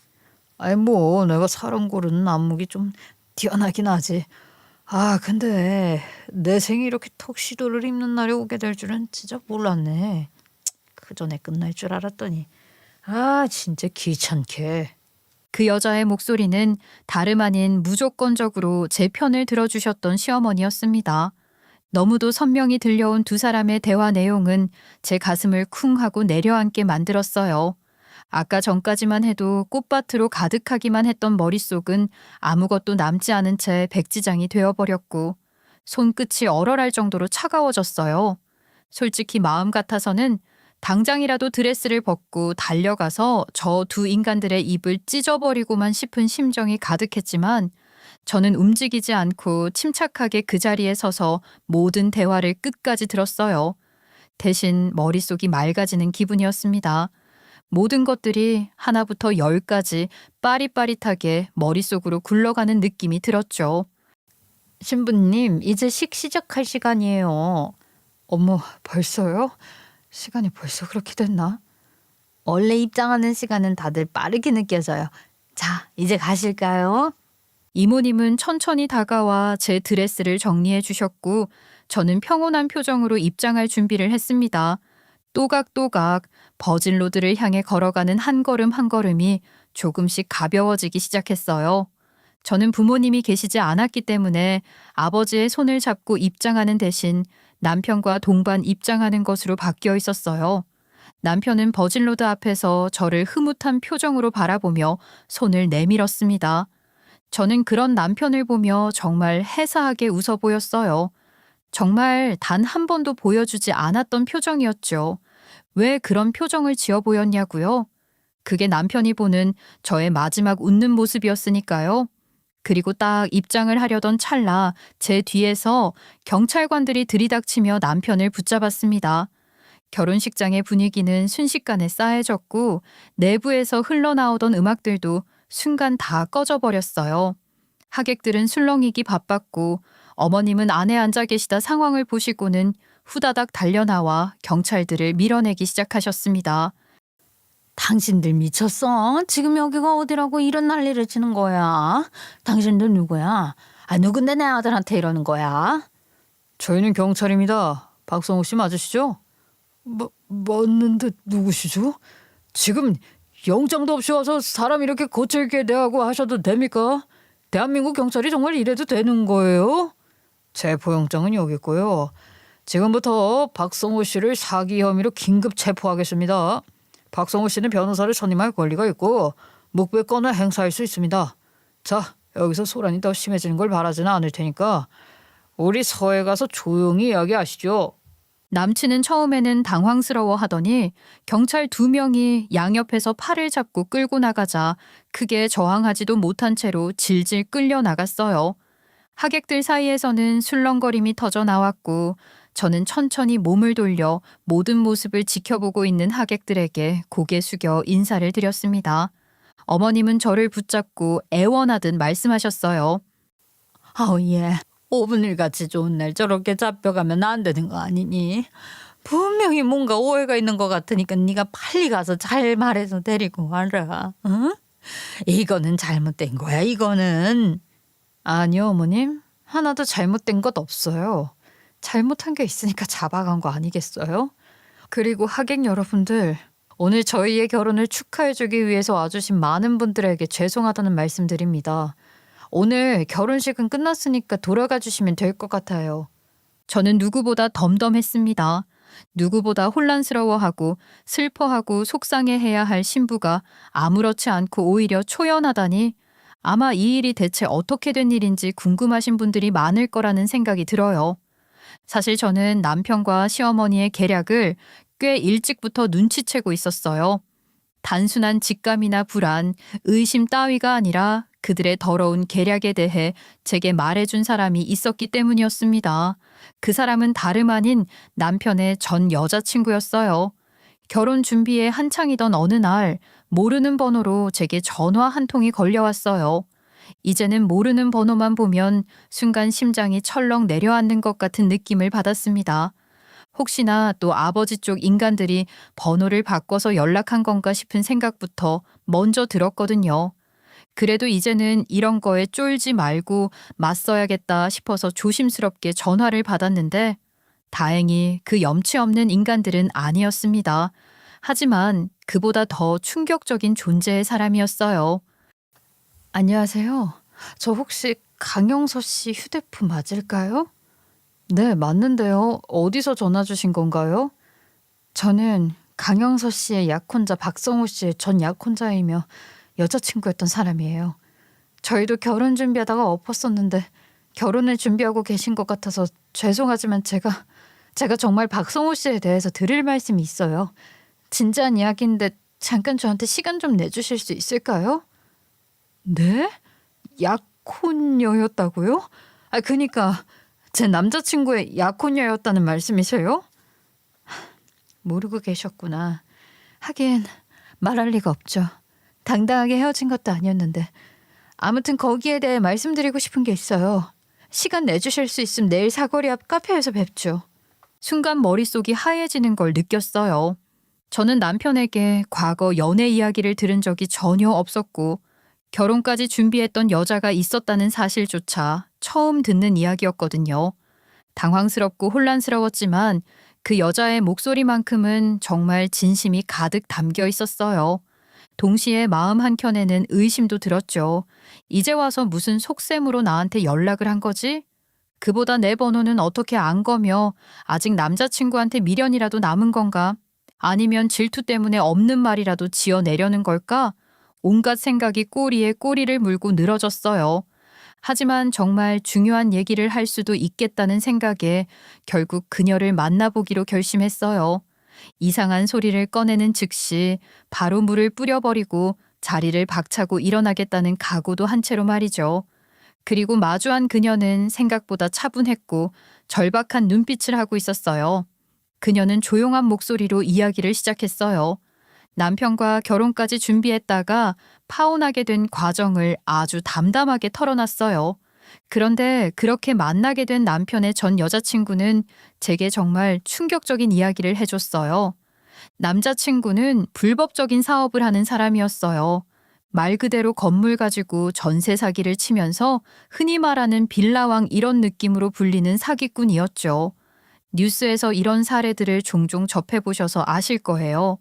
아니 뭐 내가 사람 고르는 안목이 좀 뛰어나긴 하지. 아 근데 내 생이 이렇게 턱시도를 입는 날이 오게 될 줄은 진짜 몰랐네. 그 전에 끝날 줄 알았더니 아 진짜 귀찮게. 그 여자의 목소리는 다름 아닌 무조건적으로 제 편을 들어주셨던 시어머니였습니다. 너무도 선명히 들려온 두 사람의 대화 내용은 제 가슴을 쿵 하고 내려앉게 만들었어요. 아까 전까지만 해도 꽃밭으로 가득하기만 했던 머릿속은 아무것도 남지 않은 채 백지장이 되어버렸고 손끝이 얼얼할 정도로 차가워졌어요. 솔직히 마음 같아서는 당장이라도 드레스를 벗고 달려가서 저 두 인간들의 입을 찢어버리고만 싶은 심정이 가득했지만 저는 움직이지 않고 침착하게 그 자리에 서서 모든 대화를 끝까지 들었어요. 대신 머릿속이 맑아지는 기분이었습니다. 모든 것들이 하나부터 열까지 빠릿빠릿하게 머릿속으로 굴러가는 느낌이 들었죠. 신부님 이제 시작할 시간이에요. 어머, 벌써요? 시간이 벌써 그렇게 됐나? 원래 입장하는 시간은 다들 빠르게 느껴져요. 자, 이제 가실까요? 이모님은 천천히 다가와 제 드레스를 정리해 주셨고 저는 평온한 표정으로 입장할 준비를 했습니다. 또각또각 버진로드를 향해 걸어가는 한 걸음 한 걸음이 조금씩 가벼워지기 시작했어요. 저는 부모님이 계시지 않았기 때문에 아버지의 손을 잡고 입장하는 대신 남편과 동반 입장하는 것으로 바뀌어 있었어요. 남편은 버진로드 앞에서 저를 흐뭇한 표정으로 바라보며 손을 내밀었습니다. 저는 그런 남편을 보며 정말 해사하게 웃어 보였어요. 정말 단 한 번도 보여주지 않았던 표정이었죠. 왜 그런 표정을 지어 보였냐고요? 그게 남편이 보는 저의 마지막 웃는 모습이었으니까요. 그리고 딱 입장을 하려던 찰나 제 뒤에서 경찰관들이 들이닥치며 남편을 붙잡았습니다. 결혼식장의 분위기는 순식간에 싸해졌고 내부에서 흘러나오던 음악들도 순간 다 꺼져버렸어요. 하객들은 술렁이기 바빴고 어머님은 안에 앉아 계시다 상황을 보시고는 후다닥 달려나와 경찰들을 밀어내기 시작하셨습니다. 당신들 미쳤어? 지금 여기가 어디라고 이런 난리를 치는 거야? 당신들 누구야? 아, 누군데 내 아들한테 이러는 거야? 저희는 경찰입니다. 박성호 씨 맞으시죠? 맞는데 누구시죠? 지금 영장도 없이 와서 사람 이렇게 거칠게 대하고 하셔도 됩니까? 대한민국 경찰이 정말 이래도 되는 거예요? 체포영장은 여기 있고요. 지금부터 박성호 씨를 사기 혐의로 긴급 체포하겠습니다. 박성호 씨는 변호사를 선임할 권리가 있고 묵비권을 행사할 수 있습니다. 자, 여기서 소란이 더 심해지는 걸 바라지는 않을 테니까 우리 서해 가서 조용히 이야기하시죠. 남친은 처음에는 당황스러워 하더니 경찰 2명이 양옆에서 팔을 잡고 끌고 나가자 크게 저항하지도 못한 채로 질질 끌려 나갔어요. 하객들 사이에서는 술렁거림이 터져 나왔고 저는 천천히 몸을 돌려 모든 모습을 지켜보고 있는 하객들에게 고개 숙여 인사를 드렸습니다. 어머님은 저를 붙잡고 애원하듯 말씀하셨어요. 아우 예. 5분일 같이 좋은 날 저렇게 잡혀가면 안 되는 거 아니니? 분명히 뭔가 오해가 있는 것 같으니까 네가 빨리 가서 잘 말해서 데리고 와라. 응? 이거는 잘못된 거야 이거는. 아니요 어머님. 하나도 잘못된 것 없어요. 잘못한 게 있으니까 잡아간 거 아니겠어요? 그리고 하객 여러분들, 오늘 저희의 결혼을 축하해주기 위해서 와주신 많은 분들에게 죄송하다는 말씀드립니다. 오늘 결혼식은 끝났으니까 돌아가 주시면 될 것 같아요. 저는 누구보다 덤덤했습니다. 누구보다 혼란스러워하고 슬퍼하고 속상해해야 할 신부가 아무렇지 않고 오히려 초연하다니 아마 이 일이 대체 어떻게 된 일인지 궁금하신 분들이 많을 거라는 생각이 들어요. 사실 저는 남편과 시어머니의 계략을 꽤 일찍부터 눈치채고 있었어요. 단순한 직감이나 불안, 의심 따위가 아니라 그들의 더러운 계략에 대해 제게 말해준 사람이 있었기 때문이었습니다. 그 사람은 다름 아닌 남편의 전 여자친구였어요. 결혼 준비에 한창이던 어느 날 모르는 번호로 제게 전화 한 통이 걸려왔어요. 이제는 모르는 번호만 보면 순간 심장이 철렁 내려앉는 것 같은 느낌을 받았습니다. 혹시나 또 아버지 쪽 인간들이 번호를 바꿔서 연락한 건가 싶은 생각부터 먼저 들었거든요. 그래도 이제는 이런 거에 쫄지 말고 맞서야겠다 싶어서 조심스럽게 전화를 받았는데 다행히 그 염치 없는 인간들은 아니었습니다. 하지만 그보다 더 충격적인 존재의 사람이었어요. 안녕하세요. 저 혹시 강영서 씨 휴대폰 맞을까요? 네, 맞는데요. 어디서 전화 주신 건가요? 저는 강영서 씨의 약혼자 박성호 씨의 전 약혼자이며 여자친구였던 사람이에요. 저희도 결혼 준비하다가 엎었었는데 결혼을 준비하고 계신 것 같아서 죄송하지만 제가 정말 박성호 씨에 대해서 드릴 말씀이 있어요. 진지한 이야기인데 잠깐 저한테 시간 좀 내주실 수 있을까요? 네? 약혼녀였다고요? 그니까 제 남자친구의 약혼녀였다는 말씀이세요? 모르고 계셨구나. 하긴 말할 리가 없죠. 당당하게 헤어진 것도 아니었는데. 아무튼 거기에 대해 말씀드리고 싶은 게 있어요. 시간 내주실 수 있으면 내일 사거리 앞 카페에서 뵙죠. 순간 머릿속이 하얘지는 걸 느꼈어요. 저는 남편에게 과거 연애 이야기를 들은 적이 전혀 없었고 결혼까지 준비했던 여자가 있었다는 사실조차 처음 듣는 이야기였거든요. 당황스럽고 혼란스러웠지만 그 여자의 목소리만큼은 정말 진심이 가득 담겨 있었어요. 동시에 마음 한켠에는 의심도 들었죠. 이제 와서 무슨 속셈으로 나한테 연락을 한 거지? 그보다 내 번호는 어떻게 안 거며 아직 남자친구한테 미련이라도 남은 건가? 아니면 질투 때문에 없는 말이라도 지어내려는 걸까? 온갖 생각이 꼬리에 꼬리를 물고 늘어졌어요. 하지만 정말 중요한 얘기를 할 수도 있겠다는 생각에 결국 그녀를 만나보기로 결심했어요. 이상한 소리를 꺼내는 즉시 바로 물을 뿌려버리고 자리를 박차고 일어나겠다는 각오도 한 채로 말이죠. 그리고 마주한 그녀는 생각보다 차분했고 절박한 눈빛을 하고 있었어요. 그녀는 조용한 목소리로 이야기를 시작했어요. 남편과 결혼까지 준비했다가 파혼하게 된 과정을 아주 담담하게 털어놨어요. 그런데 그렇게 만나게 된 남편의 전 여자친구는 제게 정말 충격적인 이야기를 해줬어요. 남자친구는 불법적인 사업을 하는 사람이었어요. 말 그대로 건물 가지고 전세 사기를 치면서 흔히 말하는 빌라왕 이런 느낌으로 불리는 사기꾼이었죠. 뉴스에서 이런 사례들을 종종 접해보셔서 아실 거예요.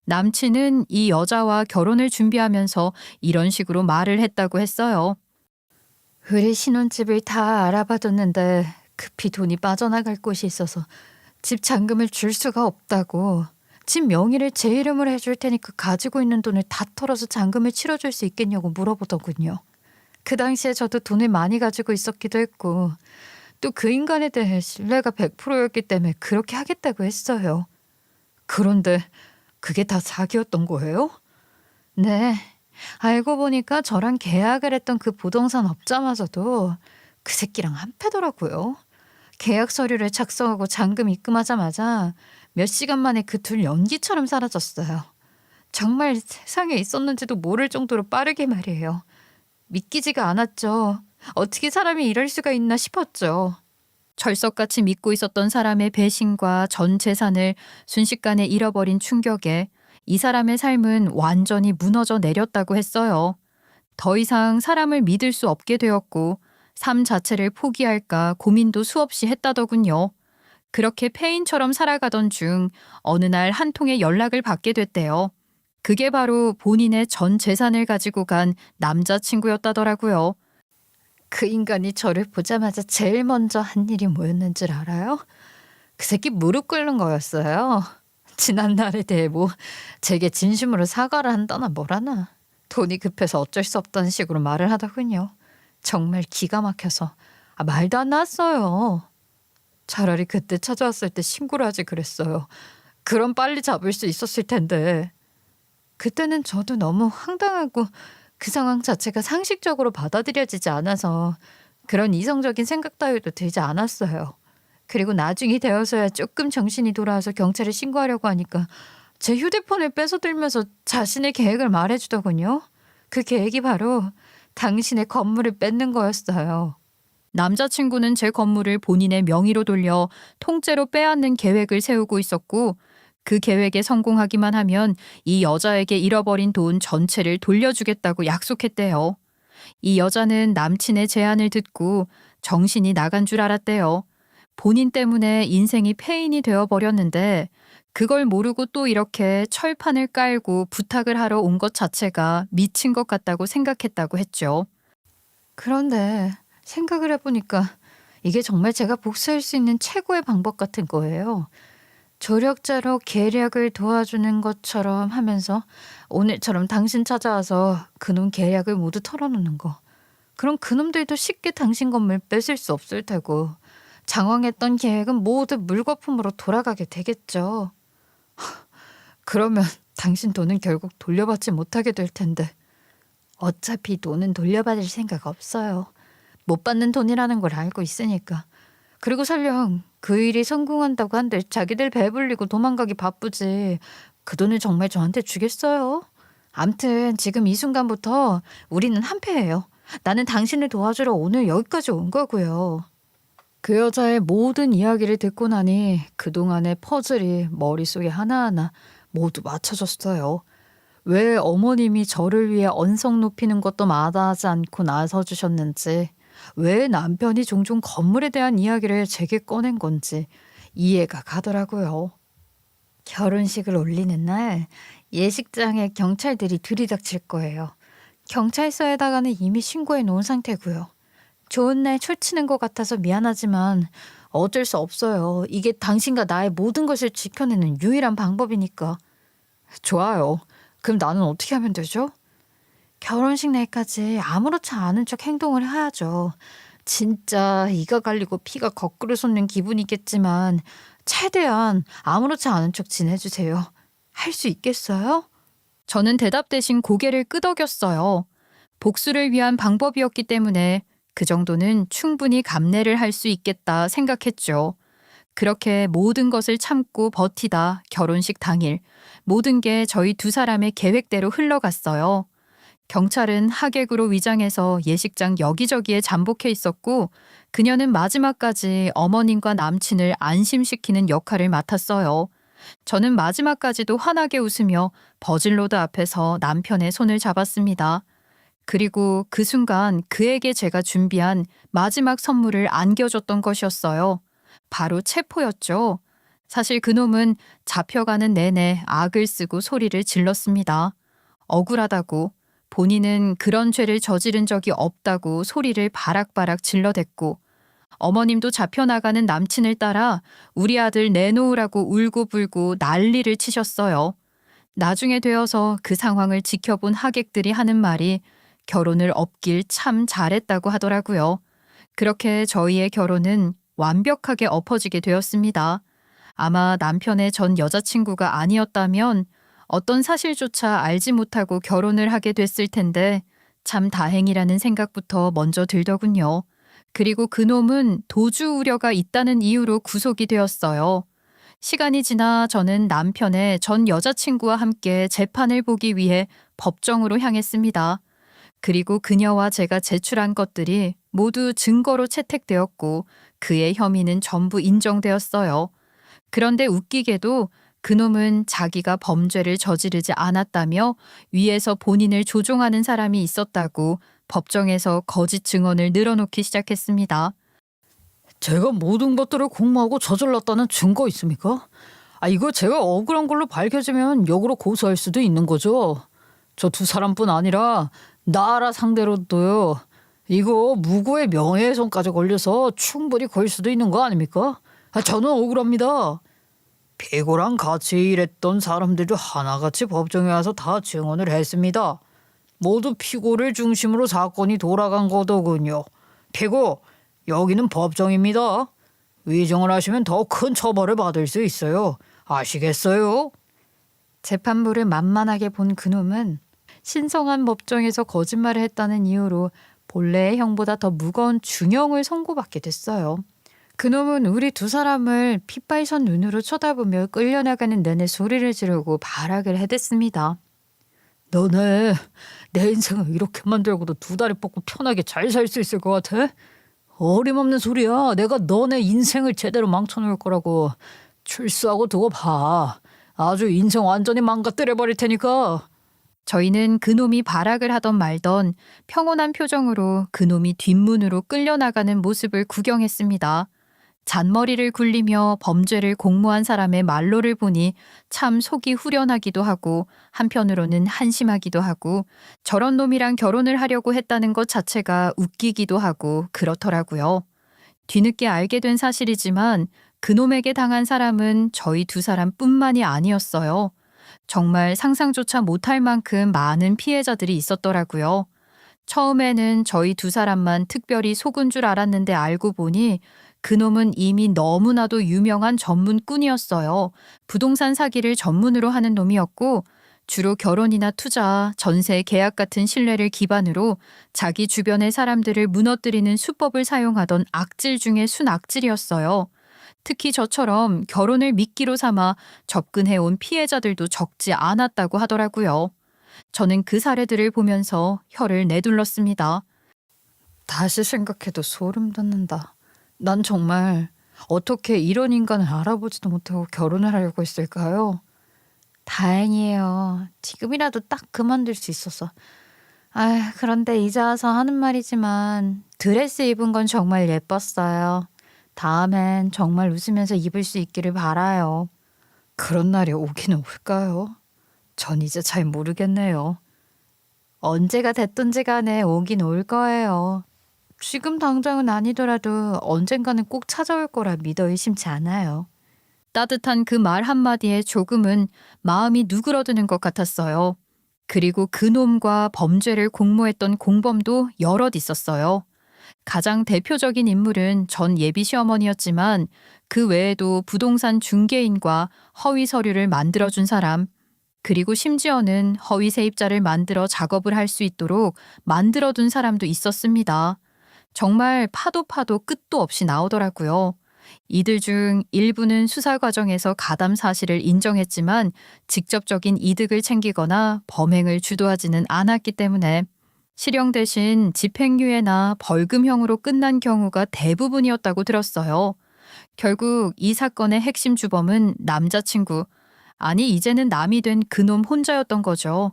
남친은 이 여자와 결혼을 준비하면서 이런 식으로 말을 했다고 했어요. 우리 신혼집을 다 알아봐뒀는데 급히 돈이 빠져나갈 곳이 있어서 집 잔금을 줄 수가 없다고. 집 명의를 제 이름으로 해줄 테니까 가지고 있는 돈을 다 털어서 잔금을 치러줄 수 있겠냐고 물어보더군요. 그 당시에 저도 돈을 많이 가지고 있었기도 했고 또 그 인간에 대해 신뢰가 100%였기 때문에 그렇게 하겠다고 했어요. 그런데 그게 다 사기였던 거예요? 네. 알고 보니까 저랑 계약을 했던 그 부동산 업자마저도 그 새끼랑 한패더라고요. 계약 서류를 작성하고 잔금 입금하자마자 몇 시간 만에 그 둘 연기처럼 사라졌어요. 정말 세상에 있었는지도 모를 정도로 빠르게 말이에요. 믿기지가 않았죠. 어떻게 사람이 이럴 수가 있나 싶었죠. 철석같이 믿고 있었던 사람의 배신과 전 재산을 순식간에 잃어버린 충격에 이 사람의 삶은 완전히 무너져 내렸다고 했어요. 더 이상 사람을 믿을 수 없게 되었고 삶 자체를 포기할까 고민도 수없이 했다더군요. 그렇게 폐인처럼 살아가던 중 어느 날 한 통의 연락을 받게 됐대요. 그게 바로 본인의 전 재산을 가지고 간 남자친구였다더라고요. 그 인간이 저를 보자마자 제일 먼저 한 일이 뭐였는 줄 알아요? 그 새끼 무릎 꿇는 거였어요. 지난 날에 대해 뭐 제게 진심으로 사과를 한다나 뭐라나. 돈이 급해서 어쩔 수 없다는 식으로 말을 하더군요. 정말 기가 막혀서 말도 안 나왔어요. 차라리 그때 찾아왔을 때 신고를 하지 그랬어요. 그럼 빨리 잡을 수 있었을 텐데. 그때는 저도 너무 황당하고 그 상황 자체가 상식적으로 받아들여지지 않아서 그런 이성적인 생각 따위도 들지 않았어요. 그리고 나중이 되어서야 조금 정신이 돌아와서 경찰에 신고하려고 하니까 제 휴대폰을 뺏어들면서 자신의 계획을 말해주더군요. 그 계획이 바로 당신의 건물을 뺏는 거였어요. 남자친구는 제 건물을 본인의 명의로 돌려 통째로 빼앗는 계획을 세우고 있었고 그 계획에 성공하기만 하면 이 여자에게 잃어버린 돈 전체를 돌려주겠다고 약속했대요. 이 여자는 남친의 제안을 듣고 정신이 나간 줄 알았대요. 본인 때문에 인생이 폐인이 되어버렸는데 그걸 모르고 또 이렇게 철판을 깔고 부탁을 하러 온 것 자체가 미친 것 같다고 생각했다고 했죠. 그런데 생각을 해보니까 이게 정말 제가 복수할 수 있는 최고의 방법 같은 거예요. 조력자로 계략을 도와주는 것처럼 하면서 오늘처럼 당신 찾아와서 그놈 계략을 모두 털어놓는 거. 그럼 그놈들도 쉽게 당신 건물 뺏을 수 없을 테고 장황했던 계획은 모두 물거품으로 돌아가게 되겠죠. 그러면 당신 돈은 결국 돌려받지 못하게 될 텐데 어차피 돈은 돌려받을 생각 없어요. 못 받는 돈이라는 걸 알고 있으니까. 그리고 설령 그 일이 성공한다고 한들 자기들 배불리고 도망가기 바쁘지 그 돈을 정말 저한테 주겠어요? 암튼 지금 이 순간부터 우리는 한패예요. 나는 당신을 도와주러 오늘 여기까지 온 거고요. 그 여자의 모든 이야기를 듣고 나니 그동안의 퍼즐이 머릿속에 하나하나 모두 맞춰졌어요. 왜 어머님이 저를 위해 언성 높이는 것도 마다하지 않고 나서주셨는지, 왜 남편이 종종 건물에 대한 이야기를 제게 꺼낸 건지 이해가 가더라고요. 결혼식을 올리는 날 예식장에 경찰들이 들이닥칠 거예요. 경찰서에다가는 이미 신고해 놓은 상태고요. 좋은 날 초치는 것 같아서 미안하지만 어쩔 수 없어요. 이게 당신과 나의 모든 것을 지켜내는 유일한 방법이니까. 좋아요. 그럼 나는 어떻게 하면 되죠? 결혼식 날까지 아무렇지 않은 척 행동을 해야죠. 진짜 이가 갈리고 피가 거꾸로 솟는 기분이겠지만 최대한 아무렇지 않은 척 지내주세요. 할 수 있겠어요? 저는 대답 대신 고개를 끄덕였어요. 복수를 위한 방법이었기 때문에 그 정도는 충분히 감내를 할 수 있겠다 생각했죠. 그렇게 모든 것을 참고 버티다 결혼식 당일 모든 게 저희 두 사람의 계획대로 흘러갔어요. 경찰은 하객으로 위장해서 예식장 여기저기에 잠복해 있었고 그녀는 마지막까지 어머님과 남친을 안심시키는 역할을 맡았어요. 저는 마지막까지도 환하게 웃으며 버질로드 앞에서 남편의 손을 잡았습니다. 그리고 그 순간 그에게 제가 준비한 마지막 선물을 안겨줬던 것이었어요. 바로 체포였죠. 사실 그놈은 잡혀가는 내내 악을 쓰고 소리를 질렀습니다. 억울하다고, 본인은 그런 죄를 저지른 적이 없다고 소리를 바락바락 질러댔고 어머님도 잡혀나가는 남친을 따라 우리 아들 내놓으라고 울고불고 난리를 치셨어요. 나중에 되어서 그 상황을 지켜본 하객들이 하는 말이 결혼을 엎길 참 잘했다고 하더라고요. 그렇게 저희의 결혼은 완벽하게 엎어지게 되었습니다. 아마 남편의 전 여자친구가 아니었다면 어떤 사실조차 알지 못하고 결혼을 하게 됐을 텐데 참 다행이라는 생각부터 먼저 들더군요. 그리고 그놈은 도주 우려가 있다는 이유로 구속이 되었어요. 시간이 지나 저는 남편의 전 여자친구와 함께 재판을 보기 위해 법정으로 향했습니다. 그리고 그녀와 제가 제출한 것들이 모두 증거로 채택되었고 그의 혐의는 전부 인정되었어요. 그런데 웃기게도 그놈은 자기가 범죄를 저지르지 않았다며 위에서 본인을 조종하는 사람이 있었다고 법정에서 거짓 증언을 늘어놓기 시작했습니다. 제가 모든 것들을 공모하고 저질렀다는 증거 있습니까? 이거 제가 억울한 걸로 밝혀지면 역으로 고소할 수도 있는 거죠. 저 두 사람뿐 아니라 나라 상대로도요. 이거 무고의 명예훼손까지 걸려서 충분히 걸 수도 있는 거 아닙니까? 저는 억울합니다. 피고랑 같이 일했던 사람들도 하나같이 법정에 와서 다 증언을 했습니다. 모두 피고를 중심으로 사건이 돌아간 거더군요. 피고, 여기는 법정입니다. 위증을 하시면 더 큰 처벌을 받을 수 있어요. 아시겠어요? 재판부를 만만하게 본 그놈은 신성한 법정에서 거짓말을 했다는 이유로 본래의 형보다 더 무거운 중형을 선고받게 됐어요. 그놈은 우리 두 사람을 핏발선 눈으로 쳐다보며 끌려나가는 내내 소리를 지르고 발악을 해댔습니다. 너네 내 인생을 이렇게 만들고도 두 다리 뻗고 편하게 잘 살 수 있을 것 같아? 어림없는 소리야. 내가 너네 인생을 제대로 망쳐놓을 거라고. 출소하고 두고 봐. 아주 인생 완전히 망가뜨려버릴 테니까. 저희는 그놈이 발악을 하던 말던 평온한 표정으로 그놈이 뒷문으로 끌려나가는 모습을 구경했습니다. 잔머리를 굴리며 범죄를 공모한 사람의 말로를 보니 참 속이 후련하기도 하고 한편으로는 한심하기도 하고 저런 놈이랑 결혼을 하려고 했다는 것 자체가 웃기기도 하고 그렇더라고요. 뒤늦게 알게 된 사실이지만 그놈에게 당한 사람은 저희 두 사람뿐만이 아니었어요. 정말 상상조차 못할 만큼 많은 피해자들이 있었더라고요. 처음에는 저희 두 사람만 특별히 속은 줄 알았는데 알고 보니 그놈은 이미 너무나도 유명한 전문꾼이었어요. 부동산 사기를 전문으로 하는 놈이었고 주로 결혼이나 투자, 전세 계약 같은 신뢰를 기반으로 자기 주변의 사람들을 무너뜨리는 수법을 사용하던 악질 중에 순악질이었어요. 특히 저처럼 결혼을 미끼로 삼아 접근해온 피해자들도 적지 않았다고 하더라고요. 저는 그 사례들을 보면서 혀를 내둘렀습니다. 다시 생각해도 소름 돋는다. 난 정말 어떻게 이런 인간을 알아보지도 못하고 결혼을 하려고 했을까요? 다행이에요. 지금이라도 딱 그만둘 수 있어서. 그런데 이제 와서 하는 말이지만 드레스 입은 건 정말 예뻤어요. 다음엔 정말 웃으면서 입을 수 있기를 바라요. 그런 날이 오기는 올까요? 전 이제 잘 모르겠네요. 언제가 됐든지 간에 오긴 올 거예요. 지금 당장은 아니더라도 언젠가는 꼭 찾아올 거라 믿어 의심치 않아요. 따뜻한 그 말 한마디에 조금은 마음이 누그러드는 것 같았어요. 그리고 그놈과 범죄를 공모했던 공범도 여럿 있었어요. 가장 대표적인 인물은 전 예비 시어머니였지만 그 외에도 부동산 중개인과 허위 서류를 만들어준 사람, 그리고 심지어는 허위 세입자를 만들어 작업을 할 수 있도록 만들어둔 사람도 있었습니다. 정말 파도 끝도 없이 나오더라고요. 이들 중 일부는 수사 과정에서 가담 사실을 인정했지만 직접적인 이득을 챙기거나 범행을 주도하지는 않았기 때문에 실형 대신 집행유예나 벌금형으로 끝난 경우가 대부분이었다고 들었어요. 결국 이 사건의 핵심 주범은 남자친구, 아니 이제는 남이 된 그놈 혼자였던 거죠.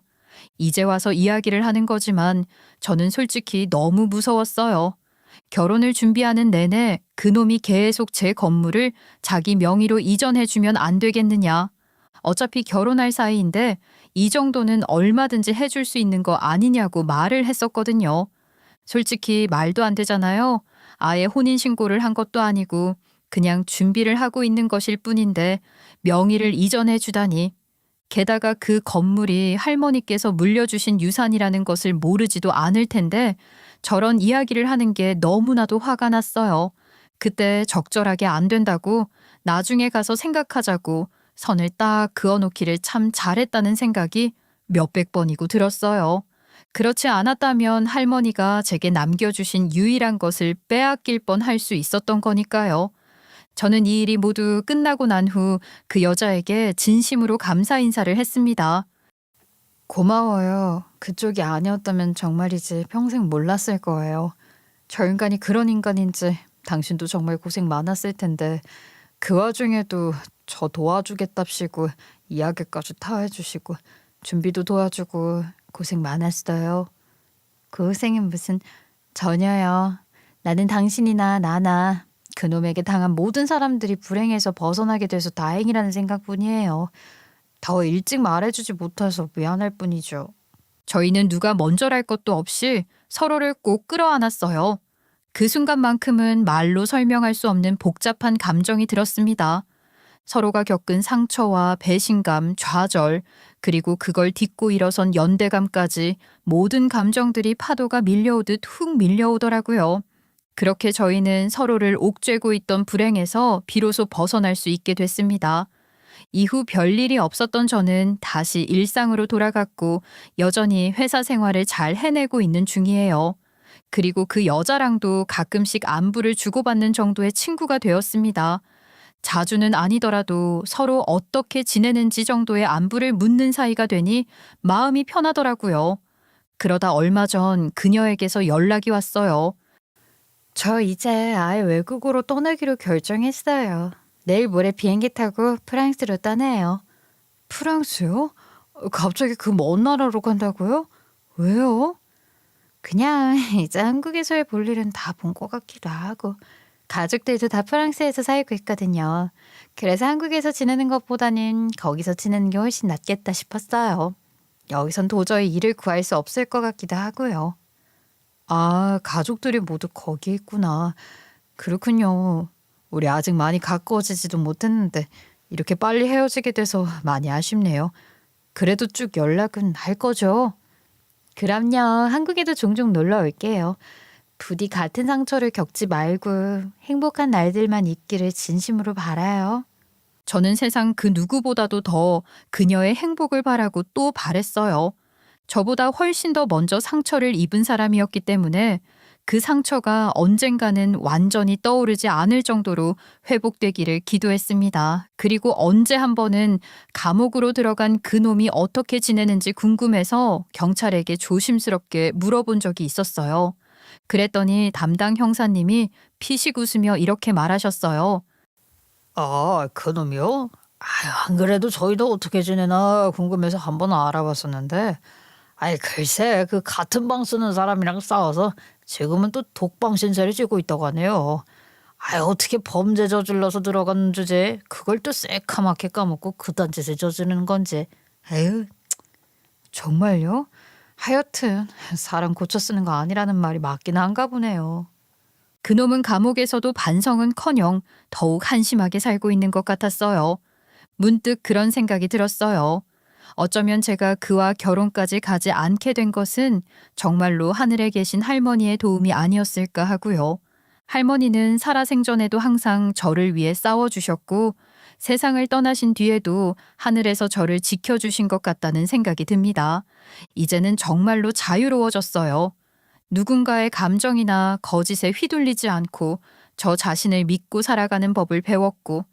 이제 와서 이야기를 하는 거지만 저는 솔직히 너무 무서웠어요. 결혼을 준비하는 내내 그놈이 계속 제 건물을 자기 명의로 이전해주면 안 되겠느냐. 어차피 결혼할 사이인데 이 정도는 얼마든지 해줄 수 있는 거 아니냐고 말을 했었거든요. 솔직히 말도 안 되잖아요. 아예 혼인신고를 한 것도 아니고 그냥 준비를 하고 있는 것일 뿐인데 명의를 이전해 주다니. 게다가 그 건물이 할머니께서 물려주신 유산이라는 것을 모르지도 않을 텐데 저런 이야기를 하는 게 너무나도 화가 났어요. 그때 적절하게 안 된다고 나중에 가서 생각하자고 선을 딱 그어놓기를 참 잘했다는 생각이 몇백 번이고 들었어요. 그렇지 않았다면 할머니가 제게 남겨주신 유일한 것을 빼앗길 뻔할 수 있었던 거니까요. 저는 이 일이 모두 끝나고 난 후 그 여자에게 진심으로 감사 인사를 했습니다. 고마워요. 그쪽이 아니었다면 정말이지 평생 몰랐을 거예요. 저 인간이 그런 인간인지 당신도 정말 고생 많았을 텐데 그 와중에도 저 도와주겠답시고 이야기까지 다 해주시고 준비도 도와주고 고생 많았어요. 고생은 무슨 전혀요. 나는 당신이나 나나 그놈에게 당한 모든 사람들이 불행해서 벗어나게 돼서 다행이라는 생각뿐이에요. 더 일찍 말해주지 못해서 미안할 뿐이죠. 저희는 누가 먼저랄 것도 없이 서로를 꼭 끌어안았어요. 그 순간만큼은 말로 설명할 수 없는 복잡한 감정이 들었습니다. 서로가 겪은 상처와 배신감, 좌절, 그리고 그걸 딛고 일어선 연대감까지 모든 감정들이 파도가 밀려오듯 훅 밀려오더라고요. 그렇게 저희는 서로를 옥죄고 있던 불행에서 비로소 벗어날 수 있게 됐습니다. 이후 별일이 없었던 저는 다시 일상으로 돌아갔고 여전히 회사 생활을 잘 해내고 있는 중이에요. 그리고 그 여자랑도 가끔씩 안부를 주고받는 정도의 친구가 되었습니다. 자주는 아니더라도 서로 어떻게 지내는지 정도의 안부를 묻는 사이가 되니 마음이 편하더라고요. 그러다 얼마 전 그녀에게서 연락이 왔어요. 저 이제 아예 외국으로 떠나기로 결정했어요. 내일 모레 비행기 타고 프랑스로 떠나요. 프랑스요? 갑자기 그 먼 나라로 간다고요? 왜요? 그냥 이제 한국에서의 볼 일은 다 본 것 같기도 하고 가족들도 다 프랑스에서 살고 있거든요. 그래서 한국에서 지내는 것보다는 거기서 지내는 게 훨씬 낫겠다 싶었어요. 여기선 도저히 일을 구할 수 없을 것 같기도 하고요. 아, 가족들이 모두 거기 있구나. 그렇군요. 우리 아직 많이 가까워지지도 못했는데 이렇게 빨리 헤어지게 돼서 많이 아쉽네요. 그래도 쭉 연락은 할 거죠? 그럼요. 한국에도 종종 놀러 올게요. 부디 같은 상처를 겪지 말고 행복한 날들만 있기를 진심으로 바라요. 저는 세상 그 누구보다도 더 그녀의 행복을 바라고 또 바랬어요. 저보다 훨씬 더 먼저 상처를 입은 사람이었기 때문에 그 상처가 언젠가는 완전히 떠오르지 않을 정도로 회복되기를 기도했습니다. 그리고 언제 한 번은 감옥으로 들어간 그 놈이 어떻게 지내는지 궁금해서 경찰에게 조심스럽게 물어본 적이 있었어요. 그랬더니 담당 형사님이 피식 웃으며 이렇게 말하셨어요. 아, 그놈이요? 안 그래도 저희도 어떻게 지내나 궁금해서 한번 알아봤었는데, 글쎄, 그 같은 방 쓰는 사람이랑 싸워서 지금은 또 독방 신세를 지고 있다고 하네요. 어떻게 범죄 저질러서 들어간 주제에 그걸 또 새카맣게 까먹고 그딴 짓을 저지르는 건지. 에휴, 정말요? 하여튼 사람 고쳐 쓰는 거 아니라는 말이 맞긴 한가 보네요. 그놈은 감옥에서도 반성은커녕 더욱 한심하게 살고 있는 것 같았어요. 문득 그런 생각이 들었어요. 어쩌면 제가 그와 결혼까지 가지 않게 된 것은 정말로 하늘에 계신 할머니의 도움이 아니었을까 하고요. 할머니는 살아생전에도 항상 저를 위해 싸워주셨고 세상을 떠나신 뒤에도 하늘에서 저를 지켜주신 것 같다는 생각이 듭니다. 이제는 정말로 자유로워졌어요. 누군가의 감정이나 거짓에 휘둘리지 않고 저 자신을 믿고 살아가는 법을 배웠고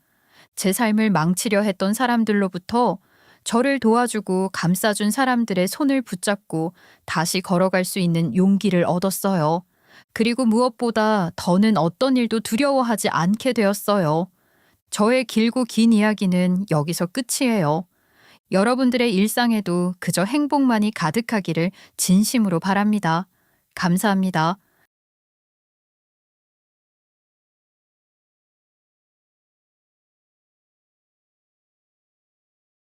제 삶을 망치려 했던 사람들로부터 저를 도와주고 감싸준 사람들의 손을 붙잡고 다시 걸어갈 수 있는 용기를 얻었어요. 그리고 무엇보다 더는 어떤 일도 두려워하지 않게 되었어요. 저의 길고 긴 이야기는 여기서 끝이에요. 여러분들의 일상에도 그저 행복만이 가득하기를 진심으로 바랍니다. 감사합니다.